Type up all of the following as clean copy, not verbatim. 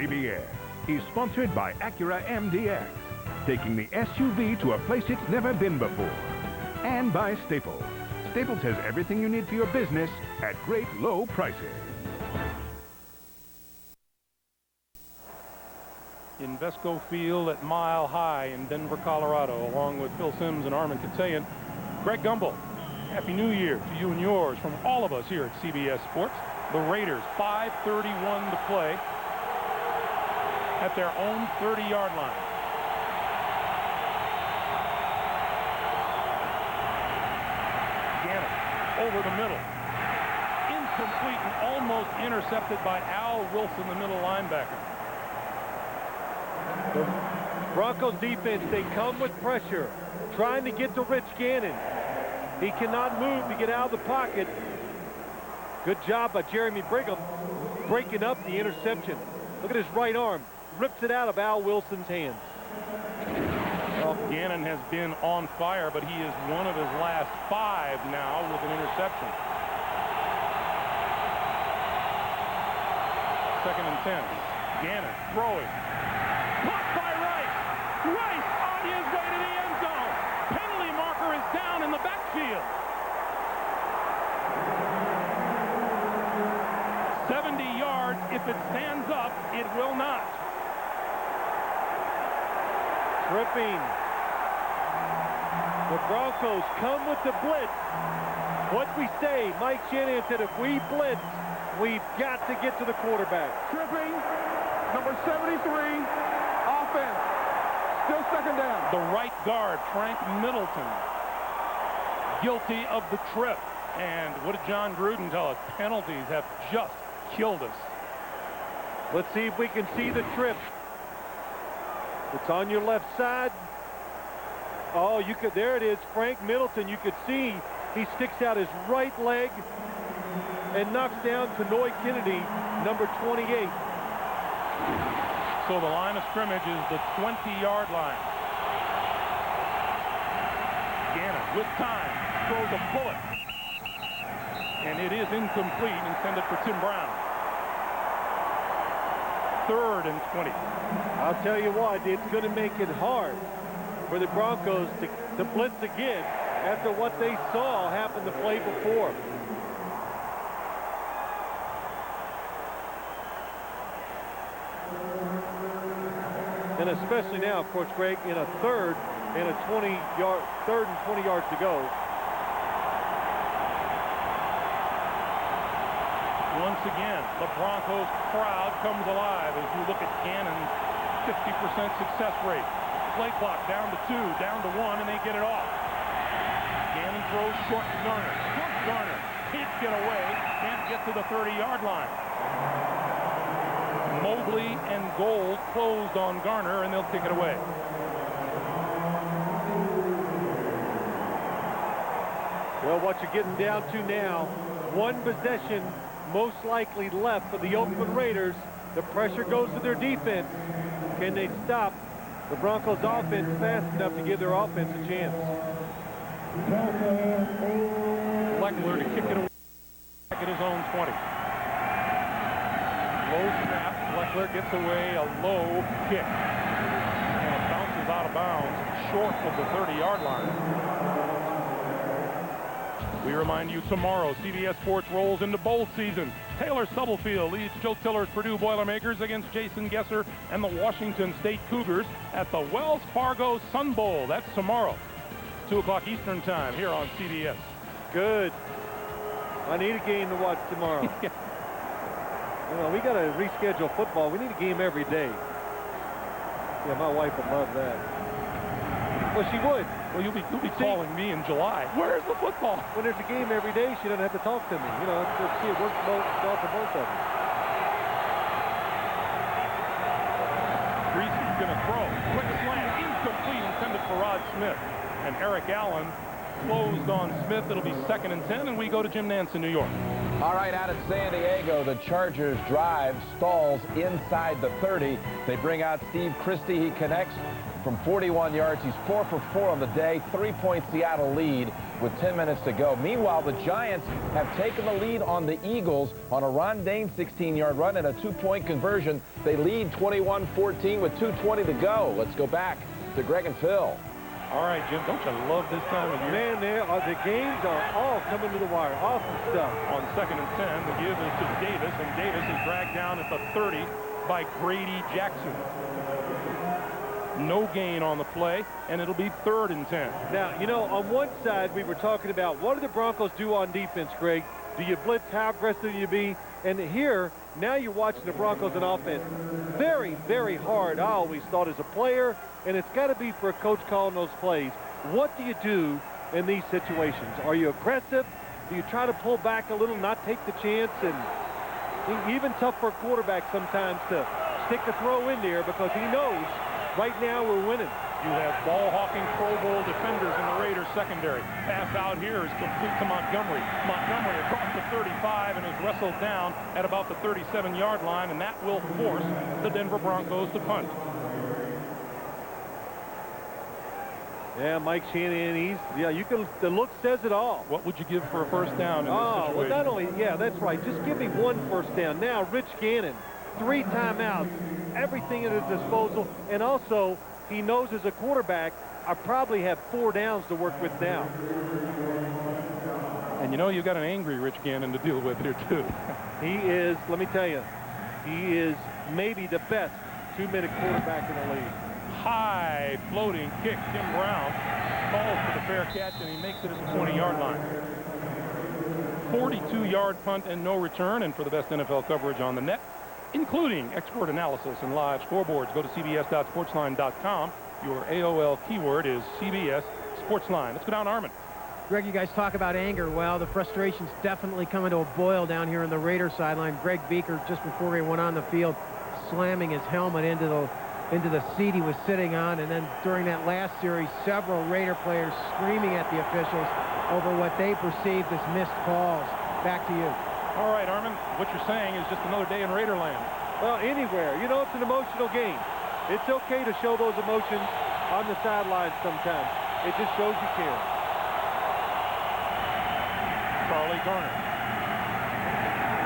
CBS is sponsored by Acura MDX, taking the SUV to a place it's never been before. And by Staples. Staples has everything you need for your business at great low prices. In Vesco Field at Mile High in Denver, Colorado, along with Phil Simms and Armin Kateyan. Greg Gumbel, Happy New Year to you and yours from all of us here at CBS Sports. The Raiders, 5:31 to play at their own 30-yard line. Gannon over the middle. Incomplete and almost intercepted by Al Wilson, the middle linebacker. The Broncos defense, they come with pressure, trying to get to Rich Gannon. He cannot move to get out of the pocket. Good job by Jeremy Brigham breaking up the interception. Look at his right arm. Rips it out of Al Wilson's hands. Well, Gannon has been on fire, but he is one of his last 5 now with an interception. 2nd and 10. Gannon throwing. Blocked by Rice. Rice on his way to the end zone. Penalty marker is down in the backfield. 70 yards. If it stands up, it will not. Tripping. The Broncos come with the blitz. What we say, Mike Shanahan said, if we blitz, we've got to get to the quarterback. Tripping, number 73, offense. Still 2nd down. The right guard, Frank Middleton, guilty of the trip. And what did John Gruden tell us? Penalties have just killed us. Let's see if we can see the trip. It's on your left side. Oh, you could, there it is, Frank Middleton. You could see he sticks out his right leg and knocks down Kanoy Kennedy, number 28. So the line of scrimmage is the 20-yard line. Gannon with time throws a bullet. And it is incomplete, intended for Tim Brown. 3rd and 20. I'll tell you what, it's going to make it hard for the Broncos to blitz again after what they saw happen the play before. And especially now, of course, Greg, in a 3rd and 20 yards to go. Once again, the Broncos crowd comes alive as you look at Gannon's 50% success rate. Play clock down to 2, down to 1, and they get it off. Gannon throws short to Garner. Garner can't get away, can't get to the 30-yard line. Mobley and Gold closed on Garner, and they'll take it away. Well, what you're getting down to now, 1 possession most likely left for the Oakland Raiders. The pressure goes to their defense. Can they stop the Broncos offense fast enough to give their offense a chance? Leckler to kick it away back at his own 20. Low snap. Leckler gets away a low kick. And it bounces out of bounds short of the 30-yard line. We remind you tomorrow, CBS Sports rolls into bowl season. Taylor Stubblefield leads Joe Tiller's Purdue Boilermakers against Jason Gesser and the Washington State Cougars at the Wells Fargo Sun Bowl. That's tomorrow, 2 o'clock Eastern time here on CBS. Good. I need a game to watch tomorrow. You know, we got to reschedule football. We need a game every day. Yeah, my wife would love that. Well, she would. Well, you'll be calling me in July. Where's the football? When there's a game every day, she doesn't have to talk to me. You know, see, it works well for both of them. Griese's going to throw. Quick slant. Incomplete, intended for Rod Smith. And Eric Allen closed on Smith. It'll be 2nd and 10, and we go to Jim Nance in New York. All right, out at San Diego, the Chargers drive, stalls inside the 30. They bring out Steve Christie. He connects. from 41 yards. He's 4 for 4 on the day. 3-point Seattle lead with 10 minutes to go. Meanwhile, the Giants have taken the lead on the Eagles on a Ron Dayne 16-yard run and a 2-point conversion. They lead 21-14 with 2:20 to go. Let's go back to Greg and Phil. All right, Jim, don't you love this time of year? Man, the games are all coming to the wire. Awesome stuff. On 2nd and 10, the give is to Davis, and Davis is dragged down at the 30 by Grady Jackson. No gain on the play, and it'll be 3rd and 10. Now, you know, on one side, we were talking about what do the Broncos do on defense, Greg? Do you blitz? How aggressive do you be? And here, now you're watching the Broncos on offense. Very, very hard, I always thought, as a player, and it's got to be for a coach calling those plays. What do you do in these situations? Are you aggressive? Do you try to pull back a little, not take the chance? And even tough for a quarterback sometimes to stick a throw in there because he knows right now we're winning. You have ball-hawking Pro Bowl defenders in the Raiders secondary. Pass out here is complete to Montgomery. Montgomery across the 35 and is wrestled down at about the 37-yard line, and that will force the Denver Broncos to punt. Yeah, Mike Shanahan, the look says it all. What would you give for a first down in this situation? Well, not only, yeah, that's right. Just give me 1 first down. Now, Rich Gannon, 3 timeouts, everything at his disposal, and also he knows as a quarterback, I probably have 4 downs to work with now. And you know, you've got an angry Rich Gannon to deal with here, too. He is, let me tell you, he is maybe the best 2-minute quarterback in the league. High floating kick. Tim Brown falls for the fair catch, and he makes it at the 20-yard line. 42-yard punt and no return. And for the best NFL coverage on the net, including expert analysis and live scoreboards, go to cbs.sportsline.com. Your AOL keyword is CBS Sportsline. Let's go down to Armin. Greg, you guys talk about anger. Well, the frustration's definitely coming to a boil down here on the Raiders sideline. Greg Beaker, just before he went on the field, slamming his helmet into the seat he was sitting on, and then during that last series, several Raider players screaming at the officials over what they perceived as missed calls. Back to you. All right, Armin, what you're saying is just another day in Raiderland. Well, anywhere. You know, it's an emotional game. It's okay to show those emotions on the sidelines sometimes. It just shows you care. Charlie Garner.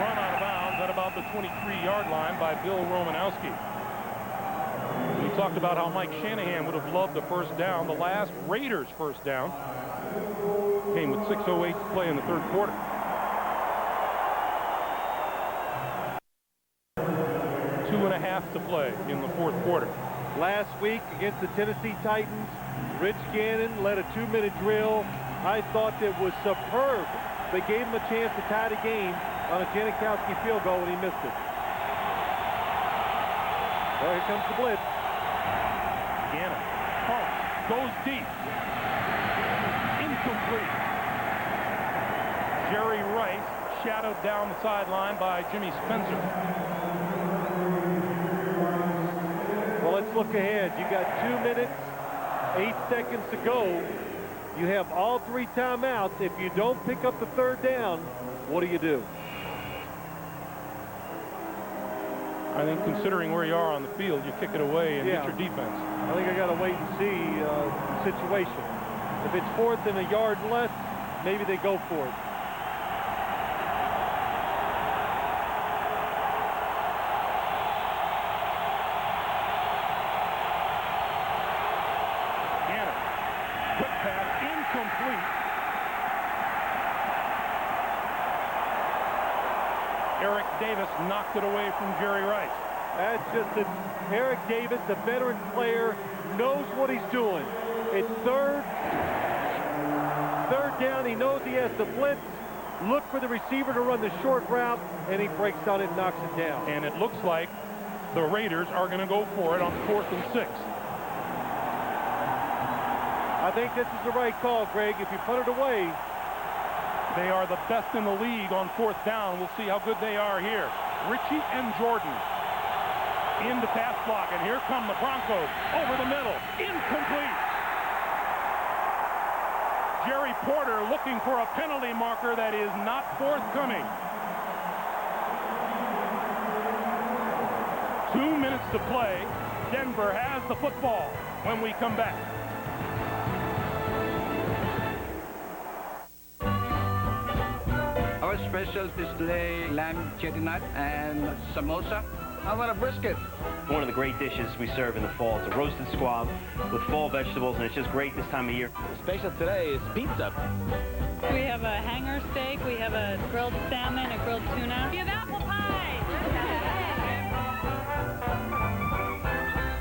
Run out of bounds at about the 23-yard line by Bill Romanowski. We talked about how Mike Shanahan would have loved the first down. The last Raiders first down came with 6:08 to play in the 3rd quarter. Two and a half to play in the 4th quarter. Last week against the Tennessee Titans, Rich Gannon led a 2-minute drill. I thought it was superb. They gave him a chance to tie the game on a Janikowski field goal, and he missed it. Well, here comes the blitz. Gannon goes deep. Incomplete. Jerry Rice shadowed down the sideline by Jimmy Spencer. Well, let's look ahead. You got 2 minutes, 8 seconds to go. You have all 3 timeouts. If you don't pick up the 3rd down, what do you do? I think considering where you are on the field, you kick it away and hit your defense. I think I got to wait and see situation. If it's 4th and a yard less, maybe they go for it. Gannon, quick pass, incomplete. Eric Davis knocked it away from Jerry Rice. That's just that Eric Davis, the veteran player, knows what he's doing. It's third down. He knows he has to blitz, look for the receiver to run the short route, and he breaks on it and knocks it down. And it looks like the Raiders are going to go for it on 4th and 6. I think this is the right call, Greg. If you put it away, they are the best in the league on 4th down. We'll see how good they are here. Ritchie and Jordan in the pass block, and here come the Broncos over the middle. Incomplete. Jerry Porter looking for a penalty marker that is not forthcoming. 2 minutes to play. Denver has the football. when we come back. Our specials display lamb chestnut and samosa. How about a brisket? One of the great dishes we serve in the fall. It's a roasted squab with fall vegetables, and it's just great this time of year. The special today is pizza. We have a hanger steak, we have a grilled salmon, a grilled tuna. We have apple pie.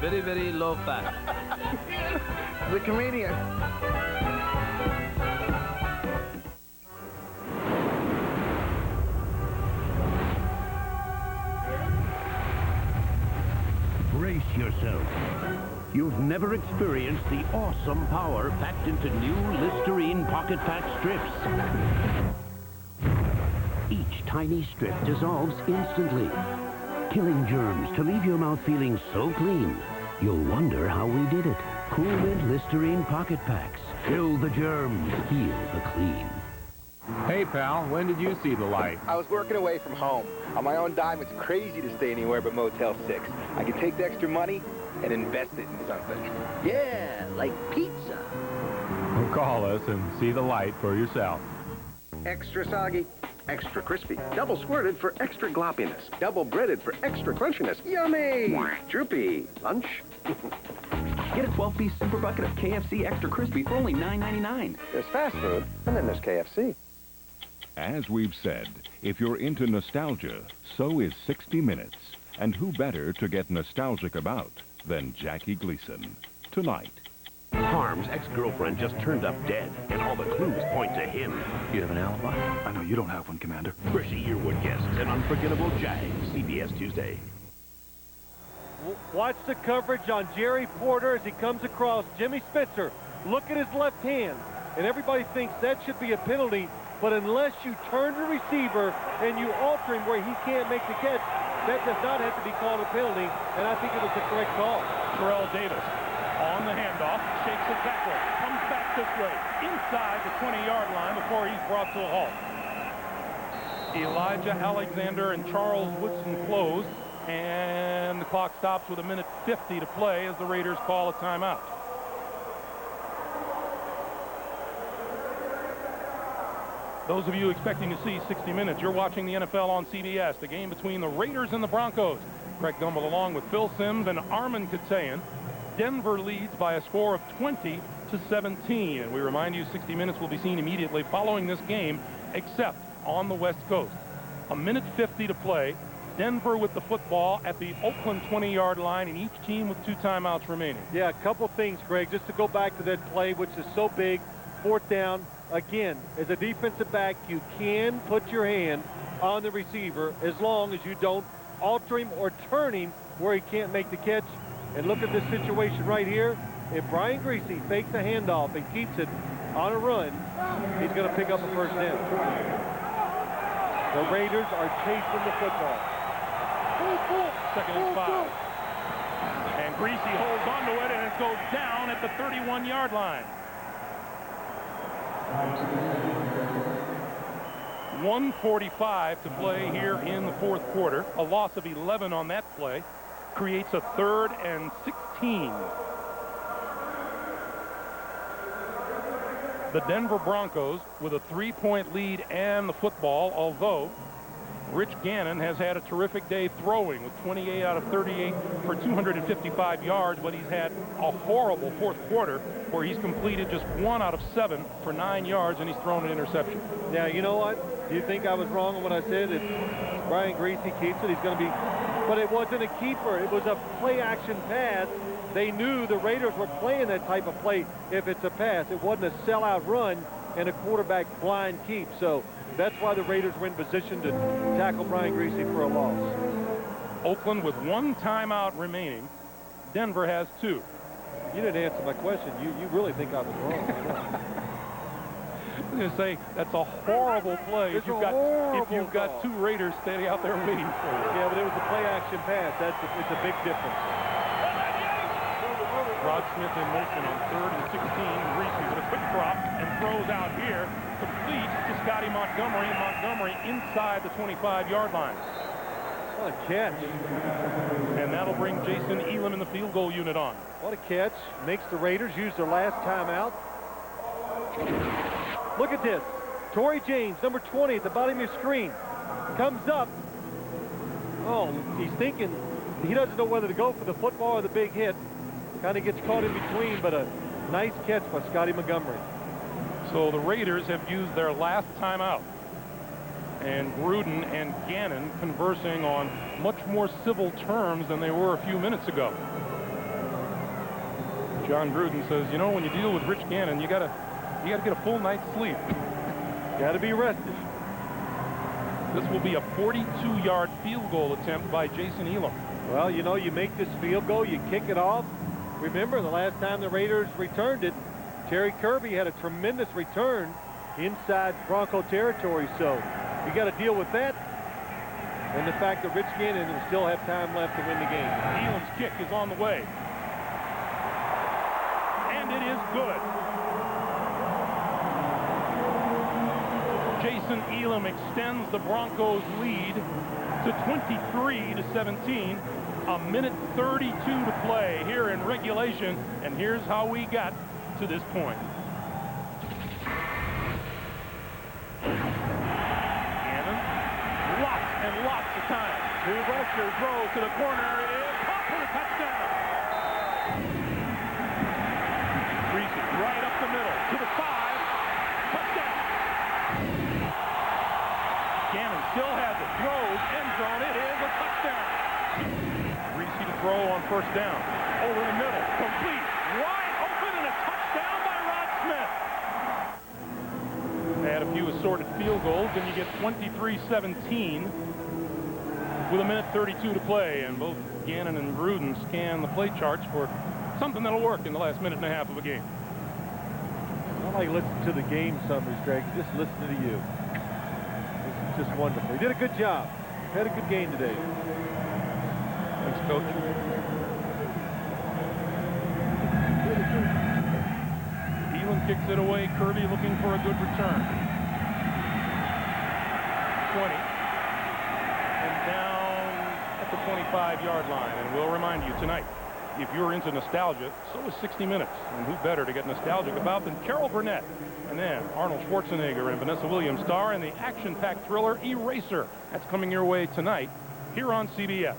Very, very low fat. The comedian. Brace yourself. You've never experienced the awesome power packed into new Listerine Pocket Pack strips. Each tiny strip dissolves instantly, killing germs to leave your mouth feeling so clean, you'll wonder how we did it. Cool Mint Listerine Pocket Packs. Kill the germs, heal the clean. Hey, pal, when did you see the light? I was working away from home. On my own dime, it's crazy to stay anywhere but Motel 6. I can take the extra money and invest it in something. Yeah, like pizza. Well, call us and see the light for yourself. Extra soggy, extra crispy, double squirted for extra gloppiness, double breaded for extra crunchiness. Yummy! Droopy. Lunch? Get a 12-piece super bucket of KFC Extra Crispy for only $9.99. There's fast food, and then there's KFC. As we've said, if you're into nostalgia, so is 60 Minutes. And who better to get nostalgic about than Jackie Gleason? Tonight. Harm's ex-girlfriend just turned up dead, and all the clues point to him. You have an alibi? I know you don't have one, Commander. Chrissy Yearwood guests an unforgettable Jag, CBS Tuesday. Watch the coverage on Jerry Porter as he comes across Jimmy Spitzer. Look at his left hand, and everybody thinks that should be a penalty, but unless you turn the receiver and you alter him where he can't make the catch, that does not have to be called a penalty, and I think it was the correct call. Terrell Davis on the handoff, shakes a tackle, comes back this way, inside the 20-yard line before he's brought to a halt. Elijah Alexander and Charles Woodson close, and the clock stops with 1:50 to play as the Raiders call a timeout. Those of you expecting to see 60 Minutes, you're watching the NFL on CBS, the game between the Raiders and the Broncos. Greg Gumbel along with Phil Simms and Armin Katayan. Denver leads by a score of 20-17. And we remind you 60 Minutes will be seen immediately following this game, except on the West Coast. 1:50 to play. Denver with the football at the Oakland 20-yard line, and each team with 2 timeouts remaining. Yeah, a couple things, Greg, just to go back to that play, which is so big, 4th down. Again, as a defensive back, you can put your hand on the receiver as long as you don't alter him or turn him where he can't make the catch. And look at this situation right here. If Brian Griese fakes a handoff and keeps it on a run, he's going to pick up a 1st down. The Raiders are chasing the football. 2nd and 5. And Griese holds onto it, and it goes down at the 31-yard line. 1:45 to play here in the 4th quarter. A loss of 11 on that play creates a 3rd and 16. The Denver Broncos with a 3-point lead and the football, although Rich Gannon has had a terrific day throwing with 28 out of 38 for 255 yards, but he's had a horrible 4th quarter where he's completed just 1 out of 7 for 9 yards, and he's thrown an interception. Now, you know what? Do you think I was wrong on what I said? If Brian Griese keeps it, he's going to be... But it wasn't a keeper. It was a play-action pass. They knew the Raiders were playing that type of play if it's a pass. It wasn't a sellout run and a quarterback blind keep. So that's why the Raiders were in position to tackle Brian Griese for a loss. Oakland with 1 timeout remaining. Denver has 2. You didn't answer my question. You really think I was wrong. I was going to say that's a horrible play if you've got 2 Raiders standing out there waiting for you. Yeah, but it was a play-action pass. It's a big difference. Rod Smith in motion on 3rd and 16. Griese with a quick drop and throws out here. Complete to Scotty Montgomery, and Montgomery inside the 25-yard line. What a catch. And that'll bring Jason Elam in the field goal unit on. What a catch. Makes the Raiders use their last timeout. Look at this. Torrey James, number 20 at the bottom of your screen. Comes up. Oh, he's thinking he doesn't know whether to go for the football or the big hit. Kind of gets caught in between, but a nice catch by Scotty Montgomery. So the Raiders have used their last timeout. And Gruden and Gannon conversing on much more civil terms than they were a few minutes ago. John Gruden says, you know, when you deal with Rich Gannon, you gotta get a full night's sleep. Gotta be rested. This will be a 42-yard field goal attempt by Jason Elam. Well, you know, you make this field goal, you kick it off. Remember, the last time the Raiders returned it, Terry Kirby had a tremendous return inside Bronco territory, so you got to deal with that. And the fact that Rich Gannon will still have time left to win the game. Elam's kick is on the way. And it is good. Jason Elam extends the Broncos lead to 23-17. A minute 32 to play here in regulation. And here's how we got to this point. Gannon, lots and lots of time. Two rushers, throw to the corner, is caught for the touchdown. Griese right up the middle to the 5, touchdown. Gannon still has it, throws, end zone, it is a touchdown. Griese to throw on first down, over the middle, complete, wide open, and a touchdown by Rod Smith. Add a few assorted field goals, and you get 23-17 with a minute 32 to play. And both Gannon and Gruden scan the play charts for something that'll work in the last minute and a half of a game. I like listening to the game summaries, Greg. Just listening to you. This is just wonderful. You did a good job. Had a good game today. Thanks, Coach. Elam kicks it away. Kirby looking for a good return. 20. And down at the 25-yard line. And we'll remind you tonight, if you're into nostalgia, so is 60 Minutes. And who better to get nostalgic about than Carol Burnett? And then Arnold Schwarzenegger and Vanessa Williams star in the action-packed thriller Eraser. That's coming your way tonight here on CBS.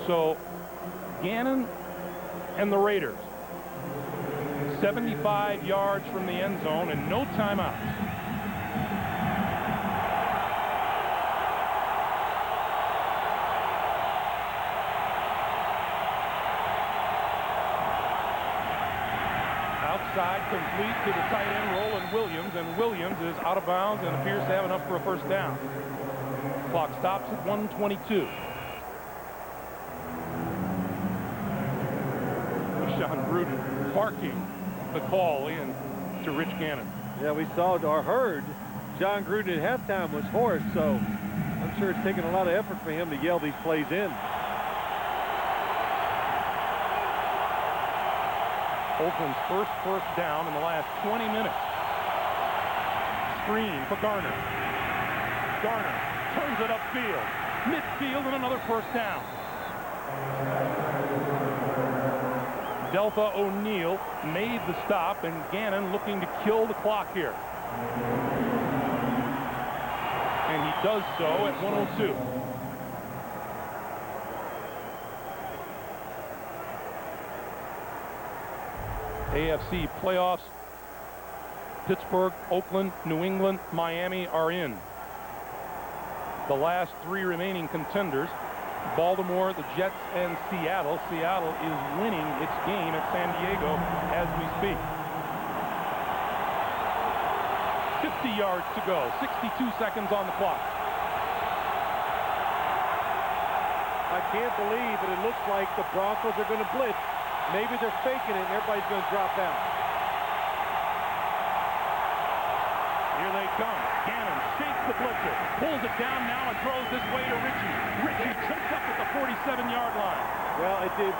So Gannon and the Raiders 75 yards from the end zone and no timeouts. Outside, complete to the tight end, Roland Williams, and Williams is out of bounds and appears to have enough for a first down. Clock stops at 1:22. John Gruden barking the call in to Rich Gannon. Yeah, we saw or heard John Gruden at halftime was hoarse, so I'm sure it's taken a lot of effort for him to yell these plays in. Oakland's first down in the last 20 minutes. Screen for Garner. Garner turns it upfield. Midfield and another first down. Delta O'Neal made the stop, and Gannon looking to kill the clock here. And he does so at 1:02. AFC playoffs. Pittsburgh, Oakland, New England, Miami are in. The last three remaining contenders, Baltimore, the Jets, and Seattle. Seattle is winning its game at San Diego as we speak. 50 yards to go, 62 seconds on the clock. I can't believe that it looks like the Broncos are going to blitz. Maybe they're faking it and everybody's going to drop out. Here they come. Gannon shakes the blitzer, pulls it down now and throws this way to Richie. Richie trips up at the 47-yard line. Well, it did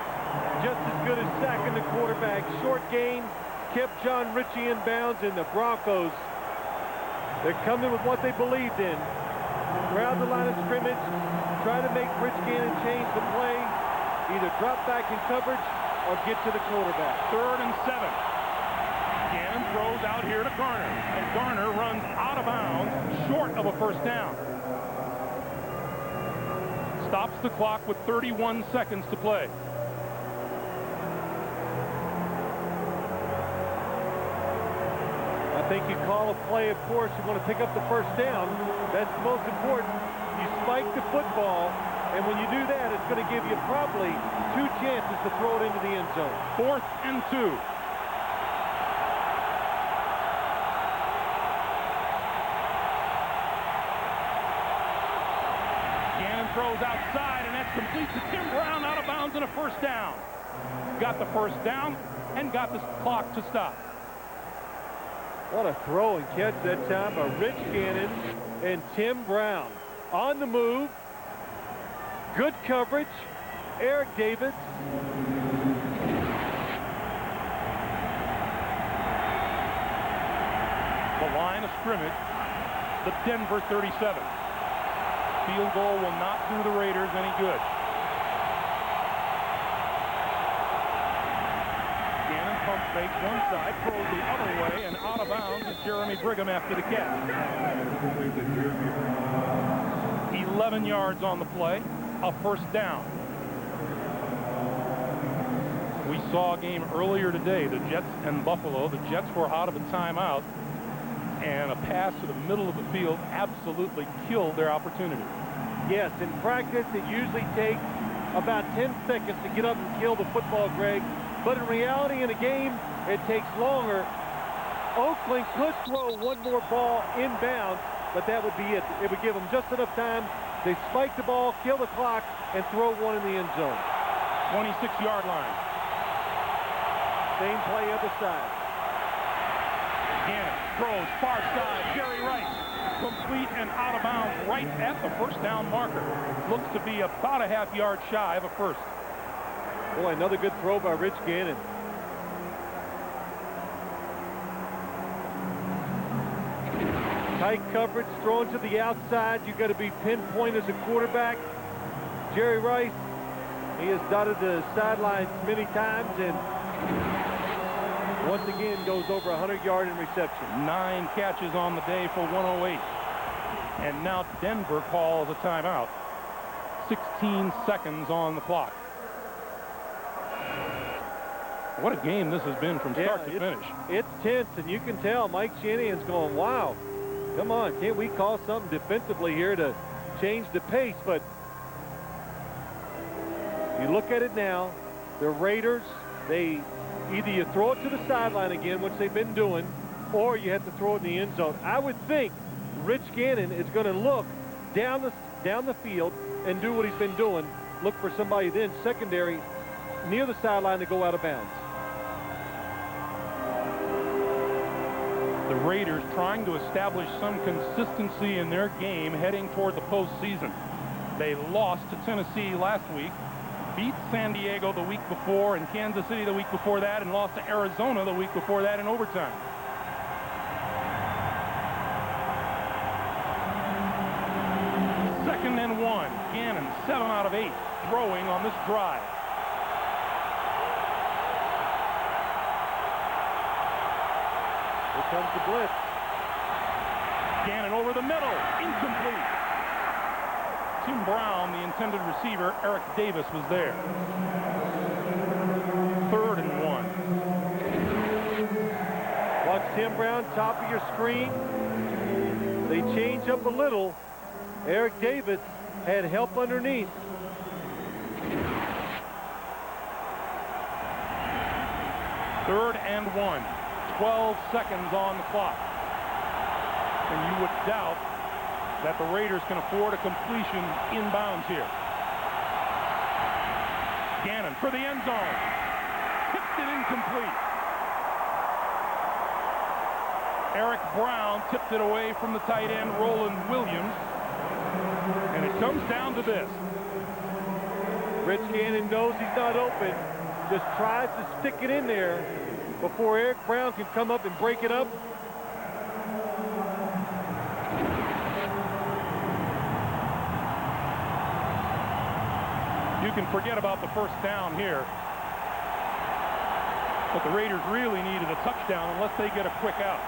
just as good as sacking the quarterback. Short gain, kept John Richie in bounds, and the Broncos, they're coming with what they believed in. around the line of scrimmage, try to make Rich Gannon change the play, either drop back in coverage or get to the quarterback. 3rd and 7. Gannon throws out here to Garner, and Garner runs out of bounds, short of a first down. Stops the clock with 31 seconds to play. I think you call a play, of course, you want to pick up the first down. That's the most important. You spike the football, and when you do that, it's going to give you probably 2 chances to throw it into the end zone. 4th and 2. Gannon throws outside, and that's complete to Tim Brown, out of bounds, and a first down. Got the first down and got the clock to stop. What a throw and catch that time by Rich Gannon and Tim Brown. On the move. Good coverage. Eric Davis. The line of scrimmage, the Denver 37. Field goal will not do the Raiders any good. Gannon pump fakes one side, throws the other way, and out of bounds is Jeremy Brigham after the catch. 11 yards on the play, a first down. We saw a game earlier today, the Jets and Buffalo. The Jets were out of a timeout, and a pass to the middle of the field absolutely killed their opportunity. Yes, in practice, it usually takes about 10 seconds to get up and kill the football, Greg. But in reality, in a game, it takes longer. Oakland could throw one more ball inbounds, but that would be it. It would give them just enough time. They spike the ball, kill the clock, and throw one in the end zone. 26-yard line. Same play other side. Gannon throws far side. Jerry Rice complete and out of bounds right at the first down marker. Looks to be about a half-yard shy of a first. Boy, another good throw by Rich Gannon. Tight coverage, thrown to the outside. You've got to be pinpoint as a quarterback. Jerry Rice, he has dotted the sidelines many times and once again goes over 100-yard in reception. 9 catches on the day for 108. And now Denver calls a timeout. 16 seconds on the clock. What a game this has been from start to finish. It's tense, and you can tell Mike Shanahan's going, wow, come on, can't we call something defensively here to change the pace? But you look at it now, the Raiders, either you throw it to the sideline again, which they've been doing, or you have to throw it in the end zone. I would think Rich Gannon is going to look down the field and do what he's been doing, look for somebody then secondary near the sideline to go out of bounds. The Raiders trying to establish some consistency in their game heading toward the postseason. They lost to Tennessee last week, beat San Diego the week before, and Kansas City the week before that, and lost to Arizona the week before that in overtime. Second and 1. Gannon 7 out of 8 throwing on this drive. Here comes the blitz. Gannon over the middle, incomplete. Tim Brown, the intended receiver. Eric Davis was there. 3rd and 1. Watch Tim Brown, top of your screen. They change up a little. Eric Davis had help underneath. Third and 1. 12 seconds on the clock. And you would doubt that the Raiders can afford a completion inbounds here. Gannon for the end zone. Tipped it incomplete. Eric Brown tipped it away from the tight end, Roland Williams. And it comes down to this. Rich Gannon knows he's not open. Just tries to stick it in there before Eric Brown can come up and break it up. you can forget about the first down here. But the Raiders really needed a touchdown unless they get a quick out.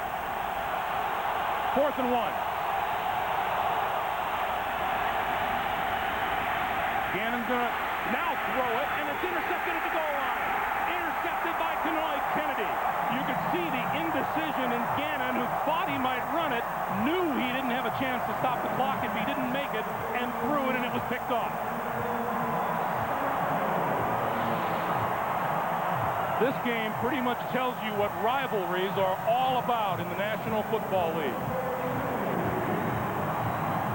4th and 1. Gannon's going to now throw it, and it's intercepted at the goal line. Intercepted by Kenoy Kennedy. You could see the indecision in Gannon, who thought he might run it, knew he didn't have a chance to stop the clock if he didn't make it, and threw it, and it was picked off. This game pretty much tells you what rivalries are all about in the National Football League.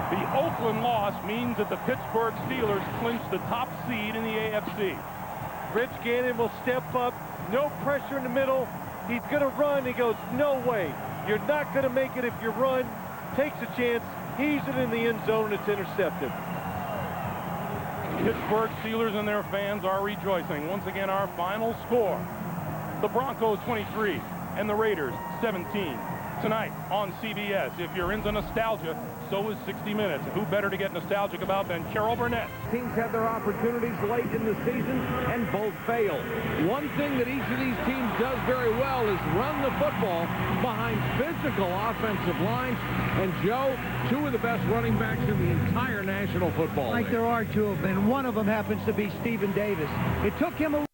The Oakland loss means that the Pittsburgh Steelers clinch the top seed in the AFC. Rich Gannon will step up. No pressure in the middle. He's going to run. He goes, no way. You're not going to make it if you run. Takes a chance. Heaves it in the end zone, and it's intercepted. Pittsburgh Steelers and their fans are rejoicing. Once again, our final score: the Broncos 23 and the Raiders 17. Tonight on CBS. If you're into nostalgia, so is 60 Minutes. Who better to get nostalgic about than Carol Burnett? Teams had their opportunities late in the season and both failed. One thing that each of these teams does very well is run the football behind physical offensive lines. And Joe, two of the best running backs in the entire National Football League. Like there are two of them, and one of them happens to be Stephen Davis. It took him a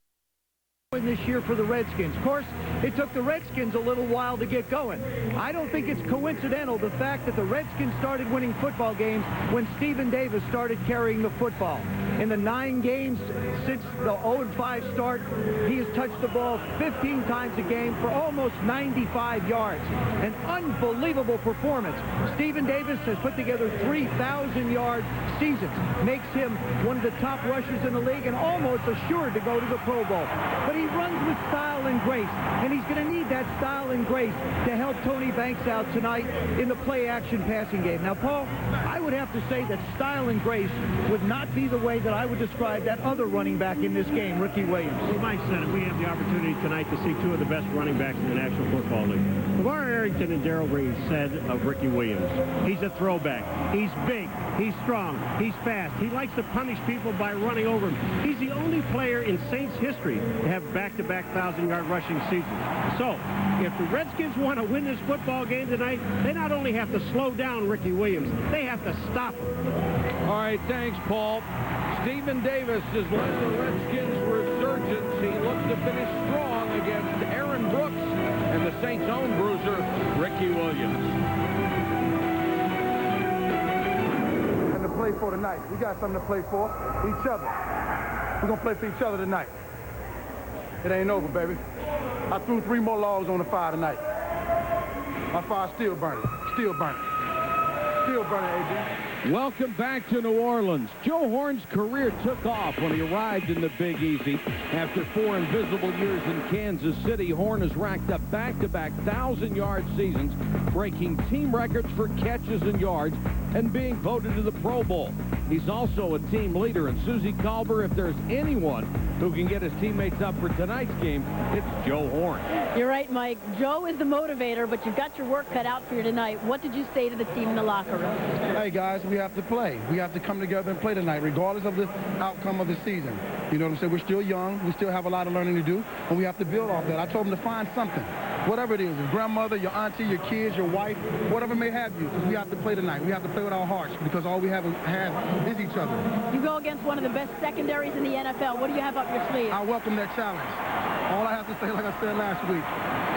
this year for the Redskins. Of course, it took the Redskins a little while to get going. I don't think it's coincidental, the fact that the Redskins started winning football games when Stephen Davis started carrying the football. In the 9 games since the 0-5 start, he has touched the ball 15 times a game for almost 95 yards. An unbelievable performance. Stephen Davis has put together 3,000-yard seasons. Makes him one of the top rushers in the league and almost assured to go to the Pro Bowl. But he runs with style and grace, and he's going to need that style and grace to help Tony Banks out tonight in the play-action passing game. Now, Paul, I would have to say that style and grace would not be the way that I would describe that other running back in this game, Ricky Williams. Well, Mike said it. We have the opportunity tonight to see two of the best running backs in the National Football League. LeVar Arrington and Darrell Reeves said of Ricky Williams, he's a throwback. He's big. He's strong. He's fast. He likes to punish people by running over them. He's the only player in Saints history to have back-to-back 1,000-yard rushing seasons. So, if the Redskins want to win this football game tonight, they not only have to slow down Ricky Williams, they have to stop him. All right, thanks, Paul. Stephen Davis has led the Redskins' resurgence. He looks to finish strong against Aaron Brooks and the Saints' own bruiser, Ricky Williams. And to play for tonight. We got something to play for. Each other. We're going to play for each other tonight. It ain't over, baby. I threw 3 more logs on the fire tonight. My fire's still burning. Still burning. Still burning, A.B. Welcome back to New Orleans. Joe Horn's career took off when he arrived in the Big Easy. After 4 invisible years in Kansas City, Horn has racked up back-to-back 1,000-yard seasons, breaking team records for catches and yards, and being voted to the Pro Bowl. He's also a team leader, and Susie Colbert, if there's anyone who can get his teammates up for tonight's game, it's Joe Horn. You're right, Mike. Joe is the motivator, but you've got your work cut out for you tonight. What did you say to the team in the locker room? Hey, guys, we have to play. We have to come together and play tonight, regardless of the outcome of the season. You know what I'm saying? We're still young. We still have a lot of learning to do, and we have to build off that. I told them to find something. Whatever it is, your grandmother, your auntie, your kids, your wife, whatever may have you, we have to play tonight. We have to play with our hearts because all we have is each other. You go against one of the best secondaries in the NFL. What do you have up your sleeve? I welcome that challenge. All I have to say, like I said last week,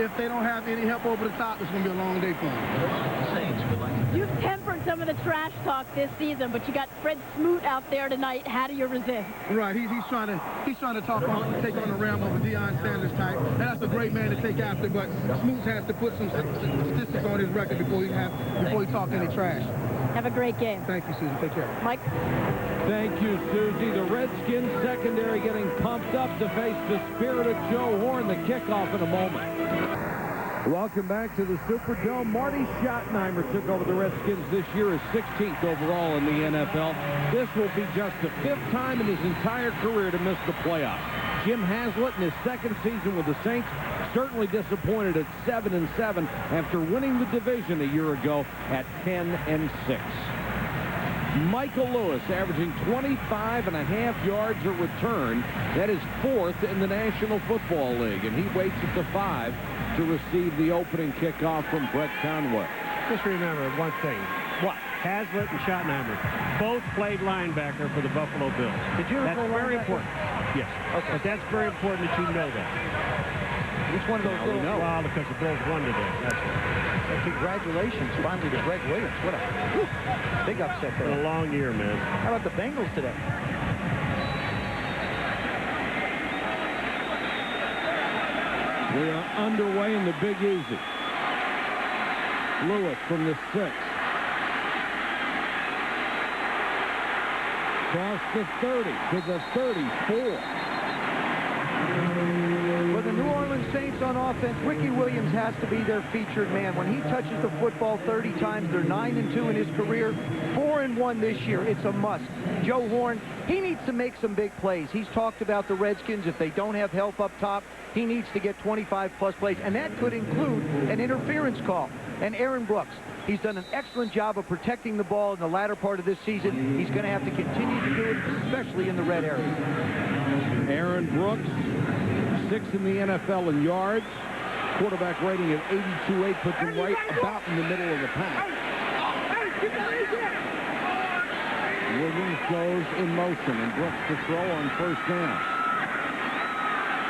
if they don't have any help over the top, it's going to be a long day for them. You've tempered some of the trash talk this season, but you got Fred Smoot out there tonight. How do you resist? Right, he's trying to take on the realm of a Deion Sanders type, and that's a great man to take after. But Smoot has to put some statistics on his record before he talks any trash. Have a great game. Thank you, Susie. Take care. Mike. Thank you, Susie. The Redskins secondary getting pumped up to face the spirited Joe Horn. The kickoff in a moment. Welcome back to the Superdome. Marty Schottenheimer took over the Redskins this year as 16th overall in the NFL. This will be just the 5th time in his entire career to miss the playoffs. Jim Haslett in his 2nd season with the Saints certainly disappointed at 7-7 after winning the division a year ago at 10-6. Michael Lewis averaging 25.5 yards a return. That is 4th in the National Football League, and he waits at the 5 to receive the opening kickoff from Brett Conway. Just remember one thing. What? Hazlitt and Schottenheimer both played linebacker for the Buffalo Bills. That's very important. Yes. Okay. But that's very important that you know that. Which one of those little... Well, because the Bills won today. That's it. And congratulations finally to Greg Williams. What a big upset there. Been a long year, man. How about the Bengals today? We are underway in the Big Easy. Lewis from the 6. Cross the 30 to the 34. For the New Orleans Saints on offense, Ricky Williams has to be their featured man. When he touches the football 30 times, they're 9-2 in his career, 4-1 this year. It's a must. Joe Horn, he needs to make some big plays. He's talked about the Redskins. If they don't have help up top, he needs to get 25-plus plays, and that could include an interference call. And Aaron Brooks, he's done an excellent job of protecting the ball in the latter part of this season. He's going to have to continue to do it, especially in the red area. Aaron Brooks, 6th in the NFL in yards. Quarterback rating of 82.8 puts him right about in the middle of the pack. Williams goes in motion, and Brooks to throw on first down.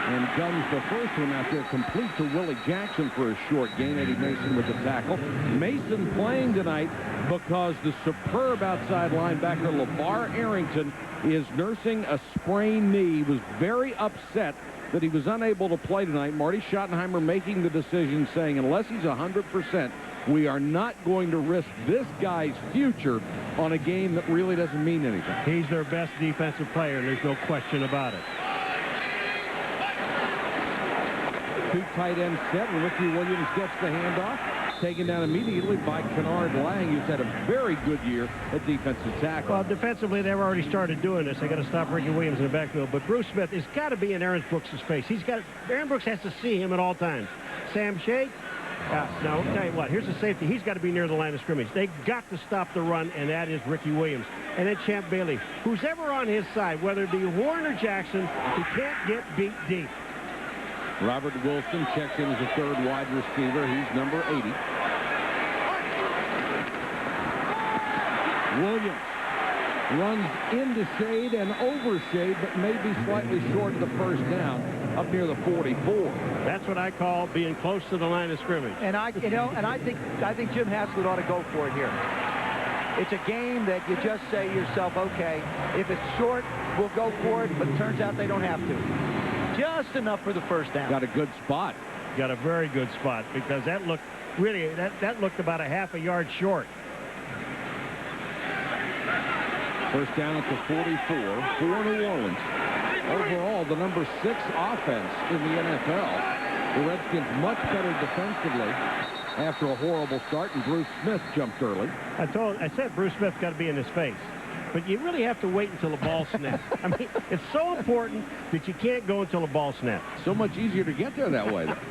And guns the first one out there, complete to Willie Jackson for a short gain. Eddie Mason with the tackle. Mason playing tonight because the superb outside linebacker LeVar Arrington is nursing a sprained knee. He was very upset that he was unable to play tonight. Marty Schottenheimer making the decision, saying unless he's 100%, we are not going to risk this guy's future on a game that really doesn't mean anything. He's their best defensive player. There's no question about it. 2 tight ends set, and Ricky Williams gets the handoff, taken down immediately by Kennard Lang, who's had a very good year at defensive tackle. Well, defensively, they've already started doing this. They got to stop Ricky Williams in the backfield. But Bruce Smith has got to be in Aaron Brooks' face. Aaron Brooks has to see him at all times. Sam Shea, no, tell you what, here's a safety. He's got to be near the line of scrimmage. They got to stop the run, and that is Ricky Williams. And then Champ Bailey, who's ever on his side, whether it be Horn or Jackson, he can't get beat deep. Robert Wilson checks in as a 3rd wide receiver. He's number 80. Williams runs into shade and over shade, but maybe slightly short of the first down up near the 44. That's what I call being close to the line of scrimmage. And I think Jim Haslett ought to go for it here. It's a game that you just say to yourself, okay, if it's short, we'll go for it, but it turns out they don't have to. Just enough for the first down. Got a good spot. Got a very good spot, because that looked really, that looked about a half a yard short. First down at the 44 for New Orleans. Overall, the number 6 offense in the NFL. The Redskins much better defensively after a horrible start, and Bruce Smith jumped early. I said Bruce Smith's got to be in his face. But you really have to wait until the ball snaps. I mean, it's so important that you can't go until the ball snaps. So much easier to get there that way. Neutral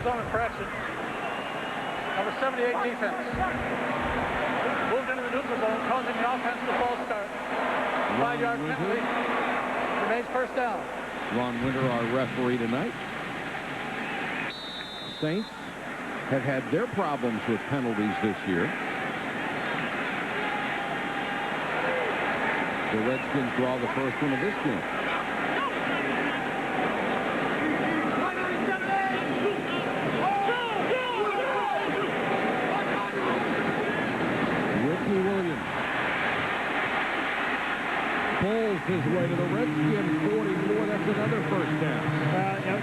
zone infraction. Number 78 defense. Moved into the neutral zone, causing the offense to false start. 5-yard penalty. Remains first down. Ron Winter, our referee tonight. Saints have had their problems with penalties this year. The Redskins draw the first one of this game. Ricky Williams pulls his way to the Redskins 44. That's another first down.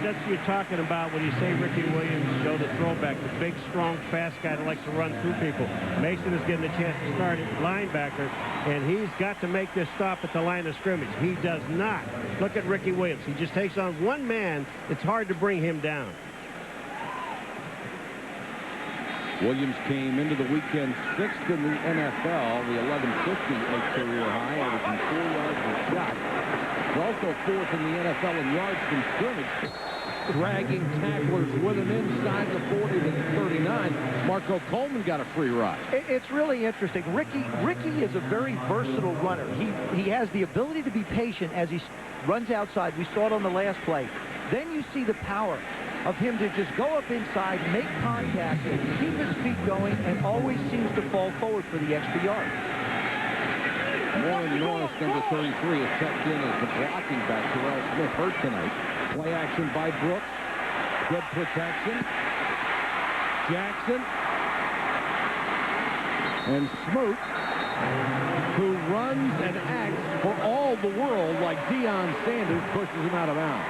That's what you're talking about when you say Ricky Williams, Joe, the throwback, the big, strong, fast guy that likes to run through people. Mason is getting a chance to start at linebacker, and he's got to make this stop at the line of scrimmage. He does not. Look at Ricky Williams. He just takes on one man. It's hard to bring him down. Williams came into the weekend 6th in the NFL, the 1150 a career high, averaging 4 yards per shot. He's also 4th in the NFL in yards from scrimmage. dragging tacklers with him inside the 40 to the 39. Marco Coleman got a free ride. It's really interesting. Ricky is a very versatile runner. He has the ability to be patient as he runs outside. We saw it on the last play. Then you see the power of him to just go up inside, make contact, keep his feet going, and always seems to fall forward for the extra yard. Warren Norris, number 33, is checked in as the blocking back. Terrell Smith hurt tonight. Play action by Brooks. Good protection. Jackson. And Smoot, who runs and acts for all the world like Deion Sanders, pushes him out of bounds.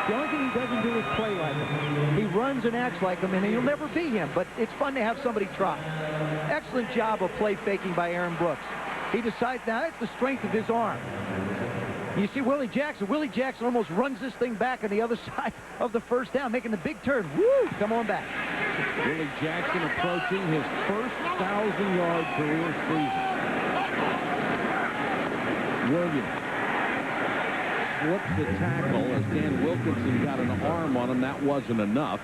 The only thing he doesn't do is play like him. He runs and acts like him, and he'll never be him, but it's fun to have somebody try. Excellent job of play faking by Aaron Brooks. He decides now that's the strength of his arm. You see Willie Jackson. Willie Jackson almost runs this thing back on the other side of the first down, making the big turn. Woo! Come on back. Willie Jackson approaching his first 1,000-yard career season. Williams flips the tackle as Dan Wilkinson got an arm on him. That wasn't enough.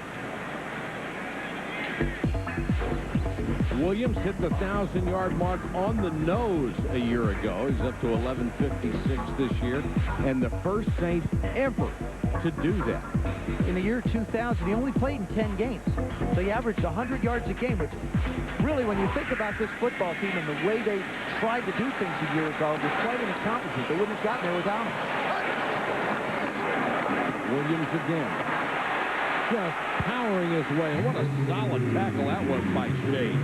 Williams hit the 1,000-yard mark on the nose a year ago. He's up to 11:56 this year, and the first Saint ever to do that. In the year 2000, he only played in 10 games. So he averaged 100 yards a game, which really, when you think about this football team and the way they tried to do things a year ago, was quite an accomplishment. They wouldn't have gotten there without him. Williams again. Just powering his way. What a solid tackle that was by Shade.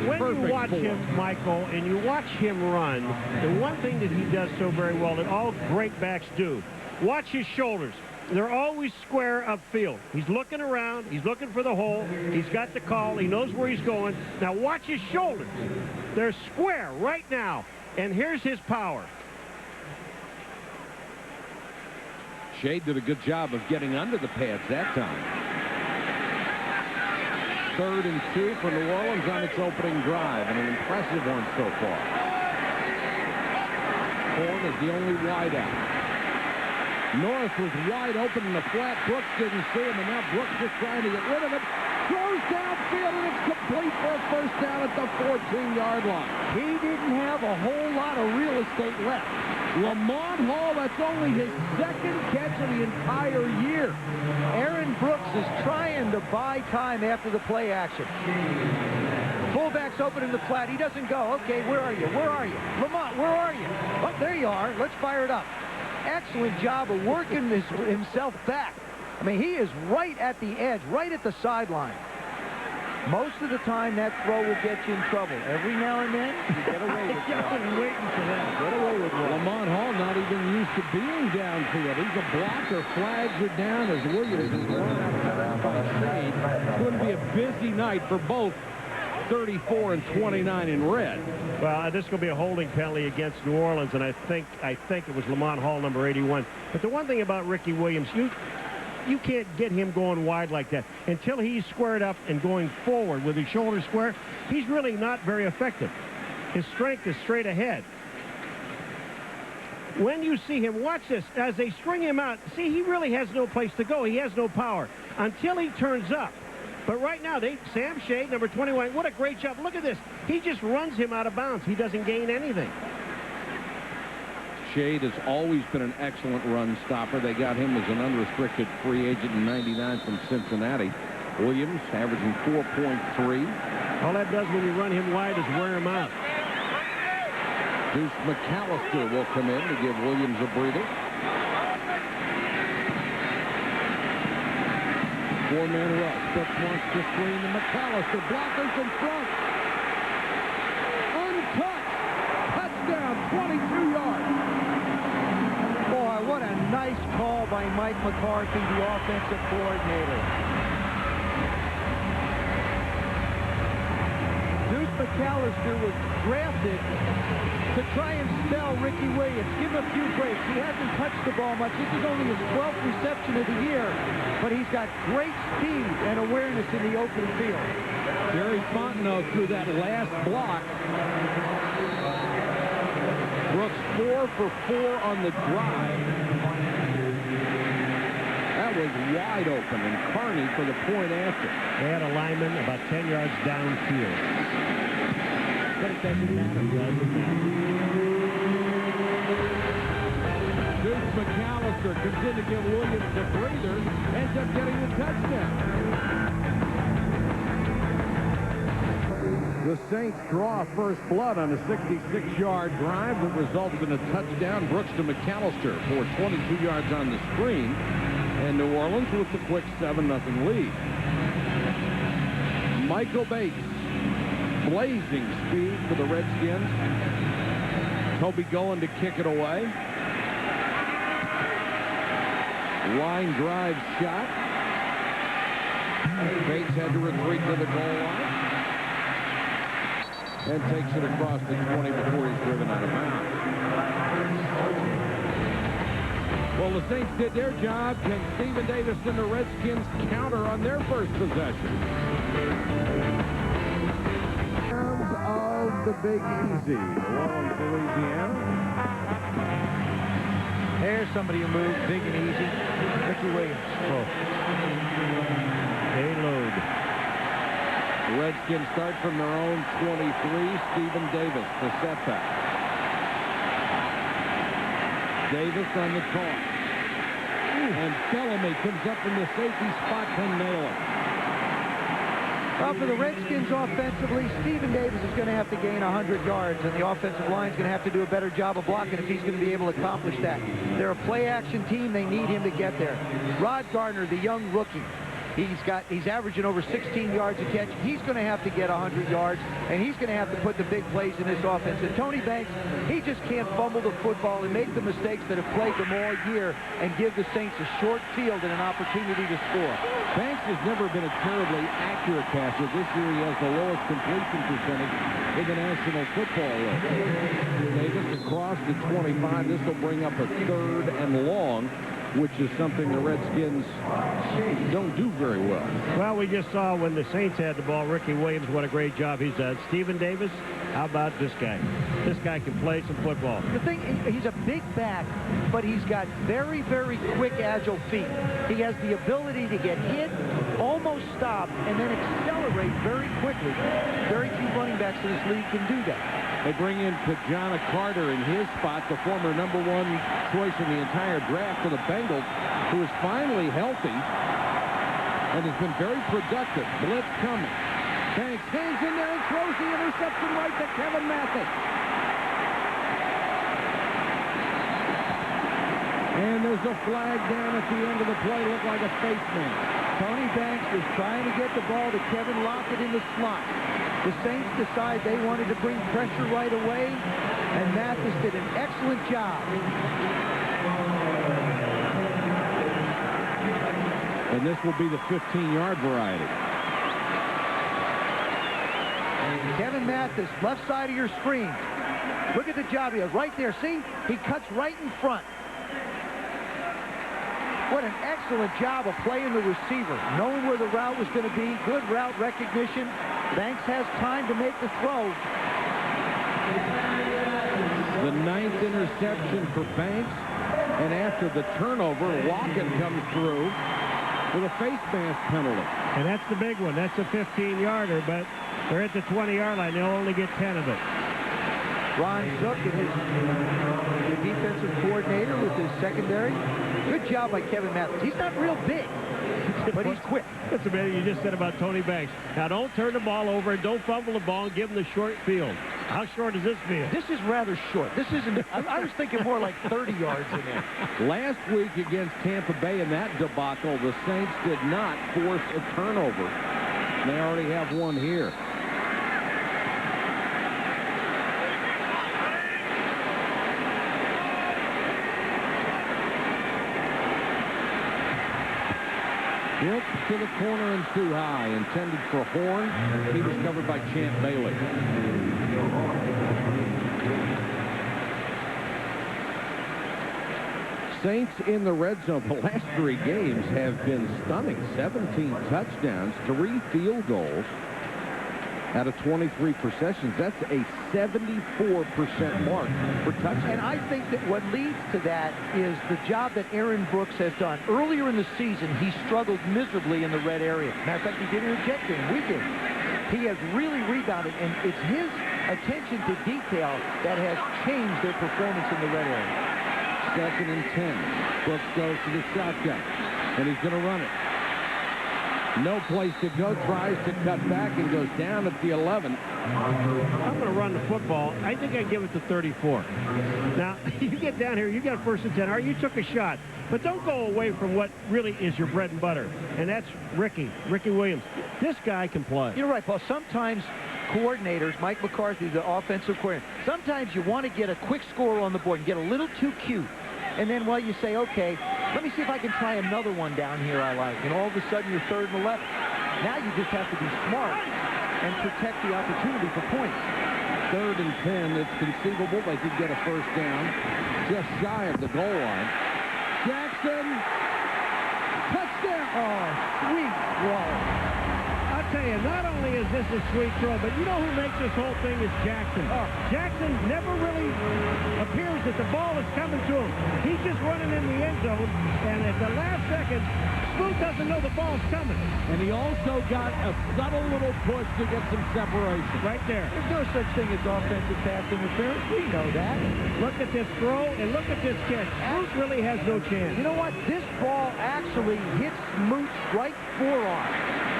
When you watch him, Michael, and you watch him run, the one thing that he does so very well that all great backs do, watch his shoulders. They're always square upfield. He's looking around. He's looking for the hole. He's got the call. He knows where he's going. Now watch his shoulders. They're square right now. And here's his power. Shade did a good job of getting under the pads that time. 3rd and 2 for New Orleans on its opening drive, and an impressive one so far. Horn is the only wideout. Norris was wide open in the flat. Brooks didn't see him, and now Brooks is trying to get rid of it. Throws downfield, and it's complete for a first down at the 14-yard line. He didn't have a whole lot of real estate left. Lamont Hall, that's only his second catch of the entire year. Aaron Brooks is trying to buy time after the play action. Fullback's open in the flat. He doesn't go. Okay, where are you? Where are you? Lamont, where are you? Oh, there you are. Let's fire it up. Excellent job of working himself back. I mean, he is right at the edge, right at the sideline. Most of the time, that throw will get you in trouble. Every now and then, you get away with it. Waiting for that. Get away with it. Lamont Hall not even used to being downfield. He's a blocker. Flags are down as Williams is run out by Shade. It's going to be a busy night for both 34 and 29 in red. Well, this is going to be a holding penalty against New Orleans, and I think it was Lamont Hall, number 81. But the one thing about Ricky Williams, you can't get him going wide like that. Until he's squared up and going forward with his shoulders square, he's really not very effective. His strength is straight ahead. When you see him, watch this, as they string him out, see, he really has no place to go. He has no power until he turns up. But right now, Sam Shade, number 21, what a great job. Look at this. He just runs him out of bounds. He doesn't gain anything. Shade has always been an excellent run stopper. They got him as an unrestricted free agent in '99 from Cincinnati. Williams averaging 4.3. All that does when you run him wide is wear him out. Deuce McAllister will come in to give Williams a breather. 4-man rush. Brooks wants to screen to McAllister. Blockers in front. Untouched. Touchdown, 22 yards. Boy, what a nice call by Mike McCarthy, the offensive coordinator. Deuce McAllister was drafted to try and spell Ricky Williams. Give him a few breaks. He hasn't touched the ball much. This is only his 12th reception of the year, but he's got great speed and awareness in the open field. Jerry Fontenot threw that last block. Brooks 4 for 4 on the drive. That was wide open, and Carney for the point after. They had a lineman about 10 yards downfield. But it doesn't matter, does it? Deuce McAllister comes in to give Williams a breather, ends up getting the touchdown. The Saints draw first blood on a 66-yard drive that resulted in a touchdown. Brooks to McAllister for 22 yards on the screen. And New Orleans with the quick 7-0 lead. Michael Bates, blazing speed for the Redskins. Toby going to kick it away. Line drive shot. Bates had to retreat to the goal line. And takes it across the 20 before he's driven out of bounds. Well, the Saints did their job. Can Stephen Davis and the Redskins counter on their first possession? Of the Big Easy, along Louisiana. There's somebody who moves big and easy. Ricky Williams. Payload. The Redskins start from their own 23. Stephen Davis, the setback. Davis on the toss. And Bellamy comes up from the safety spot to nail it. Well, for the Redskins offensively, Stephen Davis is going to have to gain 100 yards, and the offensive line is going to have to do a better job of blocking if he's going to be able to accomplish that. They're a play-action team. They need him to get there. Rod Garner, the young rookie, he's averaging over 16 yards a catch. He's going to have to get 100 yards, and he's going to have to put the big plays in this offense. And Tony Banks, he just can't fumble the football and make the mistakes that have plagued them all year and give the Saints a short field and an opportunity to score. Banks has never been a terribly accurate passer. This year he has the lowest completion percentage in the National Football League. Davis across the 25. This will bring up a 3rd and long, which is something the Redskins don't do very well. Well, we just saw when the Saints had the ball, Ricky Williams, what a great job he's done. Stephen Davis, how about this guy? This guy can play some football. The thing, he's a big back, but he's got very, very quick, agile feet. He has the ability to get hit, almost stop, and then accelerate very quickly. Very few running backs in this league can do that. They bring in Kajana Carter in his spot, the former #1 choice in the entire draft for the Bengals, who is finally healthy and has been very productive. Blitz coming. Banks hangs in there and throws the interception right to Kevin Mathis. And there's a flag down at the end of the play. Looked like a face mask. Tony Banks was trying to get the ball to Kevin Lockett in the slot. The Saints decide they wanted to bring pressure right away, and Mathis did an excellent job. And this will be the 15-yard variety. Kevin Mathis, left side of your screen. Look at the job he has right there. See? He cuts right in front. What an excellent job of playing the receiver, knowing where the route was going to be, good route recognition. Banks has time to make the throw. The 9th interception for Banks, and after the turnover, Lockett comes through with a face mask penalty. And that's the big one. That's a 15-yarder, but they're at the 20-yard line. They'll only get 10 of it. Ron Zook, the defensive coordinator with his secondary. Good job by Kevin Mathis. He's not real big, but he's quick. That's about it you just said about Tony Banks. Now, don't turn the ball over and don't fumble the ball and give him the short field. How short is this field? This is rather short. This isn't. I was thinking more like 30 yards in there. Last week against Tampa Bay in that debacle, the Saints did not force a turnover. They already have one here. Hit to the corner and too high. Intended for Horn. He was covered by Champ Bailey. Saints in the red zone. The last 3 games have been stunning. 17 touchdowns, 3 field goals. Out of 23 possessions, that's a 74% mark for touchdowns. And I think that what leads to that is the job that Aaron Brooks has done. Earlier in the season, he struggled miserably in the red area. Matter of fact, he did interject game weekend. He has really rebounded, and it's his attention to detail that has changed their performance in the red area. 2nd and 10. Brooks goes to the shotgun, and he's going to run it. No place to go, tries to cut back and goes down at the 11. I'm going to run the football. I think I give it to 34. Now, you get down here, you got 1st and 10. All right, you took a shot. But don't go away from what really is your bread and butter. And that's Ricky Williams. This guy can play. You're right, Paul. Sometimes coordinators, Mike McCarthy, the offensive coordinator, sometimes you want to get a quick score on the board and get a little too cute. And then, well, you say, okay, let me see if I can try another one down here I like. And all of a sudden, you're 3rd and 11. Now you just have to be smart and protect the opportunity for points. 3rd and 10. It's conceivable they could get a 1st down just shy of the goal line. Jackson, touchdown. Oh, sweet throw. I'll tell you, not only is this a sweet throw, but you know who makes this whole thing is Jackson. Jackson never really appears that the ball is coming to him. He's just running in the end zone, and at the last second, Smoot doesn't know the ball's coming. And he also got a subtle little push to get some separation. Right there. There's no such thing as offensive pass interference. We know that. Look at this throw, and look at this catch. Smoot really has no chance. You know what? This ball actually hits Smoot's right forearm.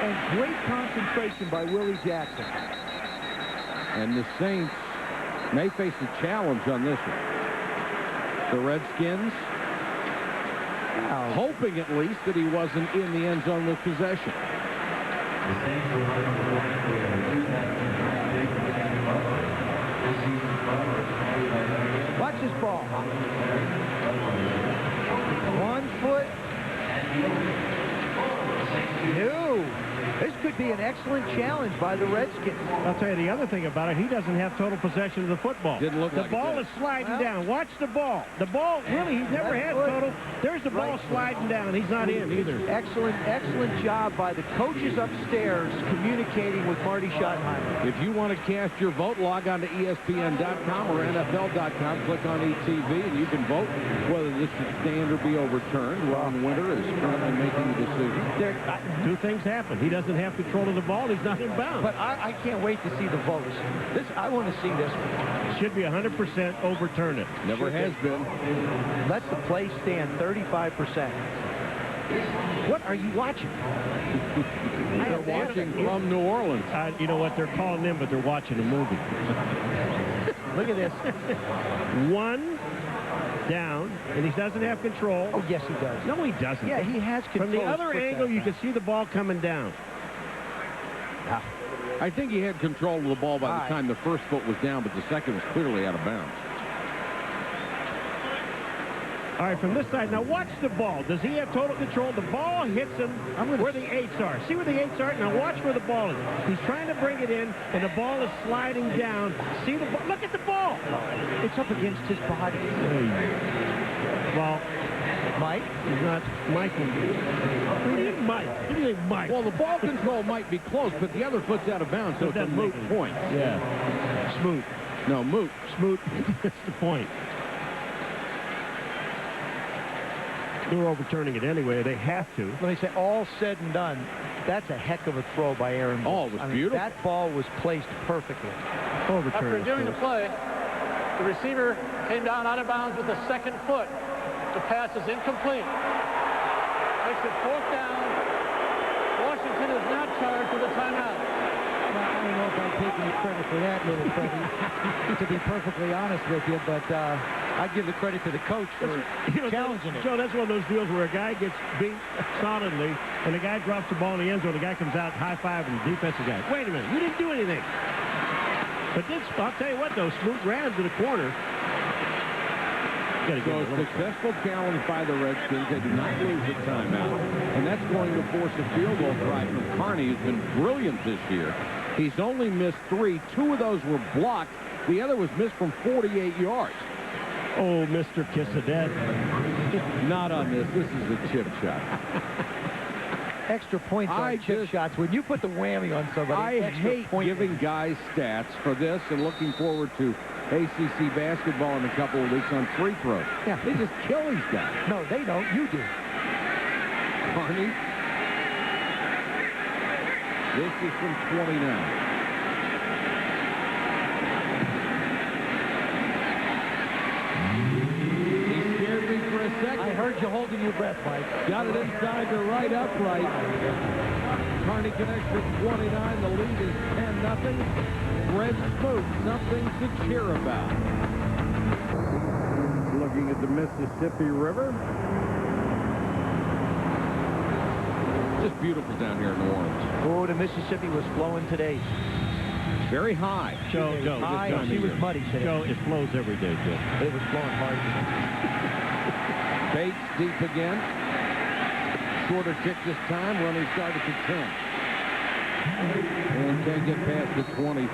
And great concentration by Willie Jackson. And the Saints may face a challenge on this one. The Redskins hoping at least that he wasn't in the end zone with possession. Watch this ball. 1 foot. No. This could be an excellent challenge by the Redskins. I'll tell you the other thing about it, he doesn't have total possession of the football. Didn't look like the ball is sliding down. Watch the ball. The ball, really, he's never had total. There's the ball sliding down. He's not in either. Excellent job by the coaches upstairs communicating with Marty Schottenheimer. If you want to cast your vote, log on to ESPN.com or NFL.com. Click on ETV, and you can vote whether this should stand or be overturned. Ron Winter is currently making the decision. Two things happen. He doesn't have control of the ball. He's not in bounds. But I can't wait to see the votes. I want to see this one. Should be 100% overturn it. Never has been. Let the play stand 35%. What are you watching? They're watching from New Orleans. You know what? They're calling in, but they're watching a movie. Look at this. 1 down, and he doesn't have control. Oh, yes, he does. No, he doesn't. Yeah, he has control. From the other angle, you can see the ball coming down. I think he had control of the ball by the time the first foot was down, but the second was clearly out of bounds. All right, from this side. Now watch the ball. Does he have total control? The ball hits him where the 8s are. See where the 8s are? Now watch where the ball is. He's trying to bring it in, and the ball is sliding down. See the ball? Look at the ball. It's up against his body. Well, Mike? He's not Michael. Who do you think Mike? Who do you think Mike? Well, the ball control might be close, but the other foot's out of bounds, so it's a moot point. Yeah. Smoot. No, moot. Smoot. That's the point. They're overturning it anyway. They have to. When they say all said and done, that's a heck of a throw by Aaron. Oh, it was beautiful. That ball was placed perfectly. After doing the play, the receiver came down out of bounds with the 2nd foot. The pass is incomplete. Makes it 4th down. Washington is not charged with a timeout. Well, I don't know if I'm taking the credit for that, little Freddie, to be perfectly honest with you, but I give the credit to the coach for challenging it. Joe, that's one of those deals where a guy gets beat solidly, and the guy drops the ball in the end zone. The guy comes out high-fiving the defensive guy. Wait a minute, you didn't do anything. But this, I'll tell you what, though, Smoot ran to the corner. So a successful challenge by the Redskins. They do not lose the timeout. And that's going to force a field goal try from Carney, who's been brilliant this year. He's only missed 3. 2 of those were blocked. The other was missed from 48 yards. Oh, Mr. Kiss of Death. Not on this. This is a chip shot. Extra points on chip shots. When you put the whammy on somebody, I hate giving guys stats for this and looking forward to ACC basketball in a couple of weeks on free throws. Yeah. They just kill these guys. No, they don't. You do. Carney. This is from 29. I heard you holding your breath, Mike. Got it inside the right upright. Carney connects at 29. The lead is 10-0. Red Smoke, something to cheer about. Looking at the Mississippi River. Just beautiful down here in New Orleans. Oh, the Mississippi was flowing today. Very high. Joe, high, and she was muddy today. Joe, it flows every day, Joe. It was flowing hard. Bates deep again. Shorter kick this time. Running start at the 10. And can't get past the 23.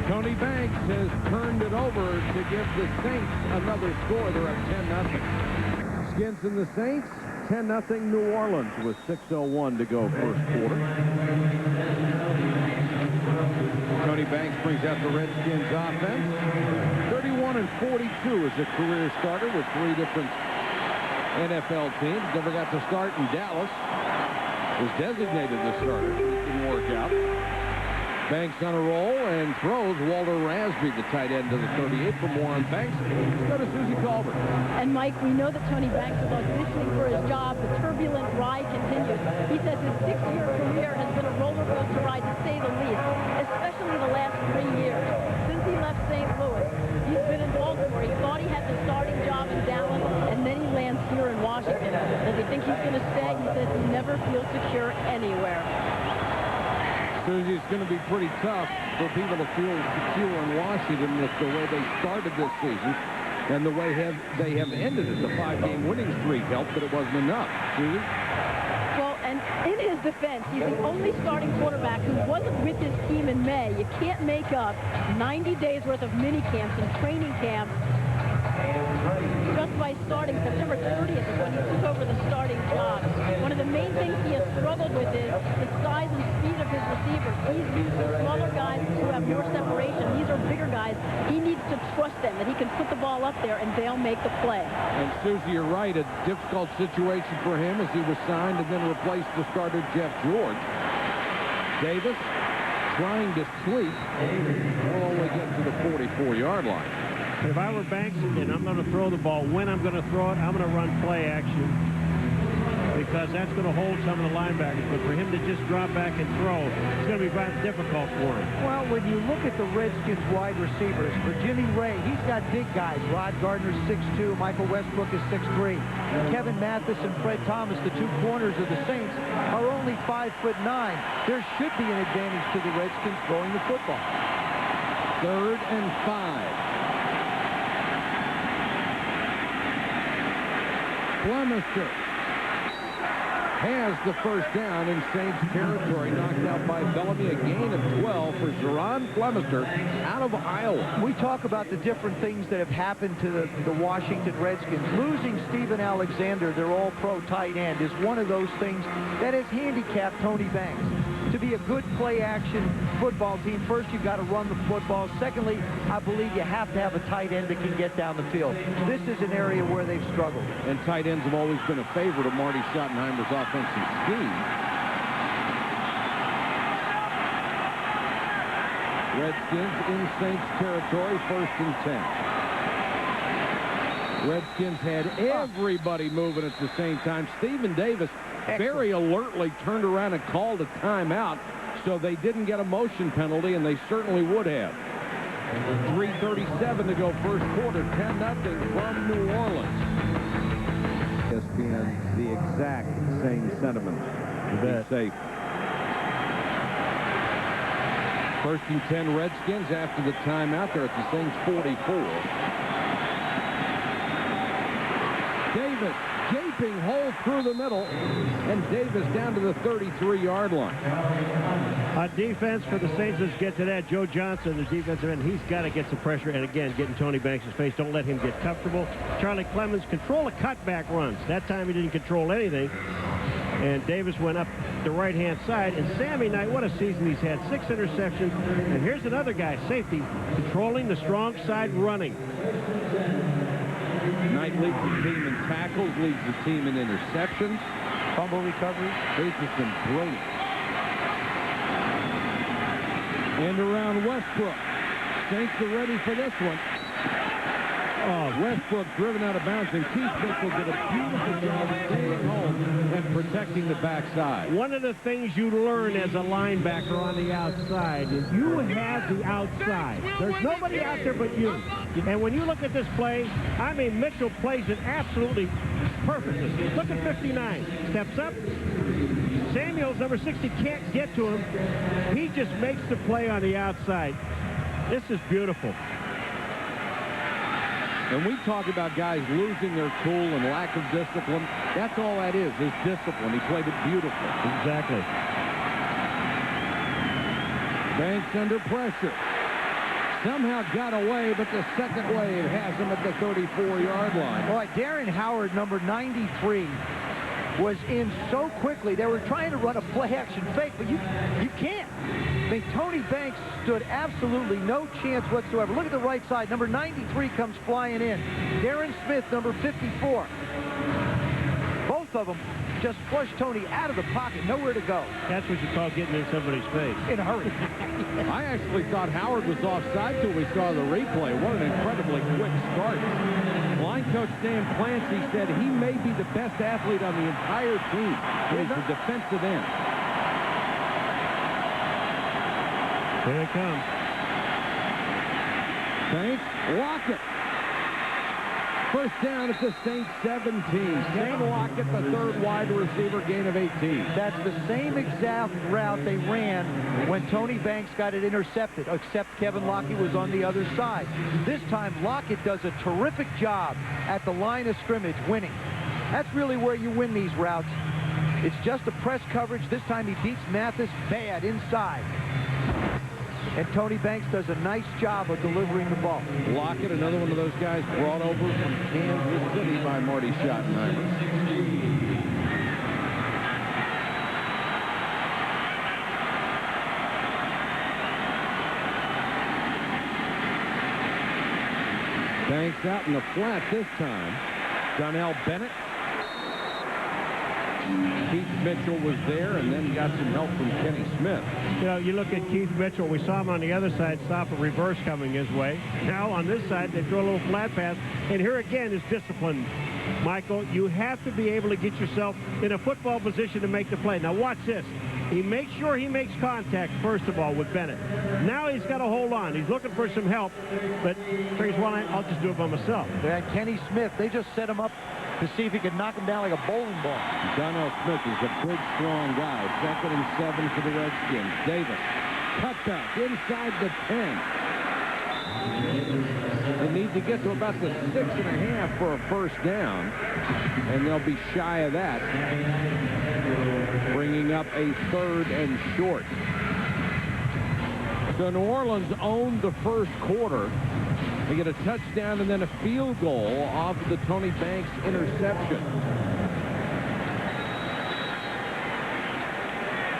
Tony Banks has turned it over to give the Saints another score. They're up 10-0. Skins and the Saints, 10-0 New Orleans with 6:01 to go first quarter. Tony Banks brings out the Redskins offense. 31-42 as a career starter with 3 different NFL teams. Never got to start in Dallas. Was designated the starter. Didn't work out. Banks on a roll and throws Walter Rasby, the tight end, to the 38. For more on Banks, let's go to Susie Colbert. And Mike, we know that Tony Banks is auditioning for his job. The turbulent ride continues. He says his 6-year career has been a roller coaster ride, to say the least, especially the last 3 years. Since he left St. Louis, he's been in Baltimore. He thought he had the starting job in Dallas, and then he lands here in Washington. Does he think he's going to stay? He says he never feels secure anywhere. Susie, it's going to be pretty tough for people to feel secure in Washington with the way they started this season and the way they have ended it. The 5-game winning streak helped, but it wasn't enough. Susie? Well, and in his defense, he's the only starting quarterback who wasn't with his team in May. You can't make up 90 days worth of mini camps and training camps just by starting September 30th is when he took over the starting job. One of the main things he has struggled with is the size and speed of his receivers. He's used smaller guys who have more separation. These are bigger guys. He needs to trust them, that he can put the ball up there and they'll make the play. And Susie, you're right. A difficult situation for him as he was signed and then replaced the starter Jeff George. Davis trying to sleep. Will only get to the 44-yard line. If I were Banks and I'm going to throw the ball, when I'm going to throw it, I'm going to run play action because that's going to hold some of the linebackers. But for him to just drop back and throw, it's going to be very difficult for him. Well, when you look at the Redskins wide receivers, for Jimmy Ray, he's got big guys. Rod Gardner's 6'2", Michael Westbrook is 6'3". Kevin Mathis and Fred Thomas, the 2 corners of the Saints, are only 5'9". There should be an advantage to the Redskins throwing the football. 3rd and 5. Flemister has the first down in Saints territory, knocked out by Bellamy. A gain of 12 for Zeron Flemister out of Iowa. We talk about the different things that have happened to the Washington Redskins. Losing Steven Alexander, their all-pro tight end, is one of those things that has handicapped Tony Banks. To be a good play-action football team, first you've got to run the football. Secondly, I believe you have to have a tight end that can get down the field. This is an area where they've struggled. And tight ends have always been a favorite of Marty Schottenheimer's offensive scheme. Redskins in Saints territory, 1st and 10. Redskins had everybody moving at the same time. Stephen Davis very alertly turned around and called a timeout, so they didn't get a motion penalty, and they certainly would have. 3:37 to go first quarter, 10-0 from New Orleans. ESPN, the exact same sentiment. Be safe. 1st and 10 Redskins after the timeout. They're at the Saints 44. Davis gaping hole through the middle, and Davis down to the 33-yard line. On defense for the Saints, let's get to that. Joe Johnson, the defensive end, he's got to get some pressure, and again, getting Tony Banks' face. Don't let him get comfortable. Charlie Clemens, control the cutback runs. That time he didn't control anything. And Davis went up the right-hand side. And Sammy Knight, what a season he's had. 6 interceptions. And here's another guy, safety, controlling the strong side running. Knight leads the team in tackles, leads the team in interceptions. Fumble recovery. This has been brilliant. And around Westbrook. Saints are ready for this one. Oh, Westbrook driven out of bounds, and Keith Mitchell did a beautiful job staying home and protecting the backside. One of the things you learn as a linebacker on the outside is you have the outside. There's nobody out there but you. And when you look at this play, I mean, Mitchell plays it absolutely perfectly. Look at 59. Steps up. Samuels, number 60, can't get to him. He just makes the play on the outside. This is beautiful. And we talk about guys losing their cool and lack of discipline. That's all that is discipline. He played it beautifully. Exactly. Banks under pressure. Somehow got away, but the second wave has him at the 34-yard line. Boy, Darren Howard, number 93, was in so quickly. They were trying to run a play-action fake, but you can't. I mean, Tony Banks stood absolutely no chance whatsoever. Look at the right side. Number 93 comes flying in. Darren Smith, number 54. Both of them just flushed Tony out of the pocket, nowhere to go. That's what you call getting in somebody's face. In a hurry. I actually thought Howard was offside till we saw the replay. What an incredibly quick start. Line coach Dan Clancy said he may be the best athlete on the entire team. He's the defensive end. Here it comes. Saints, Lockett. First down at the Saints 17. Sam Lockett, the third wide receiver, gain of 18. That's the same exact route they ran when Tony Banks got it intercepted, except Kevin Lockett was on the other side. This time, Lockett does a terrific job at the line of scrimmage, winning. That's really where you win these routes. It's just a press coverage. This time he beats Mathis bad inside. And Tony Banks does a nice job of delivering the ball. Lockett, another one of those guys brought over from Kansas City by Marty Schottenheimer. Banks out in the flat this time. Donnell Bennett. Keith Mitchell was there and then got some help from Kenny Smith. You know, you look at Keith Mitchell, we saw him on the other side stop a reverse coming his way. Now on this side, they throw a little flat pass. And here again is discipline. Michael, you have to be able to get yourself in a football position to make the play. Now watch this. He makes sure he makes contact, first of all, with Bennett. Now he's got to hold on. He's looking for some help, but figures, well, I'll just do it by myself. And Kenny Smith, they just set him up to see if he could knock him down like a bowling ball. Donnell Smith is a big, strong guy. 2nd and 7 for the Redskins. Davis, cutback inside the 10. They need to get to about the 6.5 for a first down, and they'll be shy of that, bringing up a 3rd and short. So New Orleans owned the first quarter. They get a touchdown and then a field goal off the Tony Banks interception.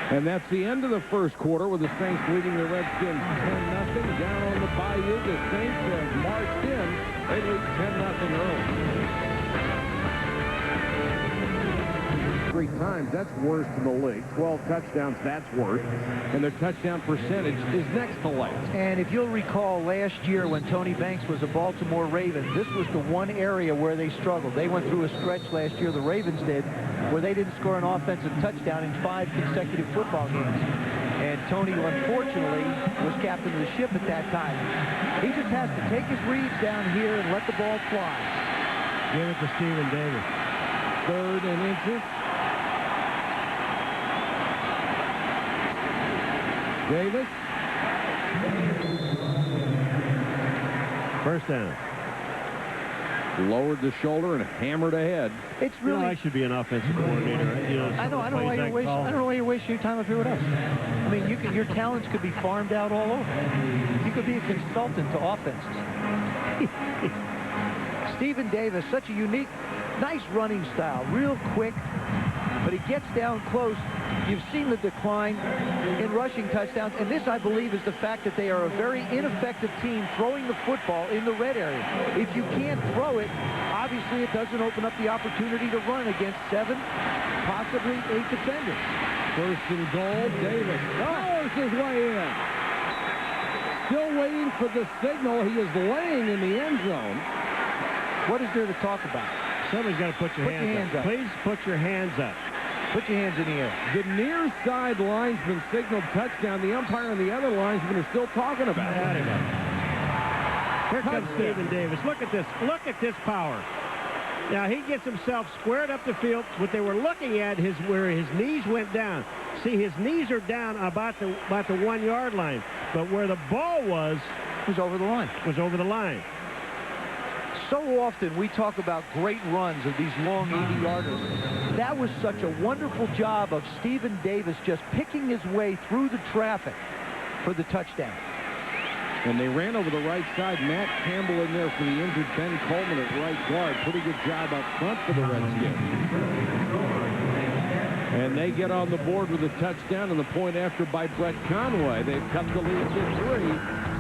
And that's the end of the first quarter with the Saints leading the Redskins 10-0. Down on the Bayou, the Saints have marched in. They lead 10-0 early. 3 times, that's worst in the league. 12 touchdowns, that's worst. And their touchdown percentage is next to last. And if you'll recall last year when Tony Banks was a Baltimore Raven, this was the one area where they struggled. They went through a stretch last year, the Ravens did, where they didn't score an offensive touchdown in 5 consecutive football games. And Tony, unfortunately, was captain of the ship at that time. He just has to take his reads down here and let the ball fly. Give it to Stephen Davis. 3rd and inches. Davis. First down. lowered the shoulder and hammered ahead. It's really. I should be an offensive coordinator. I don't know why you're wasting. I don't know why you're wasting your time up here with us. I mean, your talents could be farmed out all over. You could be a consultant to offenses. Stephen Davis, such a unique, nice running style, real quick, but he gets down close. You've seen the decline in rushing touchdowns, and this, I believe, is the fact that they are a very ineffective team throwing the football in the red area. If you can't throw it, obviously it doesn't open up the opportunity to run against 7, possibly 8 defenders. First and goal, Davis powers his way in. Still waiting for the signal. He is laying in the end zone. What is there to talk about? Somebody's got to put your hands up. Please put your hands up. Put your hands in the air. The near side linesman signaled touchdown. The umpire and the other linesmen are still talking about it. Here comes Stephen Davis. Look at this. Look at this power. Now, he gets himself squared up the field. What they were looking at is where his knees went down. See, his knees are down about the 1 yard line. But where the ball was over the line. Was over the line. So often we talk about great runs of these long 80-yarders. That was such a wonderful job of Stephen Davis just picking his way through the traffic for the touchdown. And they ran over the right side. Matt Campbell in there for the injured Ben Coleman at right guard. Pretty good job up front for the Redskins. And they get on the board with a touchdown and the point after by Brett Conway. They've cut the lead to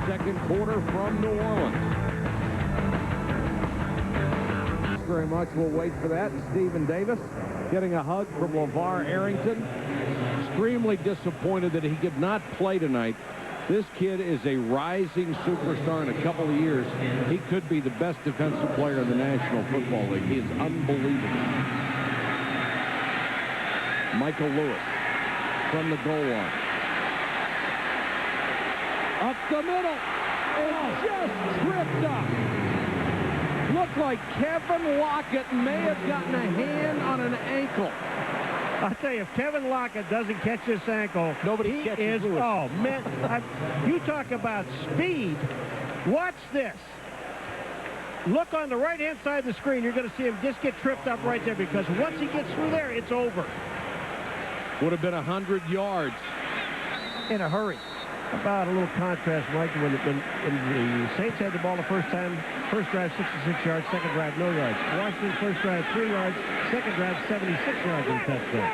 3. Second quarter from New Orleans. Very much. We'll wait for that. Stephen Davis getting a hug from LeVar Arrington. Extremely disappointed that he could not play tonight. This kid is a rising superstar in a couple of years. He could be the best defensive player in the National Football League. He is unbelievable. Michael Lewis from the goal line. Up the middle. And just tripped up. Looked like Kevin Lockett may have gotten a hand on an ankle. I'll tell you, if Kevin Lockett doesn't catch this ankle, nobody catches Lewis. Oh, man. You talk about speed. Watch this. Look on the right-hand side of the screen. You're going to see him just get tripped up right there because once he gets through there, it's over. Would have been 100 yards. In a hurry. About a little contrast, Mike, when the Saints had the ball the first time, first drive 66 yards, second drive no yards. Washington first drive 3 yards, second drive 76 yards and touchdown.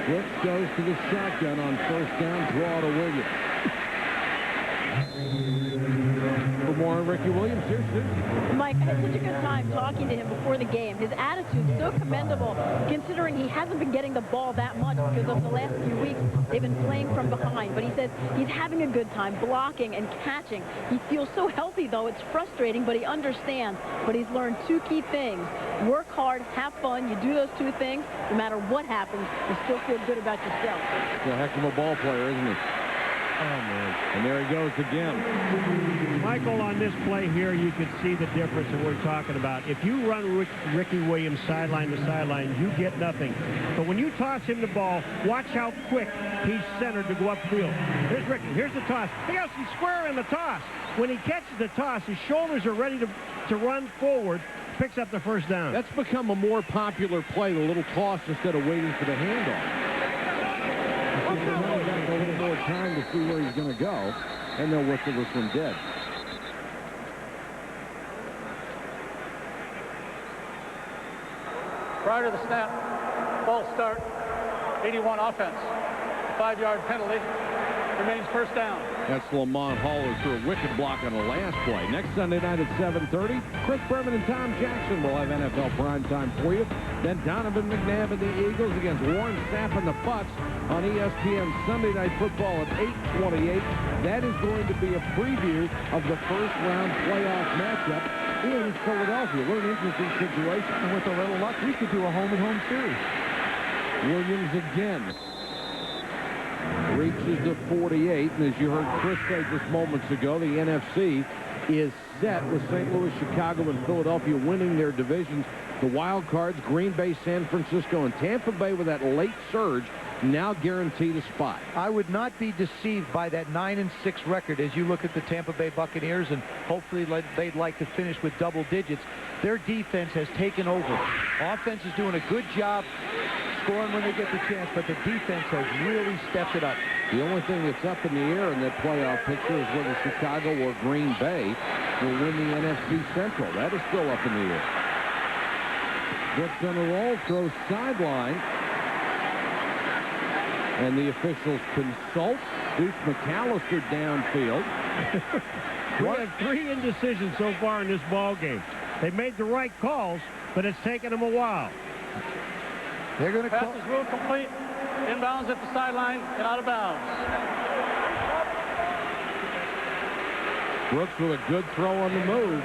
Brooks goes to the shotgun on first down, draw to Williams. For more on Ricky Williams, here's Susie. Mike, I had such a good time talking to him before the game. His attitude's so commendable, considering he hasn't been getting the ball that much because of the last few weeks they've been playing from behind. But he says he's having a good time blocking and catching. He feels so healthy, though. It's frustrating, but he understands. But he's learned 2 key things. Work hard, have fun. You do those 2 things, no matter what happens, you still feel good about yourself. He's a heck of a ball player, isn't he? Oh, man. And there he goes again. Michael, on this play here, you can see the difference that we're talking about. If you run Ricky Williams sideline to sideline, you get nothing. But when you toss him the ball, watch how quick he's centered to go upfield. Here's Ricky. Here's the toss. He got some square in the toss. When he catches the toss, his shoulders are ready to run forward, picks up the first down. That's become a more popular play, the little toss instead of waiting for the handoff. A little more time to see where he's going to go, and they'll whistle this one dead. Prior to the snap, false start, 81 offense, 5-yard penalty, remains first down. That's Lamont Hall who threw a wicked block on the last play. Next Sunday night at 7:30, Chris Berman and Tom Jackson will have NFL primetime for you. Then Donovan McNabb and the Eagles against Warren Sapp and the Bucks on ESPN Sunday Night Football at 8:28. That is going to be a preview of the first-round playoff matchup in Philadelphia. What an interesting situation. And with a little luck, we could do a home-and-home series. Williams again. Reaches the 48, and as you heard Chris say just moments ago, the NFC is set with St. Louis, Chicago, and Philadelphia winning their divisions The wild cards, Green Bay, San Francisco, and Tampa Bay with that late surge, now guaranteed a spot. I would not be deceived by that 9-6 record as you look at the Tampa Bay Buccaneers, and hopefully they'd like to finish with double digits. Their defense has taken over. Offense is doing a good job scoring when they get the chance, but the defense has really stepped it up. The only thing that's up in the air in that playoff picture is whether Chicago or Green Bay will win the NFC Central. That is still up in the air. Brooks on the roll, throws sideline. And the officials consult. Deuce McAllister downfield. We have 3 indecisions so far in this ball game. They made the right calls, but it's taken them a while. They're going to call. Pass is ruled complete. Inbounds at the sideline and out of bounds. Brooks with a good throw on the move.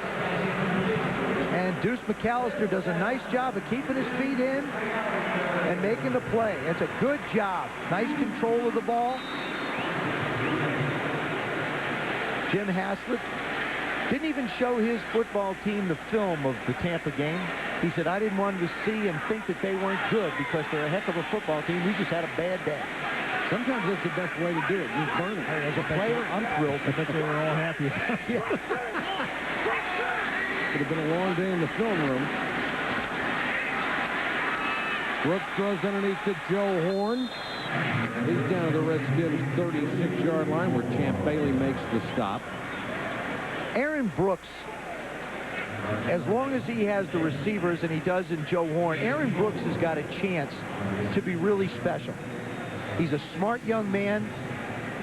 And Deuce McAllister does a nice job of keeping his feet in and making the play. It's a good job. Nice control of the ball. Jim Haslett didn't even show his football team the film of the Tampa game. He said, I didn't want to see and think that they weren't good because they're a heck of a football team. We just had a bad day. Sometimes that's the best way to do it. Just burn it. As a player, I'm thrilled. I bet they were all happy. Could have been a long day in the film room. Brooks throws underneath to Joe Horn. He's down to the Redskins' 36-yard line where Champ Bailey makes the stop. Aaron Brooks, as long as he has the receivers, and he does in Joe Horn, Aaron Brooks has got a chance to be really special. He's a smart young man,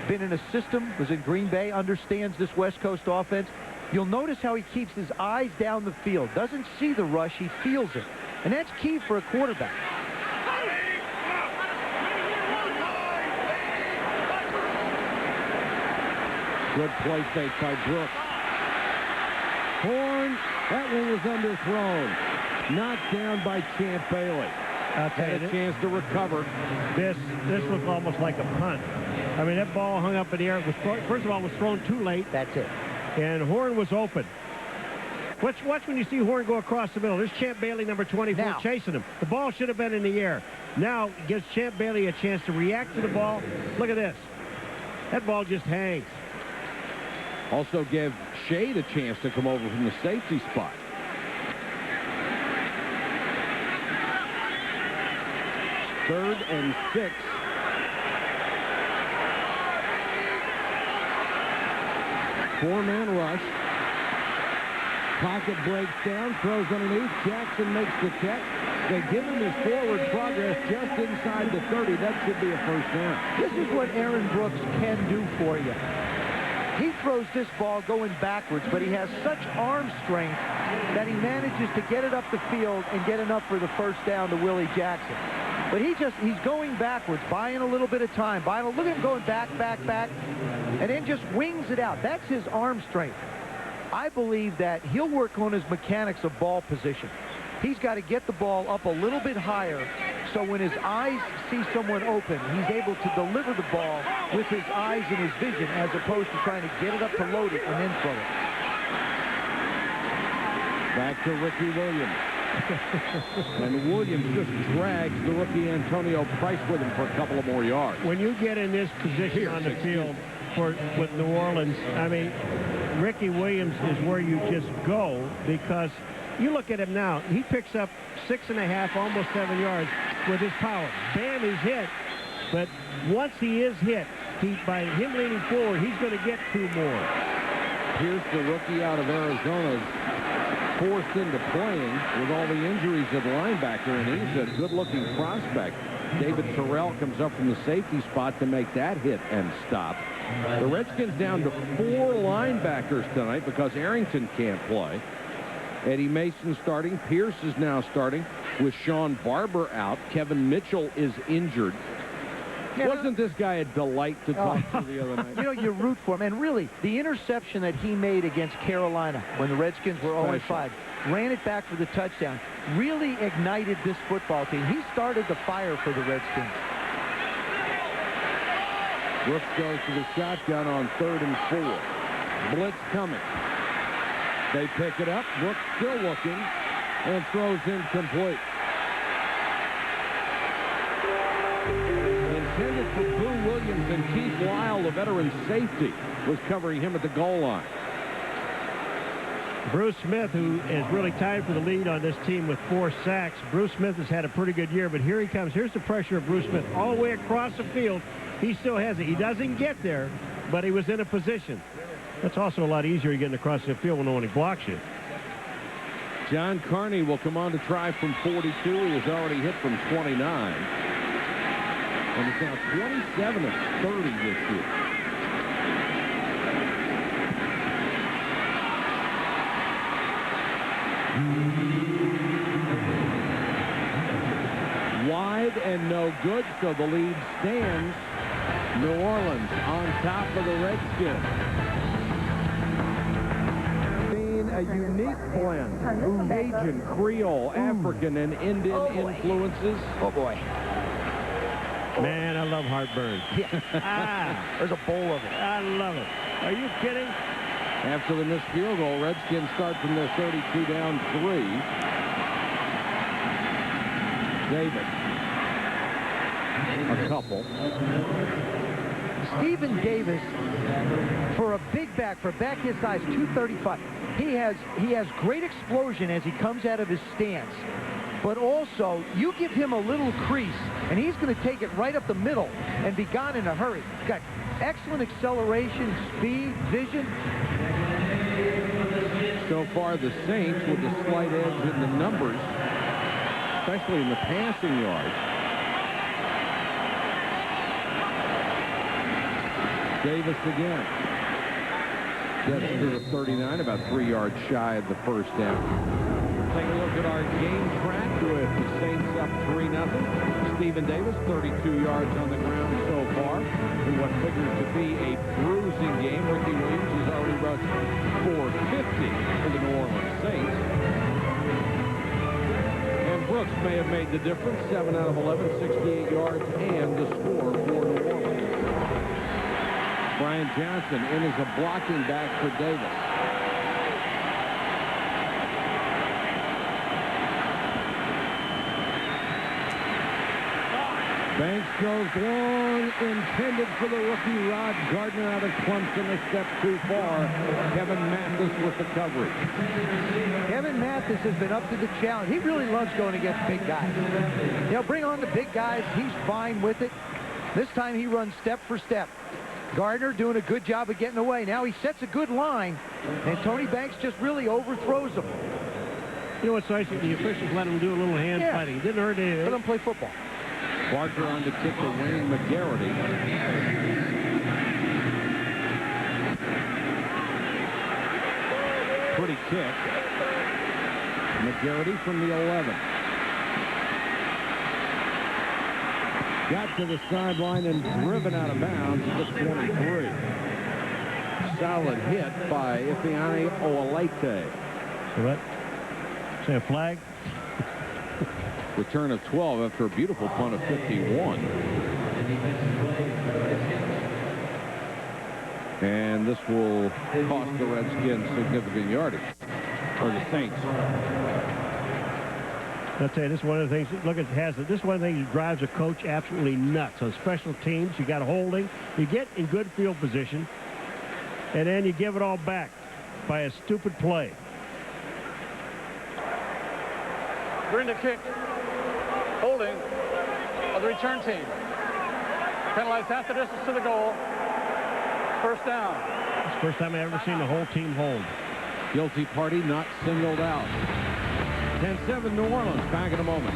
been in a system, was in Green Bay, understands this West Coast offense. You'll notice how he keeps his eyes down the field. Doesn't see the rush, he feels it. And that's key for a quarterback. Good play fake by Brooks. Horn, that one was underthrown. Knocked down by Champ Bailey. Had a chance to recover. This was almost like a punt. I mean, that ball hung up in the air. It was first of all, it was thrown too late. That's it. And Horn was open. Watch when you see Horn go across the middle. There's Champ Bailey, number 24, chasing him. The ball should have been in the air. Now it gives Champ Bailey a chance to react to the ball. Look at this. That ball just hangs. Also gave Shade a chance to come over from the safety spot. Third and 6. Four-man rush. Pocket breaks down, throws underneath. Jackson makes the catch. They give him his forward progress just inside the 30. That should be a first down. This is what Aaron Brooks can do for you. He throws this ball going backwards, but he has such arm strength that he manages to get it up the field and get enough for the first down to Willie Jackson. But he's going backwards, buying a little bit of time. Look at him going back, and then just wings it out. That's his arm strength. I believe that he'll work on his mechanics of ball position. He's got to get the ball up a little bit higher so when his eyes see someone open, he's able to deliver the ball with his eyes and his vision as opposed to trying to get it up to load it and then throw it. Back to Ricky Williams. And Williams just drags the rookie Antonio Price with him for a couple of more yards. When you get in this position on the field with New Orleans, I mean, Ricky Williams is where you just go because you look at him now. He picks up 6.5, almost 7 yards with his power. Bam, he's hit. But once he is hit, by him leaning forward, he's going to get 2 more. Here's the rookie out of Arizona, forced into playing with all the injuries at linebacker, and he's a good-looking prospect. David Terrell comes up from the safety spot to make that hit and stop. The Redskins down to 4 linebackers tonight because Arrington can't play. Eddie Mason starting. Pierce is now starting with Sean Barber out. Kevin Mitchell is injured. Wasn't this guy a delight to talk to the other night? You know, you root for him. And really, the interception that he made against Carolina when the Redskins were 0-5, ran it back for the touchdown, really ignited this football team. He started the fire for the Redskins. Brooks goes to the shotgun on 3rd and 4. Blitz coming. They pick it up. Brooks still looking. and throws incomplete. Intended for Boo Williams, and Keith Lyle, the veteran safety, was covering him at the goal line. Bruce Smith, who is really tied for the lead on this team with 4 sacks. Bruce Smith has had a pretty good year, but here he comes. Here's the pressure of Bruce Smith all the way across the field. He still has it. He doesn't get there, but he was in a position. That's also a lot easier getting across the field when no one blocks you. John Carney will come on to try from 42. He has already hit from 29. And he's now 27 of 30 this year. Wide and no good, so the lead stands. New Orleans on top of the Redskins. Being a unique blend, Cajun, Creole, African, and Indian influences. Oh, boy. Man, I love heartburn. There's a bowl of it. I love it. Are you kidding? After the missed field goal, Redskins start from their 32 down 3. Davis. A couple. Stephen Davis, for a big back, for a back his size, 235, he has great explosion as he comes out of his stance. But also, you give him a little crease, and he's going to take it right up the middle and be gone in a hurry. Got excellent acceleration, speed, vision. So far, the Saints with a slight edge in the numbers, especially in the passing yards. Davis again. Gets to the 39, about 3 yards shy of the first down. Take a look at our game track with the Saints up 3-0. Stephen Davis, 32 yards on the ground so far. In what figures to be a bruising game, Ricky Williams has already rushed for 50 for the New Orleans Saints. And Brooks may have made the difference. 7 out of 11, 68 yards, and the score for New Orleans. Brian Johnson in as a blocking back for Davis. Banks goes long, intended for the rookie Rod Gardner out of Clemson, a step too far. Kevin Mathis with the coverage. Kevin Mathis has been up to the challenge. He really loves going against big guys. You know, bring on the big guys. He's fine with it. This time he runs step for step. Gardner doing a good job of getting away. Now he sets a good line, and Tony Banks just really overthrows him. You know what's nice? The officials let him do a little hand fighting. It didn't hurt anything. Let him play football. Barker on to kick to Wayne McGarity. Pretty kick. McGarity from the 11. Got to the sideline and driven out of bounds at the 23. Solid hit by Ifeanyi Olalete. So that, say a flag? Return of 12 after a beautiful punt of 51. And this will cost the Redskins significant yardage. Or the Saints. I'll tell you, this is one of the things, look at Hazlitt, this is one of the things that drives a coach absolutely nuts. On special teams, you got holding, you get in good field position, and then you give it all back by a stupid play. During the kick, holding of the return team. Penalized half the distance to the goal. First down. It's the first time I've ever seen the whole team hold. Guilty party not singled out. 10-7 New Orleans, back in a moment.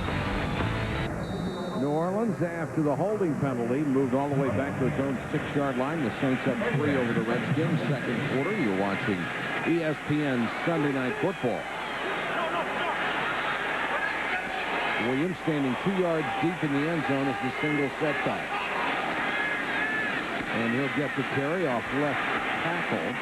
New Orleans, after the holding penalty, moved all the way back to its own 6-yard line. The Saints up 3 over the Redskins. Second quarter, you're watching ESPN Sunday Night Football. Williams standing 2 yards deep in the end zone as the single setback. And he'll get the carry off left tackle.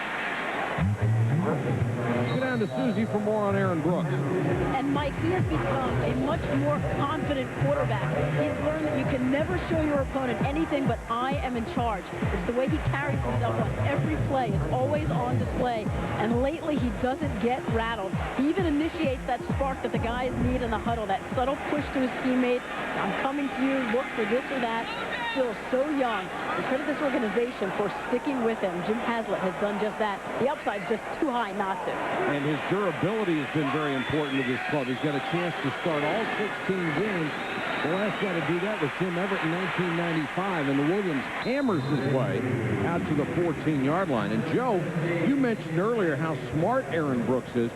Get around to Susie for more on Aaron Brooks. And Mike, he has become a much more confident quarterback. He's learned that you can never show your opponent anything but I am in charge. It's the way he carries himself on every play. It's always on display. And lately, he doesn't get rattled. He even initiates that spark that the guys need in the huddle, that subtle push to his teammates. I'm coming to you, look for this or that. Still so young. We credit this organization for sticking with him. Jim Haslett has done just that. The upside's just too high not to. And his durability has been very important to this club. He's got a chance to start all 16 games. The last guy to do that was Tim Everett in 1995, and the Williams hammers his way out to the 14-yard line. And Joe, you mentioned earlier how smart Aaron Brooks is.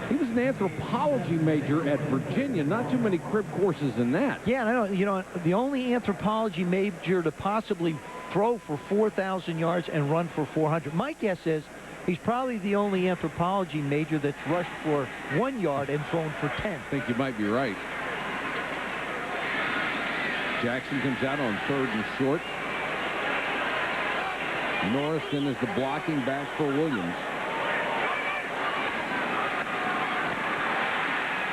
He was an anthropology major at Virginia. Not too many crib courses in that. Yeah, and I know, you know, the only anthropology major to possibly throw for 4,000 yards and run for 400. My guess is he's probably the only anthropology major that's rushed for 1 yard and thrown for 10. I think you might be right. Jackson comes out on 3rd and short. Norrison is the blocking back for Williams.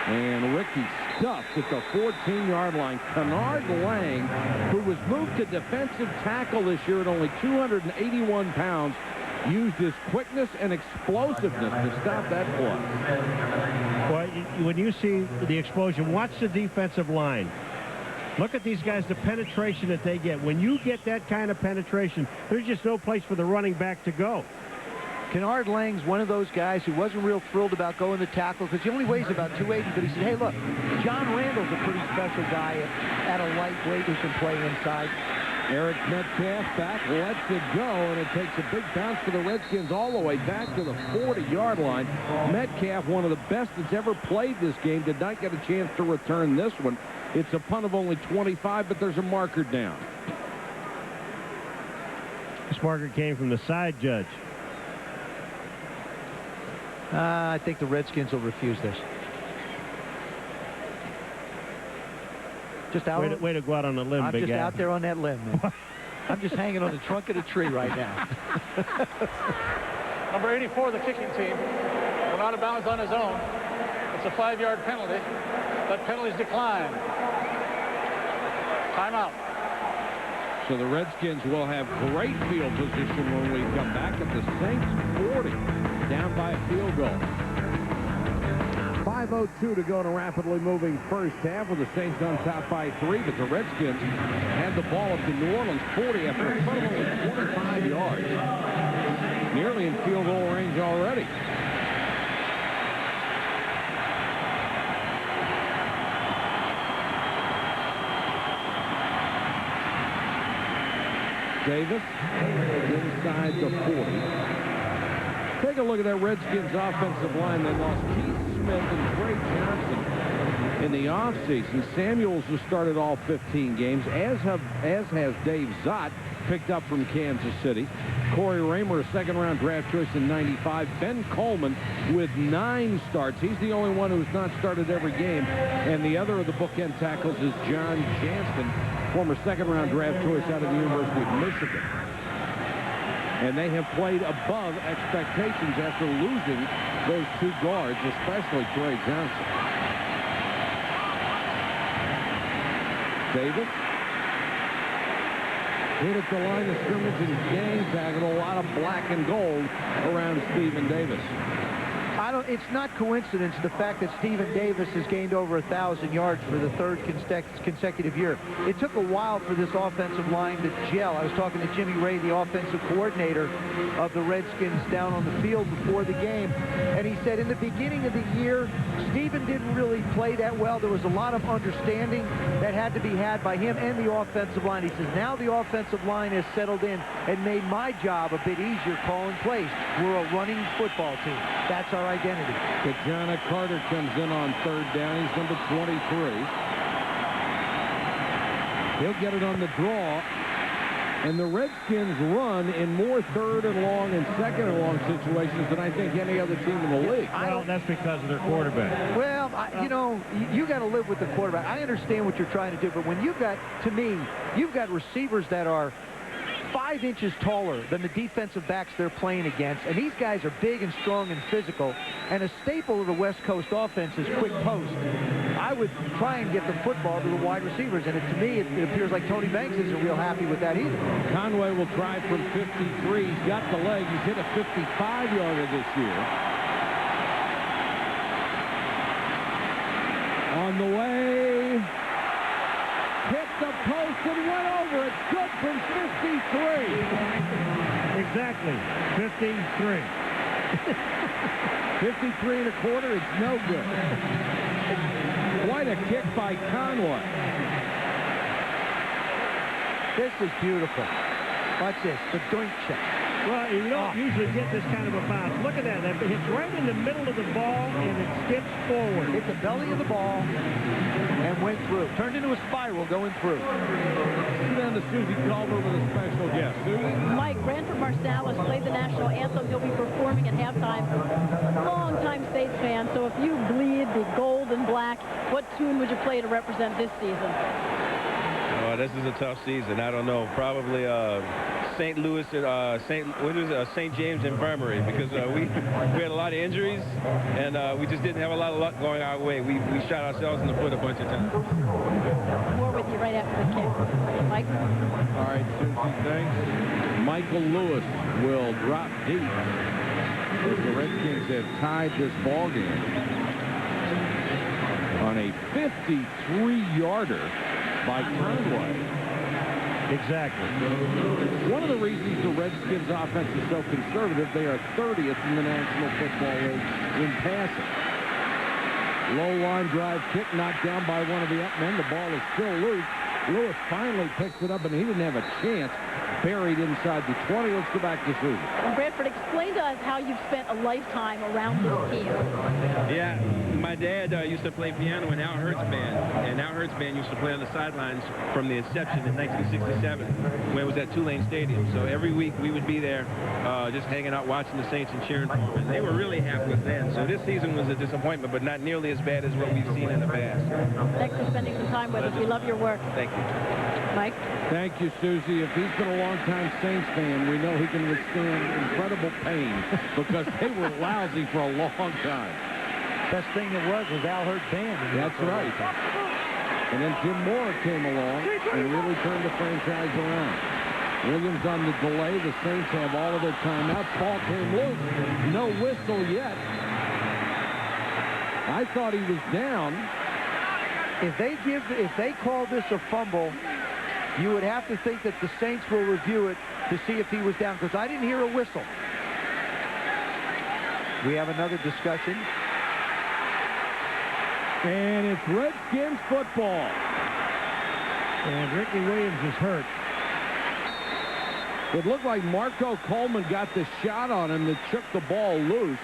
And Ricky stuffed at the 14-yard line. Kennard Lang, who was moved to defensive tackle this year at only 281 pounds, used his quickness and explosiveness to stop that play. Well, when you see the explosion, watch the defensive line. Look at these guys, the penetration that they get. When you get that kind of penetration, there's just no place for the running back to go. Kennard Lang's one of those guys who wasn't real thrilled about going to tackle because he only weighs about 280, but he said, hey, look, John Randall's a pretty special guy at a lightweight who can play inside. Eric Metcalf back, lets it go, and it takes a big bounce for the Redskins all the way back to the 40-yard line. Metcalf, one of the best that's ever played this game, did not get a chance to return this one. It's a punt of only 25, but there's a marker down. This marker came from the side, Judge. I think the Redskins will refuse this. Just out. Way to go out on a limb, big guy. I'm just out there on that limb, man. I'm just hanging on the trunk of the tree right now. Number 84, the kicking team, went out of bounds on his own. It's a 5-yard penalty. That penalty's declined. Timeout. So the Redskins will have great field position when we come back at the Saints 40, down by a field goal. 5:02 to go in a rapidly moving first half with the Saints on top by 3, but the Redskins had the ball at the New Orleans 40 after a punt of only 25 yards. Nearly in field goal range already. Davis inside the 40. Take a look at that Redskins offensive line. They lost Keith Smith and Trey Johnson in the offseason. Samuels has started all 15 games, as has Dave Zott, picked up from Kansas City. Corey Raymer, a second-round draft choice in '95. Ben Coleman with 9 starts. He's the only one who's not started every game. And the other of the bookend tackles is John Jansen, former second-round draft choice out of the University of Michigan. And they have played above expectations after losing those 2 guards, especially Trey Johnson. Davis hit at the line of scrimmage and gang tagged a lot of black and gold around Stephen Davis. It's not coincidence the fact that Stephen Davis has gained over 1,000 yards for the 3rd consecutive year. It took a while for this offensive line to gel. I was talking to Jimmy Ray, the offensive coordinator of the Redskins, down on the field before the game, and he said in the beginning of the year, Stephen didn't really play that well. There was a lot of understanding that had to be had by him and the offensive line. He says, now the offensive line has settled in and made my job a bit easier calling plays. We're a running football team. That's our identity. Kajana Carter comes in on 3rd down. He's number 23. He'll get it on the draw. And the Redskins run in more 3rd and long and 2nd and long situations than I think any other team in the league. Well, that's because of their quarterback. Well, you know, you got to live with the quarterback. I understand what you're trying to do, but when you've got, to me, you've got receivers that are 5 inches taller than the defensive backs they're playing against, and these guys are big and strong and physical, and a staple of the West Coast offense is quick post. I would try and get the football to the wide receivers, and to me, it appears like Tony Banks isn't real happy with that either. Conway will try from 53. He's got the leg. He's hit a 55-yarder this year. On the way, hit the post and went over. It's good from 53. Exactly, 53. 53 and a quarter, it's no good. Quite a kick by Conway. This is beautiful. Watch this, the doink check. Well, you don't usually get this kind of a bounce. Look at that. It hits right in the middle of the ball, and it skips forward. Hit the belly of the ball and went through. Turned into a spiral going through. Sit down to Susie Culver with a special guest. Susie? Mike, Branford Marsalis played the national anthem. He'll be performing at halftime. Long-time States fan, so if you bleed the gold and black, what tune would you play to represent this season? Oh, this is a tough season. I don't know. Probably St. Louis, St. James Infirmary, because we had a lot of injuries, and we just didn't have a lot of luck going our way. We shot ourselves in the foot a bunch of times. More with you right after the kick. Mike? All right, Susie, thanks. Michael Lewis will drop deep. The Redskins have tied this ball game on a 53-yarder by Conway. Exactly. One of the reasons the Redskins offense is so conservative, they are 30th in the National Football League in passing. Low line drive kick knocked down by one of the up men. The ball is still loose. Lewis finally picks it up, and he didn't have a chance. Buried inside the 20. Let's go back to Susan. Bradford, explain to us how you've spent a lifetime around this team. Yeah, my dad used to play piano in Al Hurt's band, and Al Hurt's band used to play on the sidelines from the inception in 1967 when it was at Tulane Stadium. So every week we would be there just hanging out watching the Saints and cheering for them. And they were really happy with that. So this season was a disappointment, but not nearly as bad as what we've seen in the past. Thanks for spending some time with us. We love your work. Thank you. Mike? Thank you, Susie. If he's been a long-time Saints fan, we know he can withstand incredible pain because they were lousy for a long time. Best thing that was Al Hurt's band. That's right. And then Jim Moore came along and really turned the franchise around. Williams on the delay. The Saints have all of their timeouts. Ball came loose. No whistle yet. I thought he was down. If they call this a fumble, you would have to think that the Saints will review it to see if he was down, because I didn't hear a whistle. We have another discussion. And it's Redskins football. And Ricky Williams is hurt. It looked like Marco Coleman got the shot on him that shook the ball loose.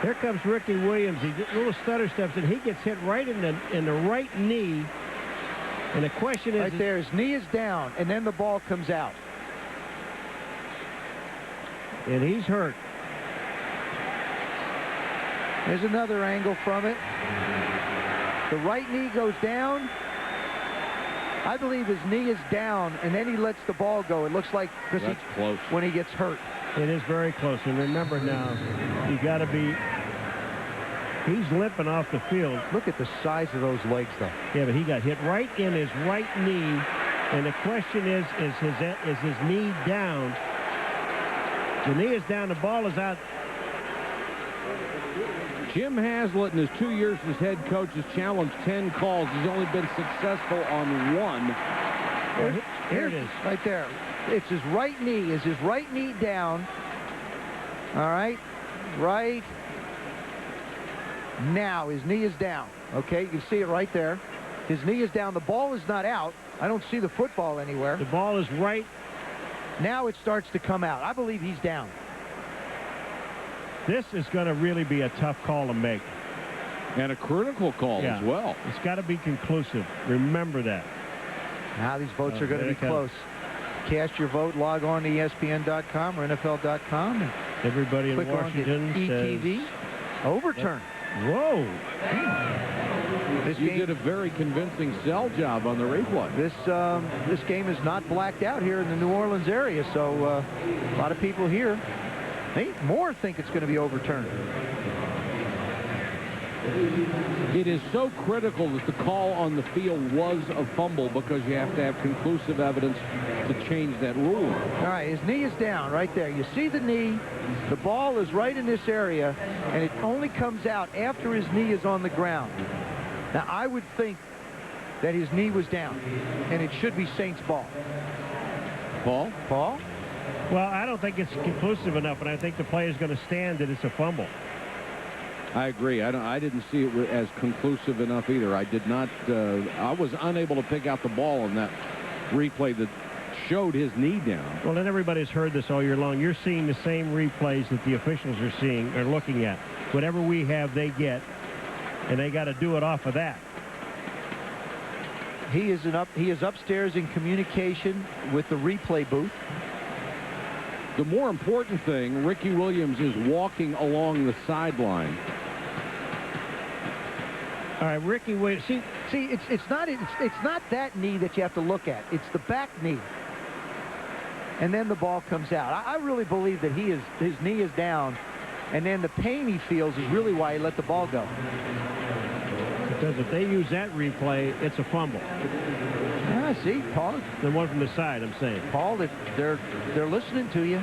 Here comes Ricky Williams. He did little stutter steps, and he gets hit right in the right knee. And the question is... Right there, his knee is down, and then the ball comes out. And he's hurt. There's another angle from it. The right knee goes down. I believe his knee is down, and then he lets the ball go. It looks like that's close when he gets hurt. It is very close. And remember now, you got to be... He's limping off the field. Look at the size of those legs, though. Yeah, but he got hit right in his right knee. And the question is his knee down? The knee is down. The ball is out. Jim Haslett, in his 2 years as head coach, has challenged 10 calls. He's only been successful on one. Here it is. Right there. It's his right knee. Is his right knee down? All right. Right now, his knee is down. Okay, you can see it right there. His knee is down. The ball is not out. I don't see the football anywhere. The ball is right. Now it starts to come out. I believe he's down. This is going to really be a tough call to make. And a critical call as well. It's got to be conclusive. Remember that. Now these votes are going to be close. Cast your vote. Log on to ESPN.com or NFL.com. Everybody in Washington says ETV. Overturn. Whoa. You did a very convincing sell job on the replay. This game is not blacked out here in the New Orleans area, so a lot of people here, more think it's going to be overturned. It is so critical that the call on the field was a fumble because you have to have conclusive evidence to change that rule. All right, his knee is down right there. You see the knee. The ball is right in this area, and it only comes out after his knee is on the ground. Now, I would think that his knee was down, and it should be Saints ball. Paul? Paul? Well, I don't think it's conclusive enough, and I think the play is going to stand that it's a fumble. I agree. I didn't see it as conclusive enough either. I did not. I was unable to pick out the ball on that replay that showed his knee down. Well, then everybody's heard this all year long. You're seeing the same replays that the officials are looking at. Whatever we have, they get, and they got to do it off of that. He is upstairs in communication with the replay booth. The more important thing, Ricky Williams is walking along the sideline. All right, Ricky Williams. See, it's not that knee that you have to look at. It's the back knee, and then the ball comes out. I really believe that his knee is down, and then the pain he feels is really why he let the ball go. Because if they use that replay, it's a fumble. Yeah, see, Paul. The one from the side, I'm saying. Paul, they're listening to you.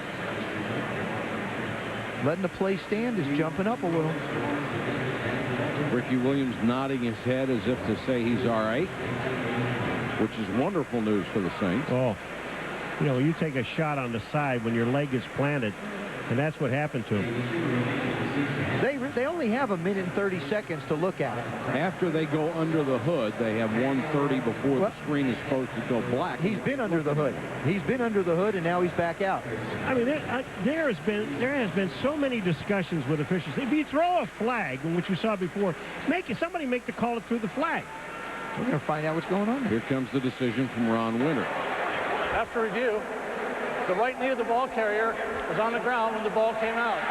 Letting the play stand is jumping up a little. Ricky Williams nodding his head as if to say he's all right, which is wonderful news for the Saints. Oh, you know, you take a shot on the side when your leg is planted, and that's what happened to him. They only have 1 minute and 30 seconds to look at it. After they go under the hood, they have 1:30 before the screen is supposed to go black. He's been under the hood. He's been under the hood, and now he's back out. I mean, there has been so many discussions with officials. If you throw a flag, which you saw before, somebody make the call through the flag. We're going to find out what's going on. Here comes the decision from Ron Winter. After review, the right knee of the ball carrier was on the ground when the ball came out.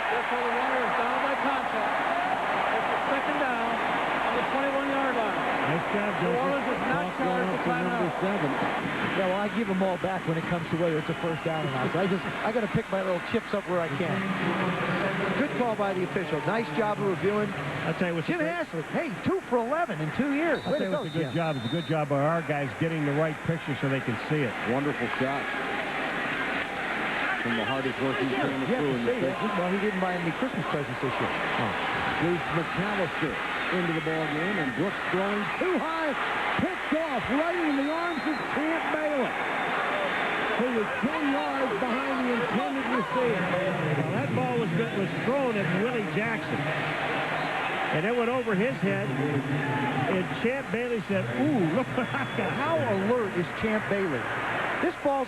Therefore, the runner is down by contact. It's a second down on the 21-yard line. Nice job, Joseph. New Orleans is not charged with timeout. Yeah, well, I give them all back when it comes to whether it's a first down or not. So I got to pick my little chips up where I can. Good call by the official. Nice job of reviewing. I'll tell you what's Jim Haslett, hey, 2 for 11 in 2 years. I'll tell you what's a good job. It's a good job by our guys getting the right picture so they can see it. Wonderful shot. From the hardest working camera crew in the station. Well, he didn't buy any Christmas presents this year. There's McAllister into the ball game, and Brooks throwing too high, picked off right into the arms of Champ Bailey, who was 10 yards behind the intended receiver. Well, that ball was thrown at Willie Jackson, and it went over his head, and Champ Bailey said, "Ooh, look what I got." How alert is Champ Bailey? This ball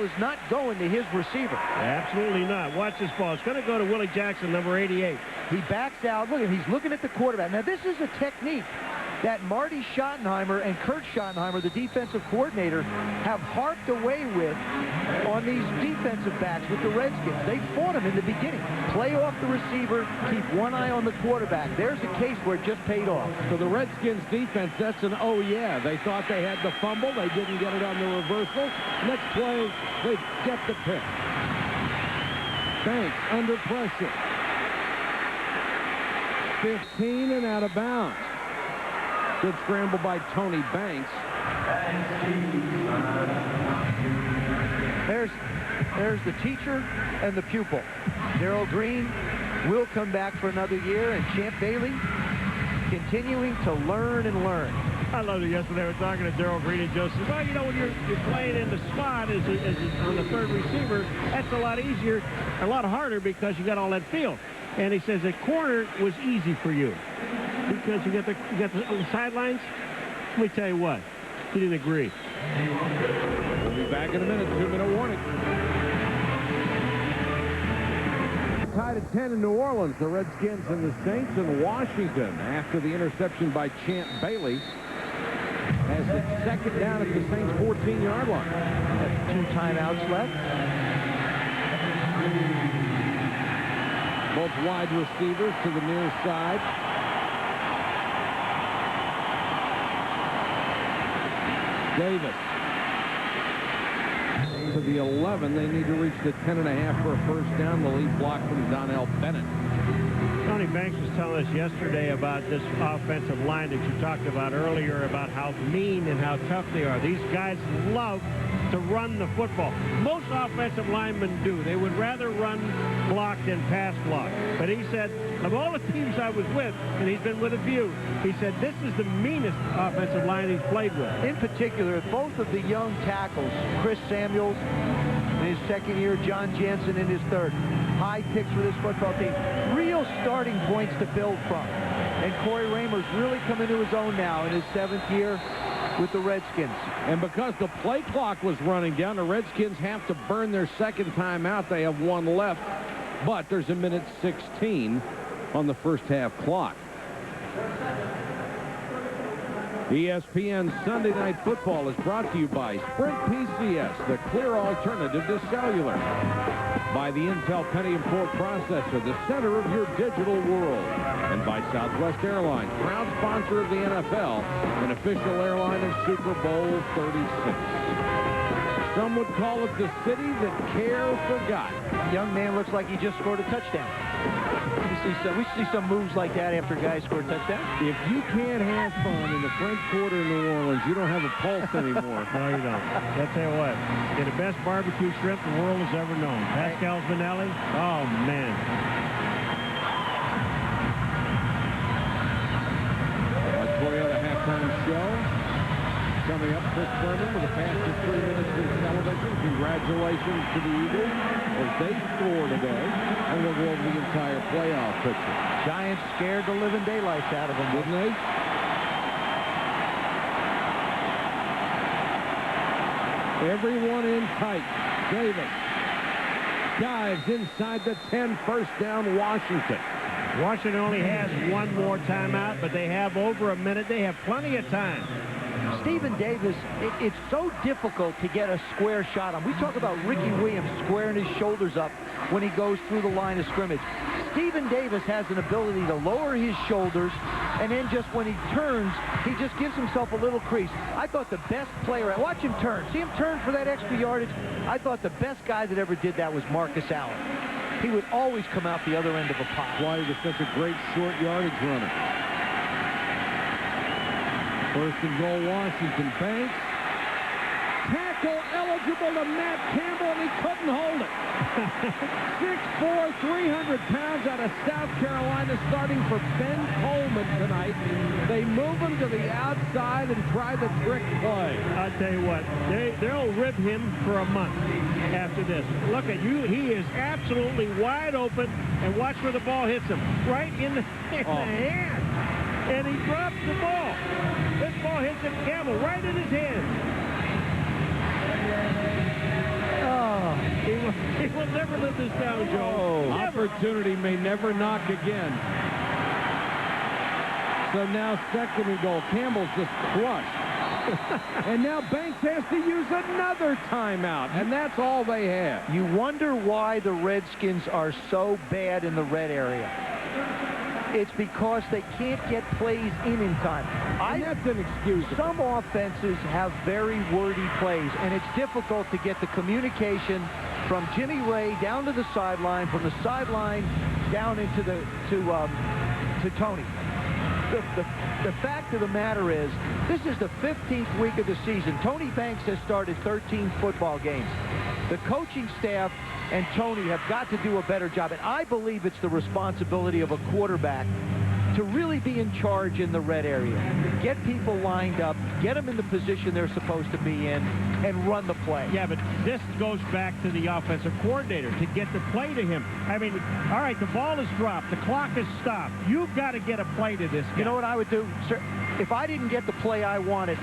is not going to his receiver. Absolutely not. Watch this ball. It's going to go to Willie Jackson, number 88. He backs out. Look at him. He's looking at the quarterback. Now, this is a technique that Marty Schottenheimer and Kurt Schottenheimer, the defensive coordinator, have harped away with on these defensive backs with the Redskins. They fought him in the beginning. Play off the receiver, keep one eye on the quarterback. There's a case where it just paid off. For the Redskins defense, that's an oh yeah. They thought they had the fumble. They didn't get it on the reversal. Next play, they get the pick. Banks under pressure. 15 and out of bounds. Good scramble by Tony Banks. There's the teacher and the pupil. Darrell Green will come back for another year, and Champ Bailey continuing to learn and learn. I loved it yesterday. We were talking to Darrell Green and Joe said, well, you know, when you're playing in the slot as on the third receiver, that's a lot easier, a lot harder because you got all that field. And he says that corner was easy for you because you got the sidelines. Let me tell you what, he didn't agree. We'll be back in a minute. 2-minute warning. Tied at 10 in New Orleans. The Redskins and the Saints in Washington after the interception by Champ Bailey. Has it second down at the Saints' 14-yard line. 2 timeouts left. Both wide receivers to the near side. Davis to the 11. They need to reach the 10.5 for a first down. The lead block from Donnell Bennett. Tony Banks was telling us yesterday about this offensive line that you talked about earlier, about how mean and how tough they are. These guys love to run the football. Most offensive linemen do. They would rather run block than pass block. But he said, of all the teams I was with, and he's been with a few, he said this is the meanest offensive line he's played with. In particular, both of the young tackles, Chris Samuels in his second year, John Jansen in his third. High picks for this football team. Real starting points to build from. And Corey Raymer's really come into his own now in his 7th year with the Redskins. And because the play clock was running down, the Redskins have to burn their second time out. They have one left, but there's a minute 16 on the first half clock. ESPN Sunday Night Football is brought to you by Sprint PCS, the clear alternative to cellular. By the Intel Pentium 4 processor, the center of your digital world. And by Southwest Airlines, proud sponsor of the NFL, an official airline of Super Bowl 36. Some would call it the city that care forgot. Young man looks like he just scored a touchdown. We see some moves like that after guys score a touchdown. If you can't have fun in the French Quarter of New Orleans, you don't have a pulse anymore. No, you don't. I'll tell you what. They're the best barbecue shrimp the world has ever known. Pascal's Vanelli. Oh, man. Our Toyota halftime show. Coming up, Chris Berman with the fastest 3 minutes in television. Congratulations to the Eagles as they score today. And we'll go over the entire playoff picture. Giants scared the living daylights out of them, didn't they? Everyone in tight. Davis dives inside the 10, first down, Washington. Washington only has one more timeout, but they have over a minute. They have plenty of time. Stephen Davis, it's so difficult to get a square shot on. We talk about Ricky Williams squaring his shoulders up when he goes through the line of scrimmage. Stephen Davis has an ability to lower his shoulders, and then just when he turns, he just gives himself a little crease. I thought the best player, watch him turn. See him turn for that extra yardage? I thought the best guy that ever did that was Marcus Allen. He would always come out the other end of a pop. That's why he was such a great short yardage runner. First and goal, Washington. Banks. Tackle eligible to Matt Campbell, and he couldn't hold it. 6'4", 300 pounds out of South Carolina, starting for Ben Coleman tonight. They move him to the outside and try the trick play. I'll tell you what, they'll rib him for a month after this. Look at you, he is absolutely wide open, and watch where the ball hits him. Right in the hand. And he drops the ball. This ball hits him, Campbell, right in his hand. Oh, he will never live this down, Joe. Oh, opportunity may never knock again. So now second and goal. Campbell's just crushed. And now Banks has to use another timeout, and that's all they have. You wonder why the Redskins are so bad in the red area. It's because they can't get plays in time. And that's an excuse. Some offenses have very wordy plays, and it's difficult to get the communication from Jimmy Ray down to the sideline, from the sideline down into to Tony. The fact of the matter is, this is the 15th week of the season. Tony Banks has started 13 football games. The coaching staff and Tony have got to do a better job, and I believe it's the responsibility of a quarterback to really be in charge in the red area. Get people lined up, get them in the position they're supposed to be in, and run the play. Yeah, but this goes back to the offensive coordinator to get the play to him. I mean, all right, the ball is dropped, the clock is stopped. You've got to get a play to this guy. You know what I would do, sir? If I didn't get the play I wanted,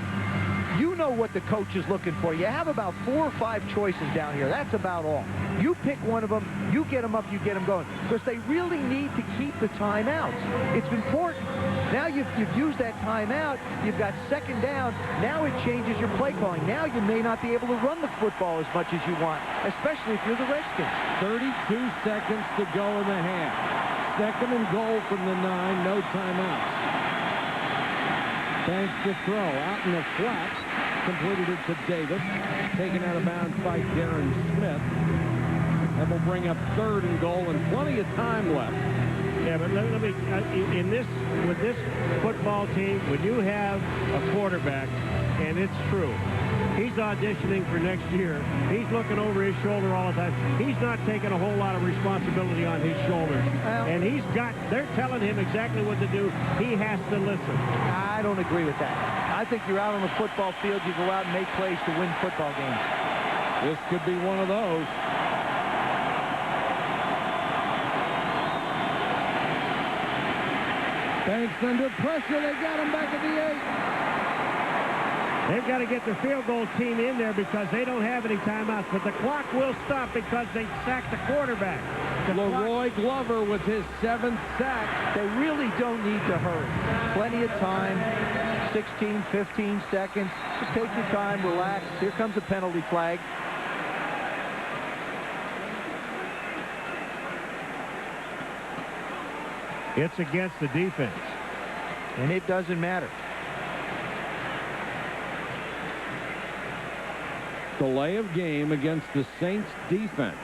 you know what the coach is looking for. You have about 4 or 5 choices down here. That's about all. You pick one of them, you get them up, you get them going. Because they really need to keep the timeouts. It's important. Now you've used that timeout, you've got second down, now it changes your play calling. Now you may not be able to run the football as much as you want, especially if you're the Redskins. 32 seconds to go in the half. Second and goal from the 9, no timeouts. Banks to throw, out in the flat. completed it to Davis. Taken out of bounds by Darren Smith. And will bring up 3rd and goal and plenty of time left. Yeah, but let me, with this football team, when you have a quarterback, and it's true, he's auditioning for next year. He's looking over his shoulder all the time. He's not taking a whole lot of responsibility on his shoulders. And they're telling him exactly what to do. He has to listen. I don't agree with that. I think you're out on the football field. You go out and make plays to win football games. This could be one of those. Banks under pressure. They got him back at the 8. They've got to get the field goal team in there because they don't have any timeouts. But the clock will stop because they sacked the quarterback. Leroy Glover with his 7th sack. They really don't need to hurry. Plenty of time. 16, 15 seconds. Just take your time, relax. Here comes a penalty flag. It's against the defense. And it doesn't matter. Delay of game against the Saints defense.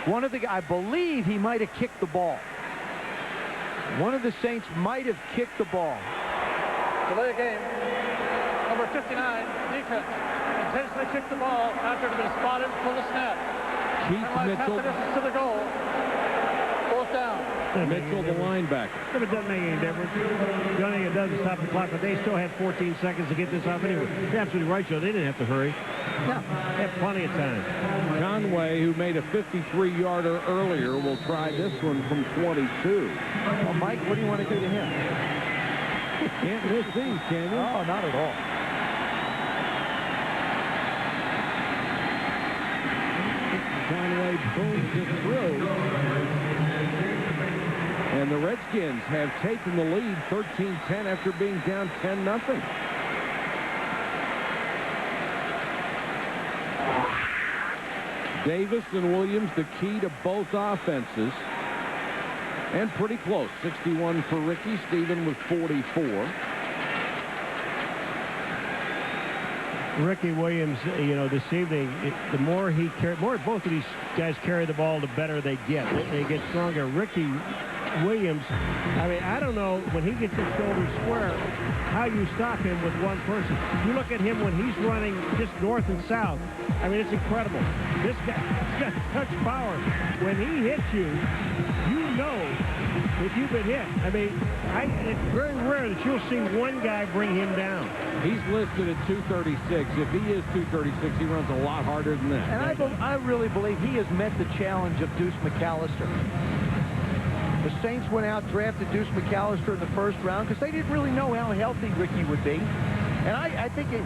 I believe he might have kicked the ball. One of the Saints might have kicked the ball. Delay of game. Number 59, defense. Intentionally kicked the ball after it had been spotted for the snap. Keith Mitchell. Half the distance to the goal. 4th down. Mitchell, the linebacker. It doesn't make any difference. The only thing it does is stop the clock, but they still had 14 seconds to get this off anyway. You're absolutely right, Joe. They didn't have to hurry. No, they had plenty of time. Conway, who made a 53-yarder earlier, will try this one from 22. Well, Mike, what do you want to do to him? Can't miss these, can you? Oh, not at all. Conway booms it through. And the Redskins have taken the lead 13-10 after being down 10-0. Davis and Williams, the key to both offenses. And pretty close. 61 for Ricky. Stephen with 44. Ricky Williams, this evening, the more both of these guys carry the ball, the better they get. They get stronger. Ricky Williams, I don't know, when he gets his shoulders square, how you stop him with one person. You look at him when he's running just north and south. It's incredible. This guy's got such power. When he hits you, you know if you've been hit. It's very rare that you'll see one guy bring him down. He's listed at 236. If he is 236, he runs a lot harder than that. And I really believe he has met the challenge of Deuce McAllister. The Saints went out, drafted Deuce McAllister in the 1st round because they didn't really know how healthy Ricky would be. And I think it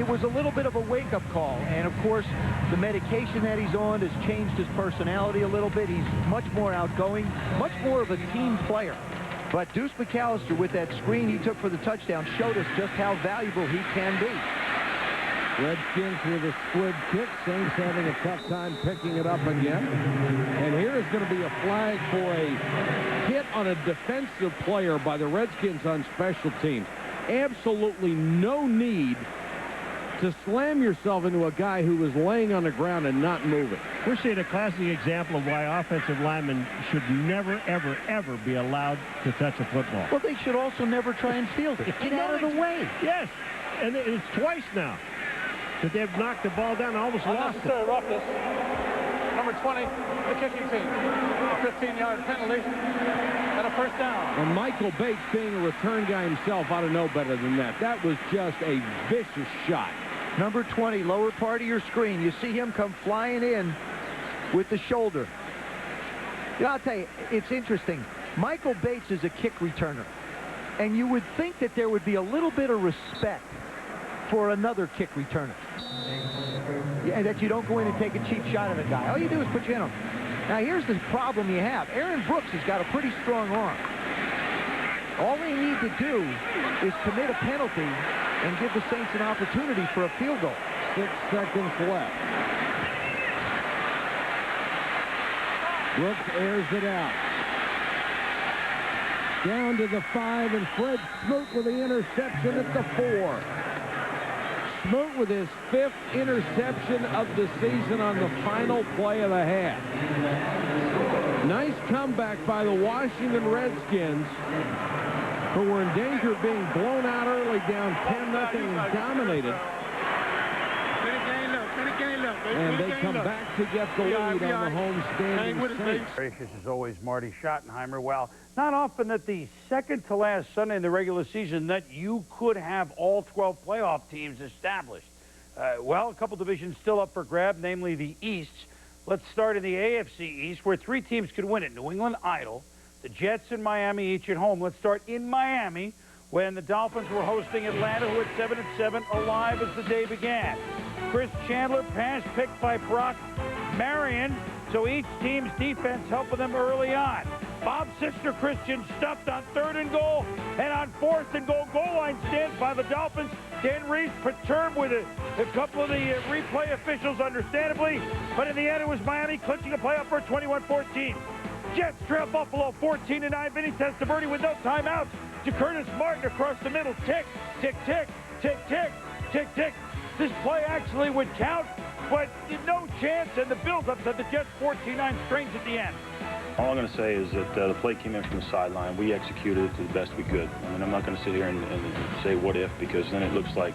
was a little bit of a wake-up call. And, of course, the medication that he's on has changed his personality a little bit. He's much more outgoing, much more of a team player. But Deuce McAllister, with that screen he took for the touchdown, showed us just how valuable he can be. Redskins with a squib kick. Saints having a tough time picking it up again. And here is going to be a flag for a hit on a defensive player by the Redskins on special teams. Absolutely no need to slam yourself into a guy who was laying on the ground and not moving. We're seeing a classic example of why offensive linemen should never, ever, ever be allowed to touch a football. Well, they should also never try and field it. Get out of the way. Yes, and it's twice now that they've knocked the ball down and almost lost it. Roughness. Number 20, the kicking team. A 15-yard penalty and a 1st down. And Michael Bates, being a return guy himself, ought to know better than that. That was just a vicious shot. Number 20, lower part of your screen. You see him come flying in with the shoulder. I'll tell you, it's interesting. Michael Bates is a kick returner. And you would think that there would be a little bit of respect for another kick returner. And that you don't go in and take a cheap shot at a guy. All you do is put your hand on him. Now, here's the problem you have. Aaron Brooks has got a pretty strong arm. All they need to do is commit a penalty and give the Saints an opportunity for a field goal. 6 seconds left. Brooks airs it out. Down to the 5, and Fred Smoot with the interception at the 4. Smoot with his 5th interception of the season on the final play of the half. Nice comeback by the Washington Redskins, who were in danger of being blown out early, down 10-0 and dominated. And they come back to get the lead on the home standing Saints. Gracious as always, Marty Schottenheimer. Well, not often that the second to last Sunday in the regular season that you could have all 12 playoff teams established. Well, a couple divisions still up for grab, namely the East. Let's start in the AFC East, where 3 teams could win it. New England idle, the Jets and Miami each at home. Let's start in Miami, when the Dolphins were hosting Atlanta, who at 7-7, alive as the day began. Chris Chandler, pass picked by Brock Marion, so each team's defense helping them early on. Bob Sister Christian stuffed on 3rd and goal, and on 4th and goal, goal line stands by the Dolphins. Dan Reeves perturbed with a couple of the replay officials, understandably, but in the end it was Miami clinching a playoff for 21-14. Jets trail Buffalo 14-9. Vinny Testaverde with no timeouts to Curtis Martin across the middle. Tick, tick, tick, tick, tick, tick, tick. This play actually would count, but no chance, and the Bills upset the Jets 14-9 strange at the end. All I'm going to say is that the play came in from the sideline. We executed it to the best we could. I mean, I'm not going to sit here and say what if, because then it looks like,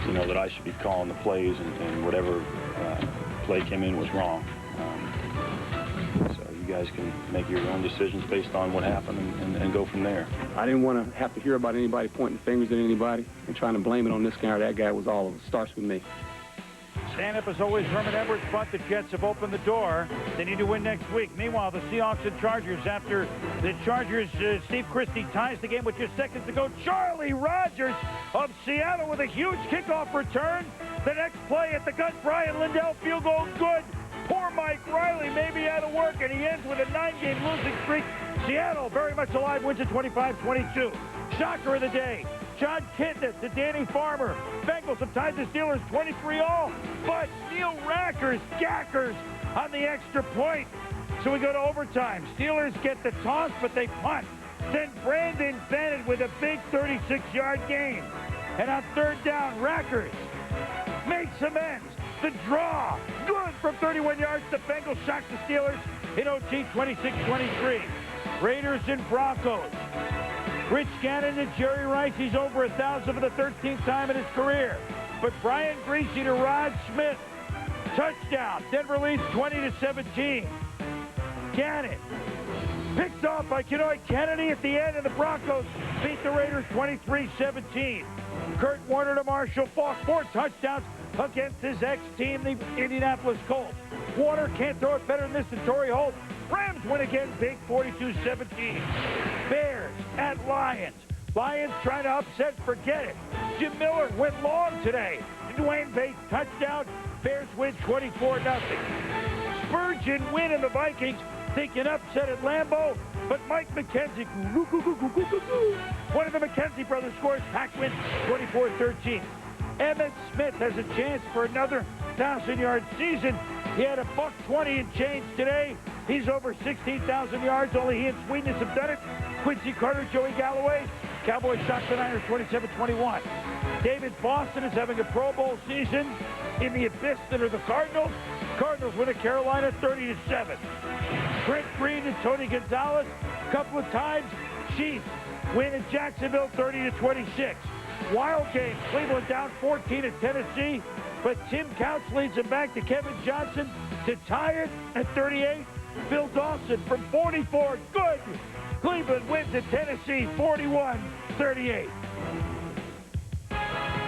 you know, that I should be calling the plays, and whatever play came in was wrong. So you guys can make your own decisions based on what happened and go from there. I didn't want to have to hear about anybody pointing fingers at anybody and trying to blame it on this guy or that guy. It was all of it. Starts with me. Stand up as always, Herman Edwards, but the Jets have opened the door. They need to win next week. Meanwhile, the Seahawks and Chargers, after the Chargers, Steve Christie ties the game with just seconds to go. Charlie Rogers of Seattle with a huge kickoff return. The next play at the gun, Brian Lindell, field goal good. Poor Mike Riley may be out of work, and he ends with a 9-game losing streak. Seattle, very much alive, wins at 25-22. Shocker of the day, John Kitna to Danny Farmer. Bengals have tied the Steelers 23-all, but Neil Rackers, gackers on the extra point. So we go to overtime. Steelers get the toss, but they punt. Then Brandon Bennett with a big 36-yard gain. And on 3rd down, Rackers makes amends. The draw, good from 31 yards. The Bengals shock the Steelers in OT 26-23. Raiders and Broncos. Rich Gannon to Jerry Rice. He's over 1,000 for the 13th time in his career. But Brian Griese to Rod Smith. Touchdown. Denver leads 20-17. Gannon picked off by Kenoy Kennedy at the end, and the Broncos beat the Raiders 23-17. Kurt Warner to Marshall Faulk. 4 touchdowns against his ex-team, the Indianapolis Colts. Warner can't throw it better than this to Torrey Holt. Rams win again, big 42-17. Bears at Lions. Lions trying to upset, forget it. Jim Miller went long today. Dwayne Bates touchdown. Bears win 24-0. Spurgeon win in the Vikings. Thinking upset at Lambeau, but Mike McKenzie, one of the McKenzie brothers scores. Pack wins 24-13. Emmitt Smith has a chance for another 1,000-yard season. He had a $120 and change today. He's over 16,000 yards. Only he and Sweetness have done it. Quincy Carter, Joey Galloway. Cowboys shock the Niners 27-21. David Boston is having a Pro Bowl season. In the abyss that are the Cardinals. Cardinals win at Carolina 30-7. Brent Green and Tony Gonzalez a couple of times. Chiefs win at Jacksonville 30-26. Wild game. Cleveland down 14 at Tennessee, but Tim Couch leads them back to Kevin Johnson to tie it at 38. Bill Dawson from 44. Good. Cleveland wins at Tennessee 41-38.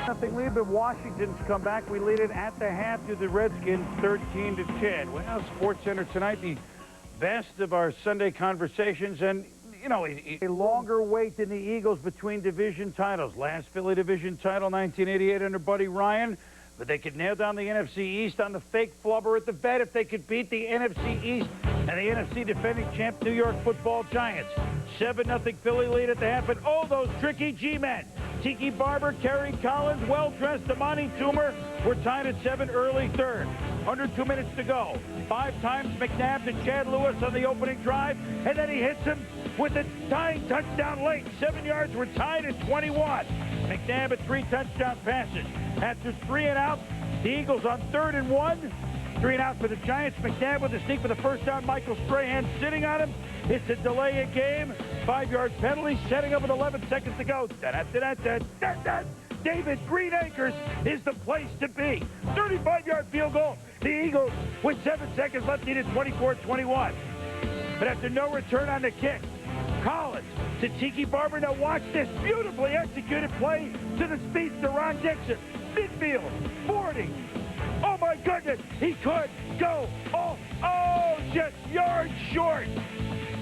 Nothing lead, but Washington's come back. We lead it at the half to the Redskins 13-10. Well, SportsCenter tonight, the best of our Sunday conversations, and you know, a longer wait than the Eagles between division titles. Last Philly division title, 1988 under Buddy Ryan. But they could nail down the NFC East on the fake flubber at the vet if they could beat the NFC East and the NFC defending champ New York Football Giants. 7-0 Philly lead at the half, and oh, those tricky G-men. Tiki Barber, Kerry Collins, well-dressed Amani Toomer were tied at 7 early 3rd. Under 2 minutes to go. 5 times McNabb to Chad Lewis on the opening drive, and then he hits him with a tying touchdown late. 7 yards, were tied at 21. McNabb with 3 touchdown passes. After 3 and out, the Eagles on 3rd and 1. 3 and out for the Giants. McNabb with a sneak for the first down. Michael Strahan sitting on him. It's a delay of game. 5-yard penalty. Setting up with 11 seconds to go. David Green Acres is the place to be. 35-yard field goal. The Eagles with 7 seconds left needed 24-21. But after no return on the kick, Collins to Tiki Barber. Now watch this beautifully executed play to the speedster Ron Dixon. Midfield, 40. Oh my goodness, he could go. Oh, just yards short.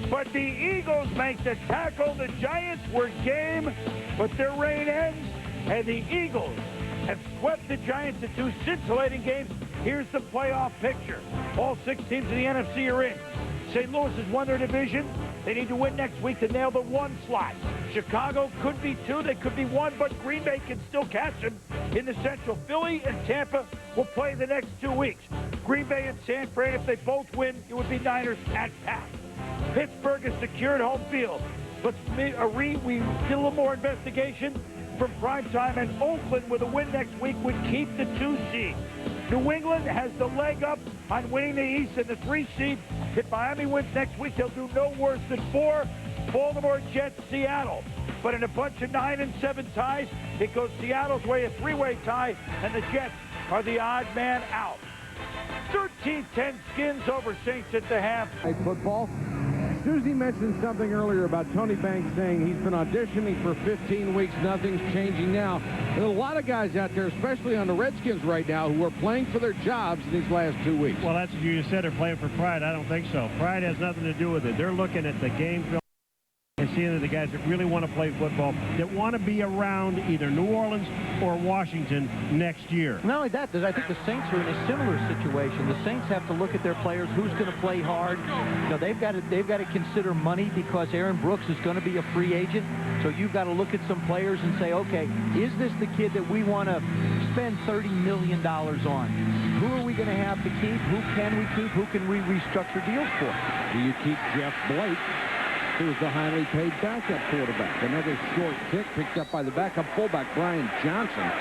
But the Eagles make the tackle. The Giants were game, but their reign ends, and the Eagles have swept the Giants in 2 scintillating games. Here's the playoff picture. All 6 teams in the NFC are in. St. Louis has won their division. They need to win next week to nail the 1 slot. Chicago could be 2, they could be 1, but Green Bay can still catch them in the Central. Philly and Tampa will play the next 2 weeks. Green Bay and San Fran, if they both win, it would be Niners at pat. Pittsburgh has secured home field. We did a little more investigation from primetime, and Oakland with a win next week would keep the 2 seed. New England has the leg up on winning the East and the 3 seed. If Miami wins next week, they'll do no worse than 4. Baltimore, Jets, Seattle. But in a bunch of 9 and 7 ties, it goes Seattle's way, a 3-way tie, and the Jets are the odd man out. 13-10 Skins over Saints at the half. Football. Susie mentioned something earlier about Tony Banks saying he's been auditioning for 15 weeks. Nothing's changing now. There are a lot of guys out there, especially on the Redskins right now, who are playing for their jobs in these last 2 weeks. Well, that's what you just said. They're playing for pride. I don't think so. Pride has nothing to do with it. They're looking at the game film and seeing that the guys that really want to play football, that want to be around either New Orleans or Washington next year. Not only that, I think the Saints are in a similar situation. The Saints have to look at their players, who's going to play hard. You know, they've got to consider money because Aaron Brooks is going to be a free agent. So you've got to look at some players and say, okay, is this the kid that we want to spend $30 million on? Who are we going to have to keep? Who can we keep? Who can we restructure deals for? Do you keep Jeff Blake, who's the highly paid backup quarterback? Another short kick picked up by the backup fullback, Brian Johnson.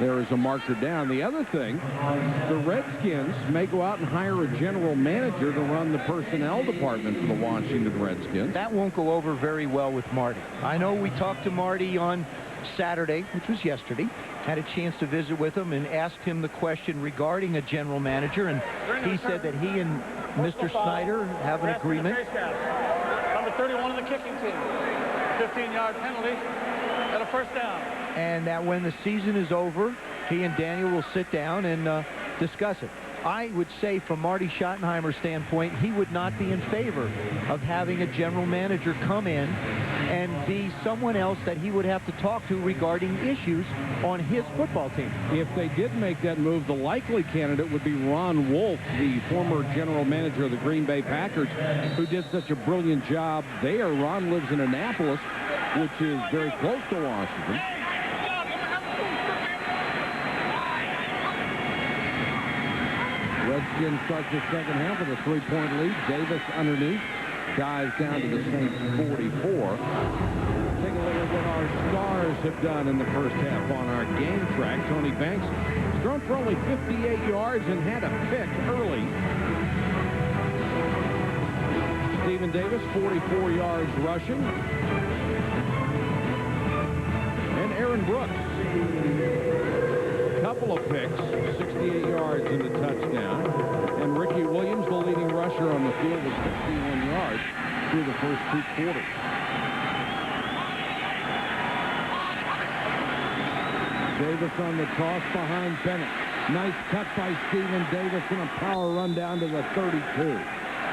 There is a marker down. The other thing, the Redskins may go out and hire a general manager to run the personnel department for the Washington Redskins. That won't go over very well with Marty. I know we talked to Marty on Saturday, which was yesterday, had a chance to visit with him and asked him the question regarding a general manager, and he said that he and Mr. Snyder have an agreement. Number 31 of the kicking team. 15-yard penalty and a first down. And that when the season is over, he and Daniel will sit down and discuss it. I would say from Marty Schottenheimer's standpoint, he would not be in favor of having a general manager come in and be someone else that he would have to talk to regarding issues on his football team. If they did make that move, the likely candidate would be Ron Wolf, the former general manager of the Green Bay Packers, who did such a brilliant job there. Ron lives in Annapolis, which is very close to Washington. Redskins start the second half with a 3-point lead. Davis underneath. Dives down to the Saints 44. Take a look at what our stars have done in the first half on our game track. Tony Banks has thrown for only 58 yards and had a pick early. Stephen Davis, 44 yards rushing. And Aaron Brooks, couple of picks, 68 yards and a touchdown. And Ricky Williams, the leading rusher on the field, with 61 yards through the first 2 quarters. Davis on the toss behind Bennett. Nice cut by Stephen Davis and a power run down to the 32.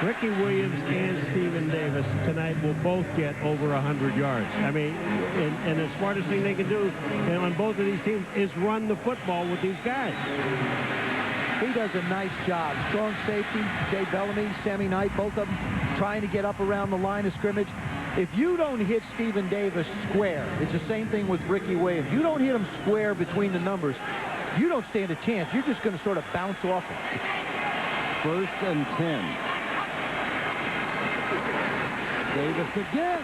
Ricky Williams and Stephen Davis tonight will both get over 100 yards. I mean, and the smartest thing they can do on both of these teams is run the football with these guys. He does a nice job. Strong safety, Jay Bellamy, Sammy Knight, both of them trying to get up around the line of scrimmage. If you don't hit Stephen Davis square, it's the same thing with Ricky Williams. You don't hit him square between the numbers, you don't stand a chance. You're just going to sort of bounce off him. 1st and 10. Davis again.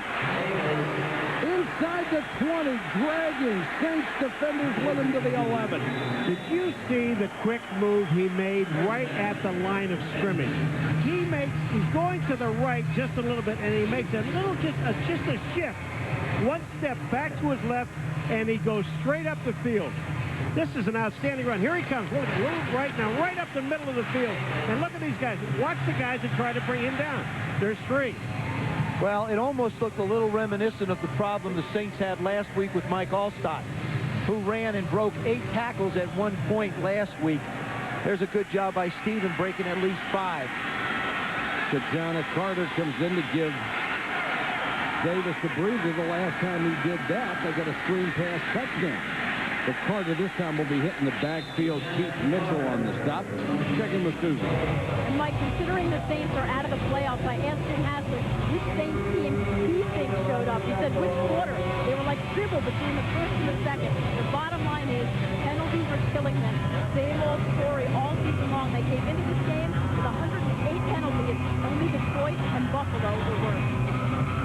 Inside the 20, dragging Saints defenders with him to the 11. Did you see the quick move he made right at the line of scrimmage? He's going to the right just a little bit, and he makes a little, just a shift. One step back to his left, and he goes straight up the field. This is an outstanding run. Here he comes. Look at it. Right now, right up the middle of the field. And look at these guys. Watch the guys that try to bring him down. There's three. Well, it almost looked a little reminiscent of the problem the Saints had last week with Mike Allstott, who ran and broke 8 tackles at one point last week. There's a good job by Steven breaking at least 5. Kajana Carter comes in to give Davis the breather. The last time he did that, they got a screen pass touchdown. But Carter this time will be hitting the backfield. Keith Mitchell on the stop. Checking with Susan. And Mike, considering the Saints are out of the playoffs, I asked Jim Haslett which Saints team he thinks showed up. He said which quarter. They were like dribble between the first and the second. The bottom line is penalties are killing them. Same old story all season long. They came into this game with 108 penalties. Only Detroit and Buffalo were worse.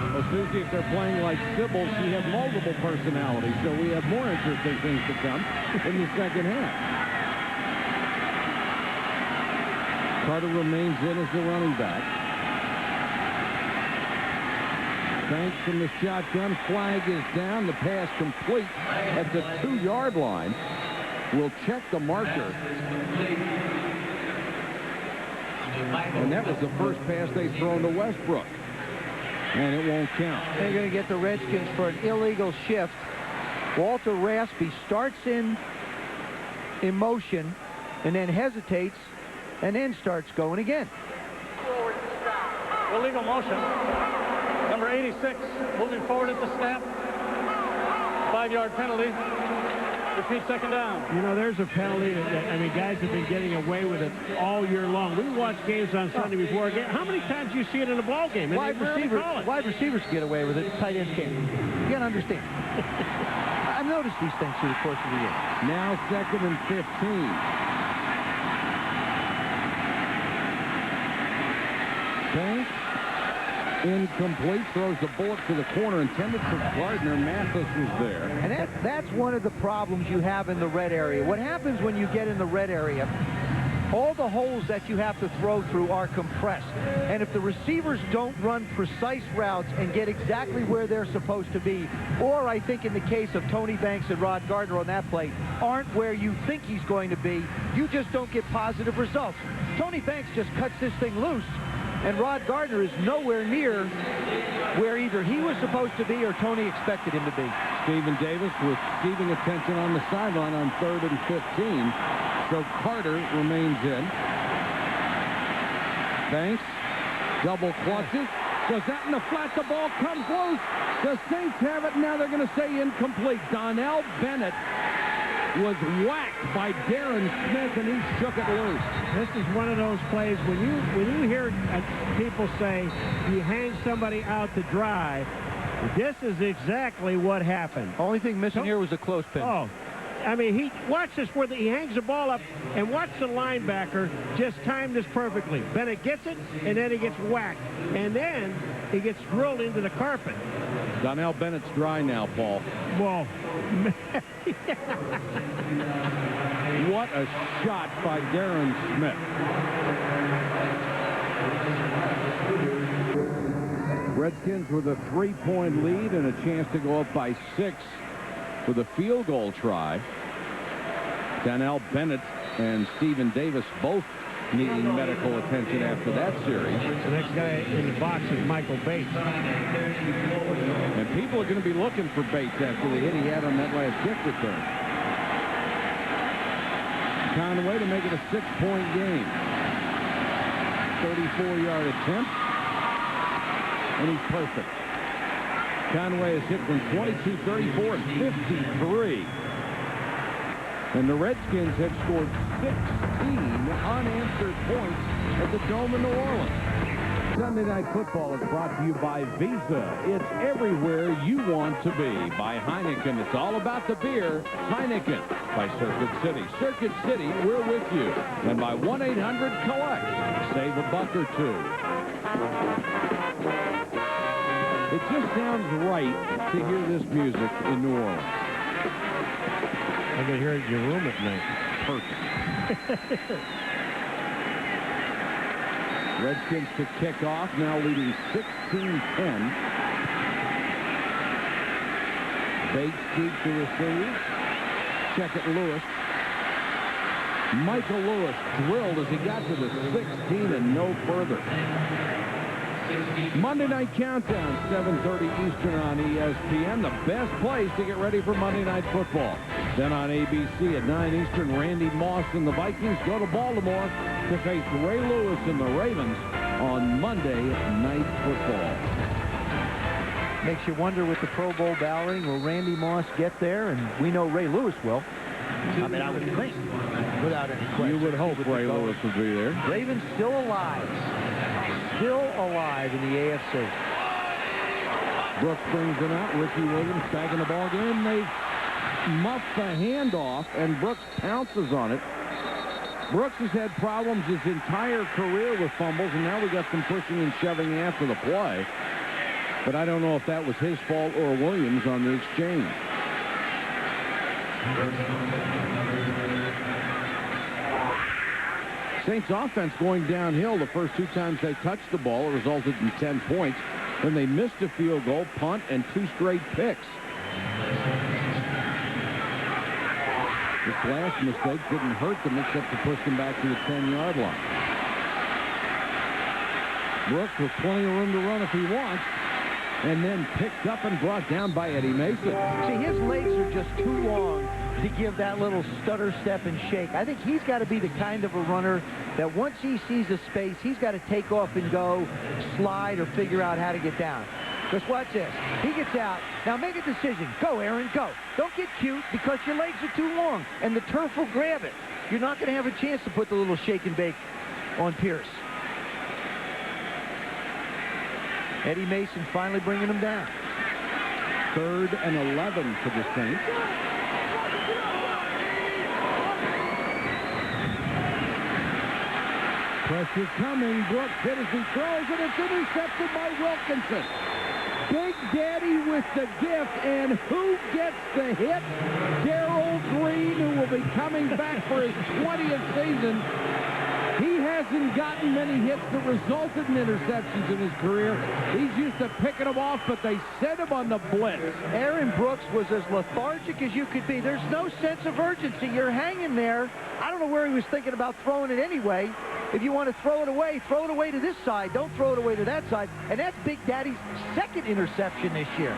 Well, Susie, if they're playing like Sybil, she has multiple personalities, so we have more interesting things to come in the second half. Carter remains in as the running back. Banks from the shotgun. Flag is down. The pass complete at the 2-yard line. We'll check the marker. And that was the first pass they've thrown to Westbrook. And it won't count. They're going to get the Redskins for an illegal shift. Walter Raspy starts in motion and then hesitates and then starts going again. Illegal motion. Number 86 moving forward at the snap. 5-yard penalty. Repeat second down. You know, there's a penalty that, I mean, guys have been getting away with it all year long. We watch games on Sunday before a game. How many times do you see it in a ball game? Wide receivers get away with it. Tight ends can't. You got to understand. I've noticed these things through the course of the year. Now 2nd and 15. Banks. Incomplete, throws the bullet to the corner, intended for Gardner. Mathis was there. And that's one of the problems you have in the red area. What happens when you get in the red area, all the holes that you have to throw through are compressed. And if the receivers don't run precise routes and get exactly where they're supposed to be, or I think in the case of Tony Banks and Rod Gardner on that play, aren't where you think he's going to be, you just don't get positive results. Tony Banks just cuts this thing loose, and Rod Gardner is nowhere near where either he was supposed to be or Tony expected him to be. Stephen Davis receiving attention on the sideline on 3rd and 15. So Carter remains in. Banks double clutches. Does that in the flat. The ball comes loose. The Saints have it. Now they're going to say incomplete. Donnell Bennett was whacked by Darren Smith, and he shook it loose. This is one of those plays when you hear people say you hang somebody out to dry. This is exactly what happened. Only thing missing here was a close pin. Oh, I mean, watch this where he hangs the ball up, and watch the linebacker just time this perfectly. Bennett gets it, and then he gets whacked, and then he gets drilled into the carpet. Donnell Bennett's dry now, Paul. Well, what a shot by Darren Smith. Redskins with a 3-point lead and a chance to go up by 6 with a field goal try. Donnell Bennett and Stephen Davis both needing medical attention after that series. The next guy in the box is Michael Bates. And people are going to be looking for Bates after the hit he had on that last kick return. Conway to make it a 6-point game. 34-yard attempt. And he's perfect. Conway has hit from 22, 34, and 53. And the Redskins have scored 16 unanswered points at the Dome in New Orleans. Sunday Night Football is brought to you by Visa. It's everywhere you want to be. By Heineken, it's all about the beer. Heineken. By Circuit City. Circuit City, we're with you. And by 1-800-COLLECT. Save $1 or $2. It just sounds right to hear this music in New Orleans. I can hear it in your room at night. Perfect. Redskins to kick off, now leading 16-10. Bates deep to receive. Check it, Lewis. Michael Lewis drilled as he got to the 16 and no further. Monday Night Countdown, 7:30 Eastern on ESPN. The best place to get ready for Monday Night Football. Then on ABC at 9 Eastern, Randy Moss and the Vikings go to Baltimore to face Ray Lewis and the Ravens on Monday Night Football. Makes you wonder with the Pro Bowl balloting, will Randy Moss get there? And we know Ray Lewis will. I mean, I would think, without any question. You would hope Ray Lewis would be there. Ravens still alive. Still alive in the AFC. Brooks brings it out. Ricky Williams back in the ball game. They muff the handoff, and Brooks pounces on it. Brooks has had problems his entire career with fumbles, and now we got some pushing and shoving after the play. But I don't know if that was his fault or Williams on the exchange. Saints offense going downhill the first two times they touched the ball. It resulted in 10 points. Then they missed a field goal, punt, and 2 straight picks. This last mistake didn't hurt them except to push them back to the 10-yard line. Brooks with plenty of room to run if he wants, and then picked up and brought down by Eddie Mason. See, his legs are just too long to give that little stutter, step, and shake. I think he's got to be the kind of a runner that once he sees a space, he's got to take off and go, slide, or figure out how to get down. Just watch this. He gets out. Now make a decision. Go, Aaron, go. Don't get cute because your legs are too long, and the turf will grab it. You're not going to have a chance to put the little shake and bake on Pierce. Eddie Mason finally bringing him down. 3rd and 11 for the Saints. Pressure coming. Brooks hit as he throws it. It's intercepted by Wilkinson. Big Daddy with the gift, and who gets the hit? Darrell Green, who will be coming back for his 20th season. He hasn't gotten many hits that resulted in interceptions in his career. He's used to picking them off, but they sent him on the blitz. Aaron Brooks was as lethargic as you could be. There's no sense of urgency. You're hanging there. I don't know where he was thinking about throwing it anyway. If you want to throw it away to this side. Don't throw it away to that side. And that's Big Daddy's 2nd interception this year.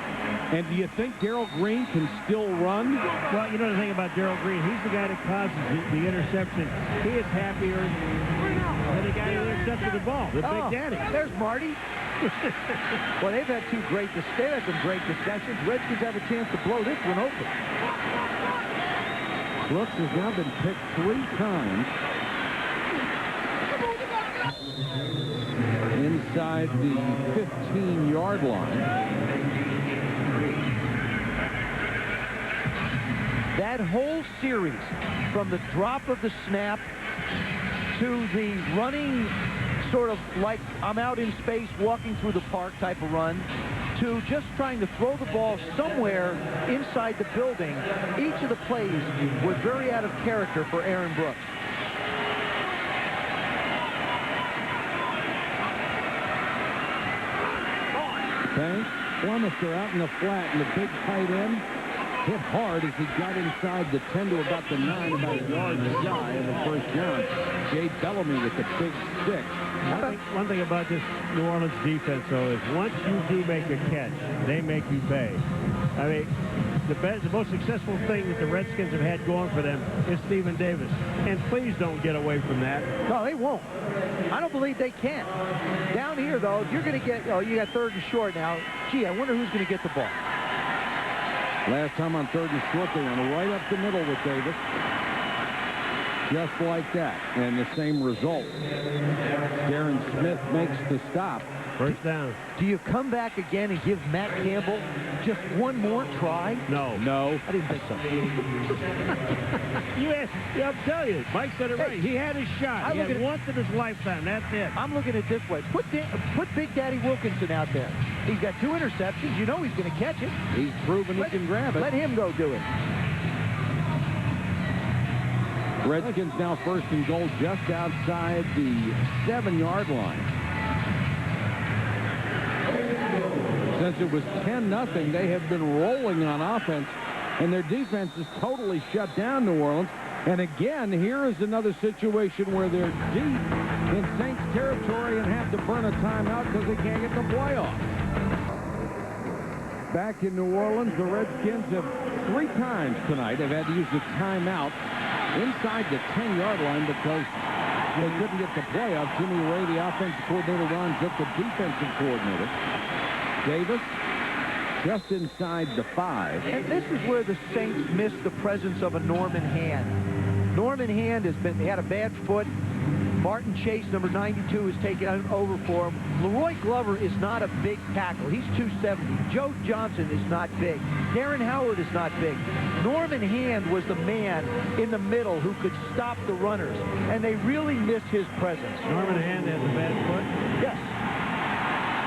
And do you think Darrell Green can still run? Well, you know the thing about Darrell Green, he's the guy that causes the interception. He is happier than the guy who intercepted the ball, the Big Daddy. There's Marty. Well, they've had some great discussions. Redskins have a chance to blow this one open. Brooks has now been picked 3 times. Inside the 15-yard line. That whole series, from the drop of the snap to the running, sort of like I'm out in space walking through the park type of run, to just trying to throw the ball somewhere inside the building, each of the plays was very out of character for Aaron Brooks. Banks, Flemister out in the flat, and the big tight end hit hard as he got inside the 10 to about the 9, about a yard shy of the first down. Jay Bellamy with the big stick. One thing about this New Orleans defense, though, is once you do make a catch, they make you pay. I mean, the most successful thing that the Redskins have had going for them is Stephen Davis. And please don't get away from that. No, they won't. I don't believe they can. Down here, though, if you're going to get, you got 3rd and short now. Gee, I wonder who's going to get the ball. Last time on 3rd and short, they went right up the middle with Davis. Just like that. And the same result. Darren Smith makes the stop. First down. Do you come back again and give Matt Campbell just one more try? No. I didn't think so. I'm telling you, Mike said it right. He had his shot. He had once in his lifetime. That's it. I'm looking at it this way. Put Big Daddy Wilkinson out there. He's got 2 interceptions. You know he's going to catch it. He's proven he can grab it. Let him go do it. Redskins now first and goal just outside the 7-yard line. Since it was 10-0, they have been rolling on offense, and their defense is totally shut down New Orleans. And again, here is another situation where they're deep in Saints territory and have to burn a timeout because they can't get the playoffs. Back in New Orleans, the Redskins have 3 times tonight they've had to use the timeout inside the 10-yard line because they couldn't get the playoff. Jimmy Ray, the offensive coordinator, Ron Zook, the defensive coordinator. Davis just inside the 5. And this is where the Saints missed the presence of a Norman Hand. Norman Hand he had a bad foot. Martin Chase, number 92, is taking over for him. Leroy Glover is not a big tackle. He's 270. Joe Johnson is not big. Darren Howard is not big. Norman Hand was the man in the middle who could stop the runners, and they really missed his presence. Norman Hand has a bad foot? Yes.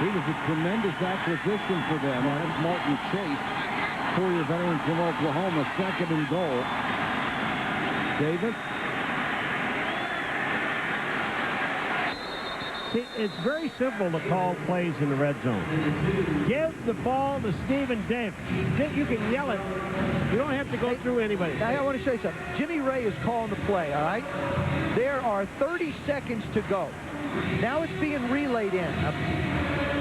He was a tremendous acquisition for them. That's Martin Chase, 4-year veteran from Oklahoma, 2nd and goal. Davis. See, it's very simple to call plays in the red zone. Give the ball to Stephen Davis. You can yell it. You don't have to go through anybody. Now, I want to say something. Jimmy Ray is calling the play, all right? There are 30 seconds to go. Now it's being relayed in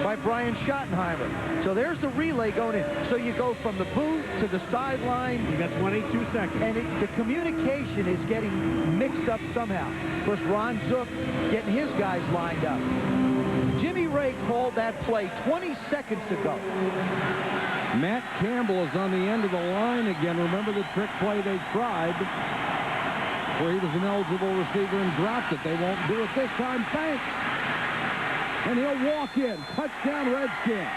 by Brian Schottenheimer. So there's the relay going in. So you go from the booth to the sideline. You got 22 seconds. And the communication is getting mixed up somehow. Of course, Ron Zook getting his guys lined up. Jimmy Ray called that play 20 seconds ago. Matt Campbell is on the end of the line again. Remember the trick play they tried where he was an eligible receiver and dropped it. They won't do it this time. Thanks. And he'll walk in. Touchdown, Redskins.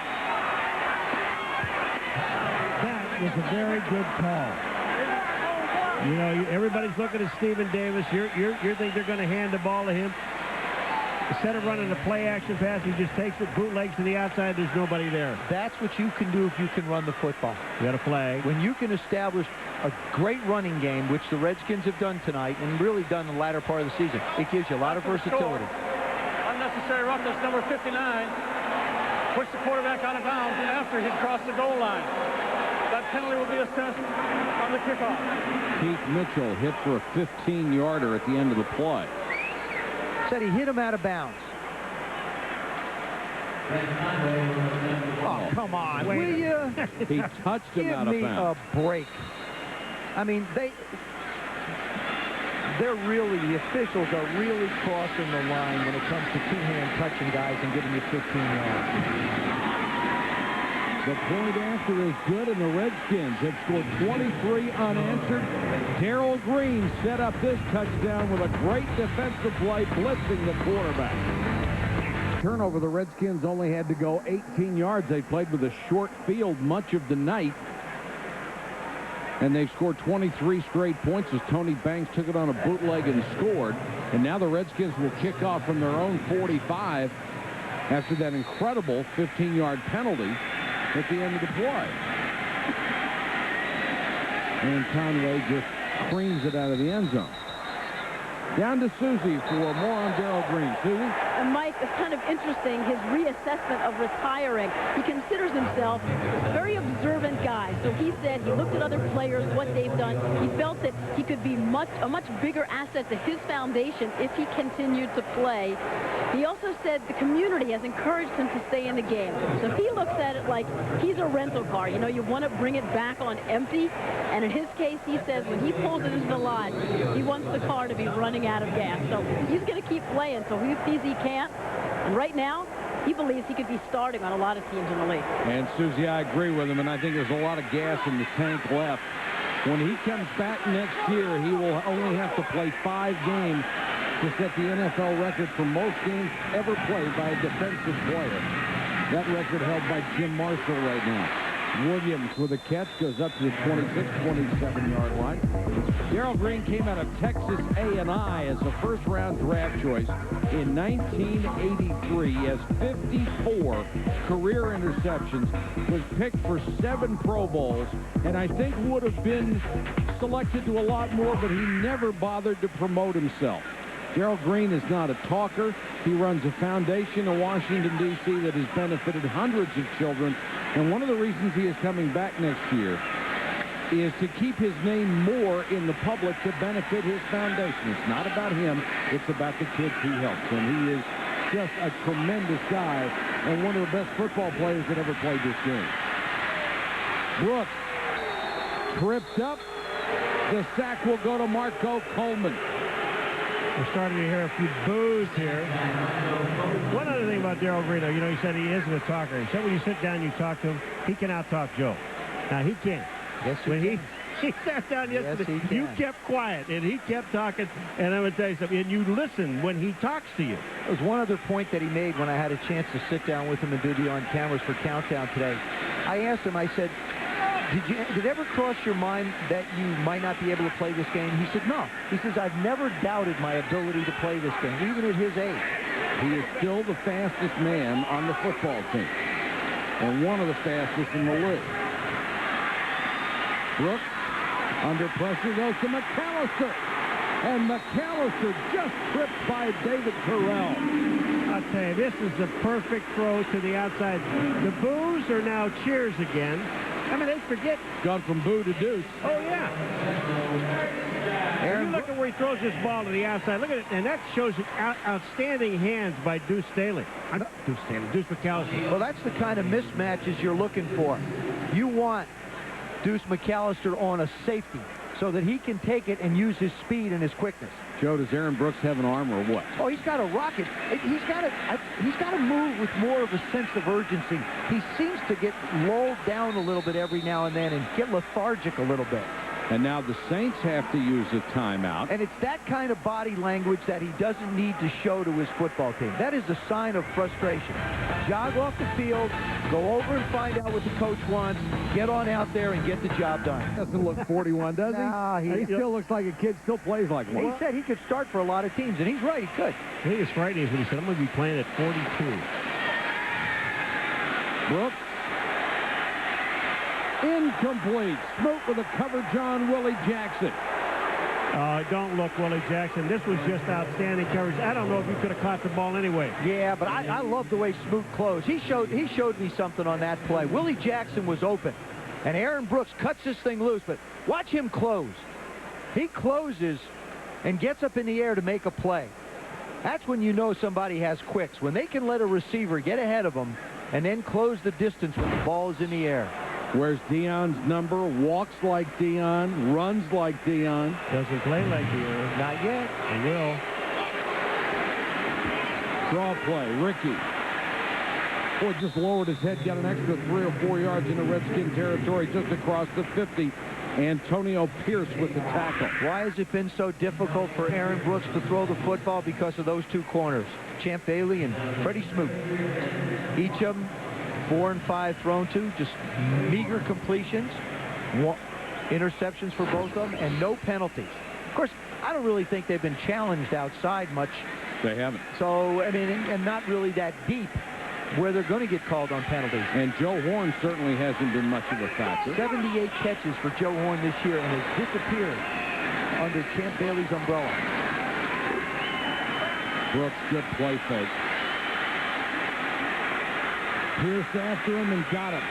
That was a very good call. You know, everybody's looking at Stephen Davis. You think they're going to hand the ball to him? Instead of running a play-action pass, he just takes it, bootlegs to the outside. There's nobody there. That's what you can do if you can run the football. You got a flag. When you can establish a great running game, which the Redskins have done tonight and really done in the latter part of the season, it gives you a lot of versatility. Unnecessary roughness, number 59. Pushed the quarterback out of bounds after he'd crossed the goal line. That penalty will be assessed on the kickoff. Keith Mitchell hit for a 15-yarder at the end of the play. Said he hit him out of bounds. Oh, come on. Will you? He touched him out of bounds. Give me a break. I mean, they're really, the officials are really crossing the line when it comes to two-hand touching guys and giving you 15 yards. The point after is good, and the Redskins have scored 23 unanswered. Darrell Green set up this touchdown with a great defensive play, blitzing the quarterback. Turnover, the Redskins only had to go 18 yards. They played with a short field much of the night. And they've scored 23 straight points as Tony Banks took it on a bootleg and scored. And now the Redskins will kick off from their own 45 after that incredible 15-yard penalty at the end of the play. And Conway just creams it out of the end zone. Down to Susie for more on Darrell Green. Susie? And Mike, it's kind of interesting, his reassessment of retiring. He considers himself a very observant guy. So he said he looked at other players, what they've done. He felt that he could be a much bigger asset to his foundation if he continued to play. He also said the community has encouraged him to stay in the game. So he looks at it like he's a rental car. You know, you want to bring it back on empty. And in his case, he says when he pulls it into the lot, he wants the car to be running out of gas. So he's going to keep playing. So he sees he can't. And right now, he believes he could be starting on a lot of teams in the league. And Susie, I agree with him, and I think there's a lot of gas in the tank left. When he comes back next year, he will only have to play 5 games to set the NFL record for most games ever played by a defensive player. That record held by Jim Marshall right now. Williams with a catch goes up to the 26, 27-yard line. Darrell Green came out of Texas A&I as a first-round draft choice in 1983. He has 54 career interceptions, was picked for 7 Pro Bowls, and I think would have been selected to a lot more, but he never bothered to promote himself. Darrell Green is not a talker. He runs a foundation in Washington, D.C. that has benefited hundreds of children. And one of the reasons he is coming back next year is to keep his name more in the public to benefit his foundation. It's not about him. It's about the kids he helps. And he is just a tremendous guy and one of the best football players that ever played this game. Brooks tripped up. The sack will go to Marco Coleman. We're starting to hear a few boos here. One other thing about Darrell Green, you know, he said he isn't a talker. He said when you sit down and you talk to him, he can out-talk Joe. Now, he can't. Yes, when he sat down yesterday, you kept quiet, and he kept talking, and I'm going to tell you something, and you listen when he talks to you. There was one other point that he made when I had a chance to sit down with him and do the on-cameras for Countdown today. I asked him, I said, did it ever cross your mind that you might not be able to play this game? He said, no. He says, I've never doubted my ability to play this game, even at his age. He is still the fastest man on the football team, and one of the fastest in the league. Brooks, under pressure, goes to McAllister. And McAllister just tripped by David Terrell. I'll tell you, this is the perfect throw to the outside. The boos are now cheers again. I mean, they forget. Gone from boo to deuce. Oh, yeah. And you look at where he throws this ball to the outside. Look at it. And that shows outstanding hands by Deuce Staley. Deuce McAllister. Well, that's the kind of mismatches you're looking for. You want Deuce McAllister on a safety so that he can take it and use his speed and his quickness. Joe, does Aaron Brooks have an arm or what? Oh, he's got a rocket. He's got to move with more of a sense of urgency. He seems to get lulled down a little bit every now and then and get lethargic a little bit. And now the Saints have to use a timeout. And it's that kind of body language that he doesn't need to show to his football team. That is a sign of frustration. Jog off the field, go over and find out what the coach wants, get on out there and get the job done. Doesn't look 41, does he? Nah, he still looks like a kid, still plays like one. He said he could start for a lot of teams, and he's right, he could. I think it's frightening when he said, I'm going to be playing at 42. Brooks. Incomplete. Smoot with a coverage on Willie Jackson. Don't look, Willie Jackson. This was just outstanding coverage. I don't know if you could have caught the ball anyway. Yeah, but I love the way Smoot closed. He showed me something on that play. Willie Jackson was open, and Aaron Brooks cuts this thing loose, but watch him close. He closes and gets up in the air to make a play. That's when you know somebody has quicks, when they can let a receiver get ahead of them and then close the distance when the ball is in the air. Wears Deion's number, walks like Deion, runs like Deion. Doesn't play like Deion. Not yet. He will. Draw play, Ricky. Boy, just lowered his head, got an extra 3 or 4 yards into Redskin territory just across the 50. Antonio Pierce with the tackle. Why has it been so difficult for Aaron Brooks to throw the football? Because of those two corners, Champ Bailey and Freddie Smoot. Each of them 4 and 5 thrown to, just meager completions, interceptions for both of them, and no penalties. Of course, I don't really think they've been challenged outside much. They haven't. So, I mean, and not really that deep where they're going to get called on penalties. And Joe Horn certainly hasn't been much of a factor. 78 catches for Joe Horn this year and has disappeared under Champ Bailey's umbrella. Brooks, good play fake. Pierce after him and got him.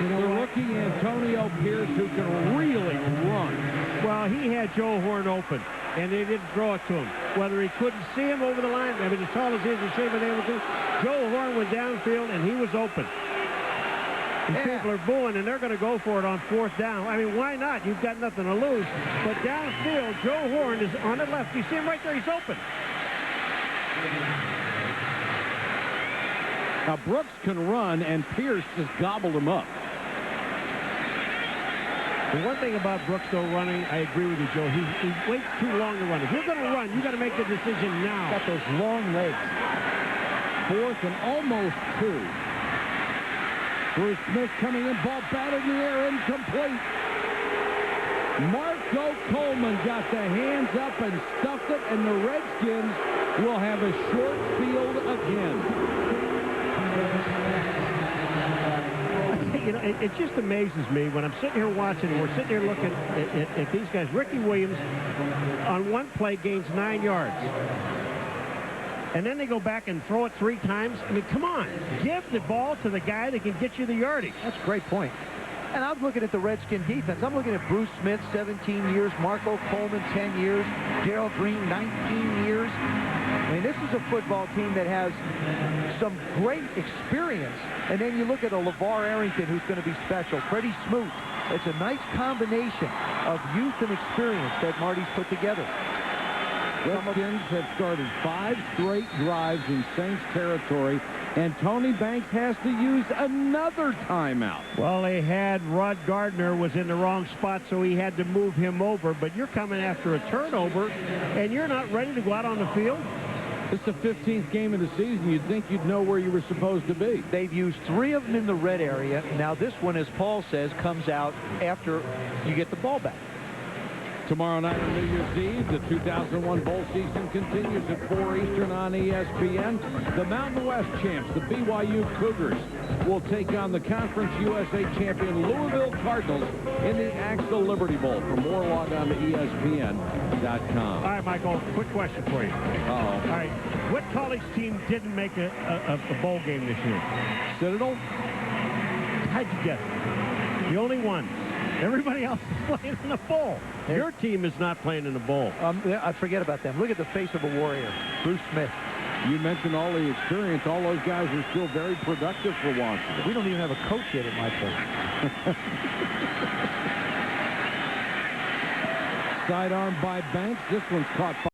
You know, the rookie Antonio Pierce, who can really run. Well, he had Joe Horn open, and they didn't throw it to him. Whether he couldn't see him over the line, I mean, as tall as he is, he should have been able to. Joe Horn went downfield, and he was open. And people are booing, and they're going to go for it on 4th down. I mean, why not? You've got nothing to lose. But downfield, Joe Horn is on the left. You see him right there. He's open. Now, Brooks can run, and Pierce just gobbled him up. The one thing about Brooks, though, running, I agree with you, Joe. He waits too long to run. If you're going to run, you got to make the decision now. Got those long legs. 4th and almost 2. Bruce Smith coming in, ball batted in the air, incomplete. Marco Coleman got the hands up and stuffed it, and the Redskins will have a short field again. You know, it just amazes me when I'm sitting here watching, and we're sitting here looking at these guys. Ricky Williams, on one play, gains 9 yards. And then they go back and throw it 3 times. I mean, come on. Give the ball to the guy that can get you the yardage. That's a great point. And I'm looking at the Redskin defense. I'm looking at Bruce Smith, 17 years. Marco Coleman, 10 years. Gerald Green, 19 years. I mean, this is a football team that has some great experience. And then you look at a LeVar Arrington, who's going to be special. Freddie Smoot. It's a nice combination of youth and experience that Marty's put together. Redskins have started 5 straight drives in Saints territory, and Tony Banks has to use another timeout. Well, they had Rod Gardner was in the wrong spot, so he had to move him over. But you're coming after a turnover, and you're not ready to go out on the field? It's the 15th game of the season. You'd think you'd know where you were supposed to be. They've used 3 of them in the red area. Now this one, as Paul says, comes out after you get the ball back. Tomorrow night on New Year's Eve, the 2001 bowl season continues at 4 Eastern on ESPN. The Mountain West champs, the BYU Cougars, will take on the Conference USA champion Louisville Cardinals in the Axel Liberty Bowl. For more, log on to ESPN.com. All right, Michael, quick question for you. Uh-oh. All right, what college team didn't make a bowl game this year? Citadel? How'd you guess? The only one. Everybody else is playing in a bowl. Your team is not playing in a bowl. I forget about them. Look at the face of a warrior, Bruce Smith. You mentioned all the experience. All those guys are still very productive for Washington. We don't even have a coach yet at my place. Sidearm by Banks. This one's caught by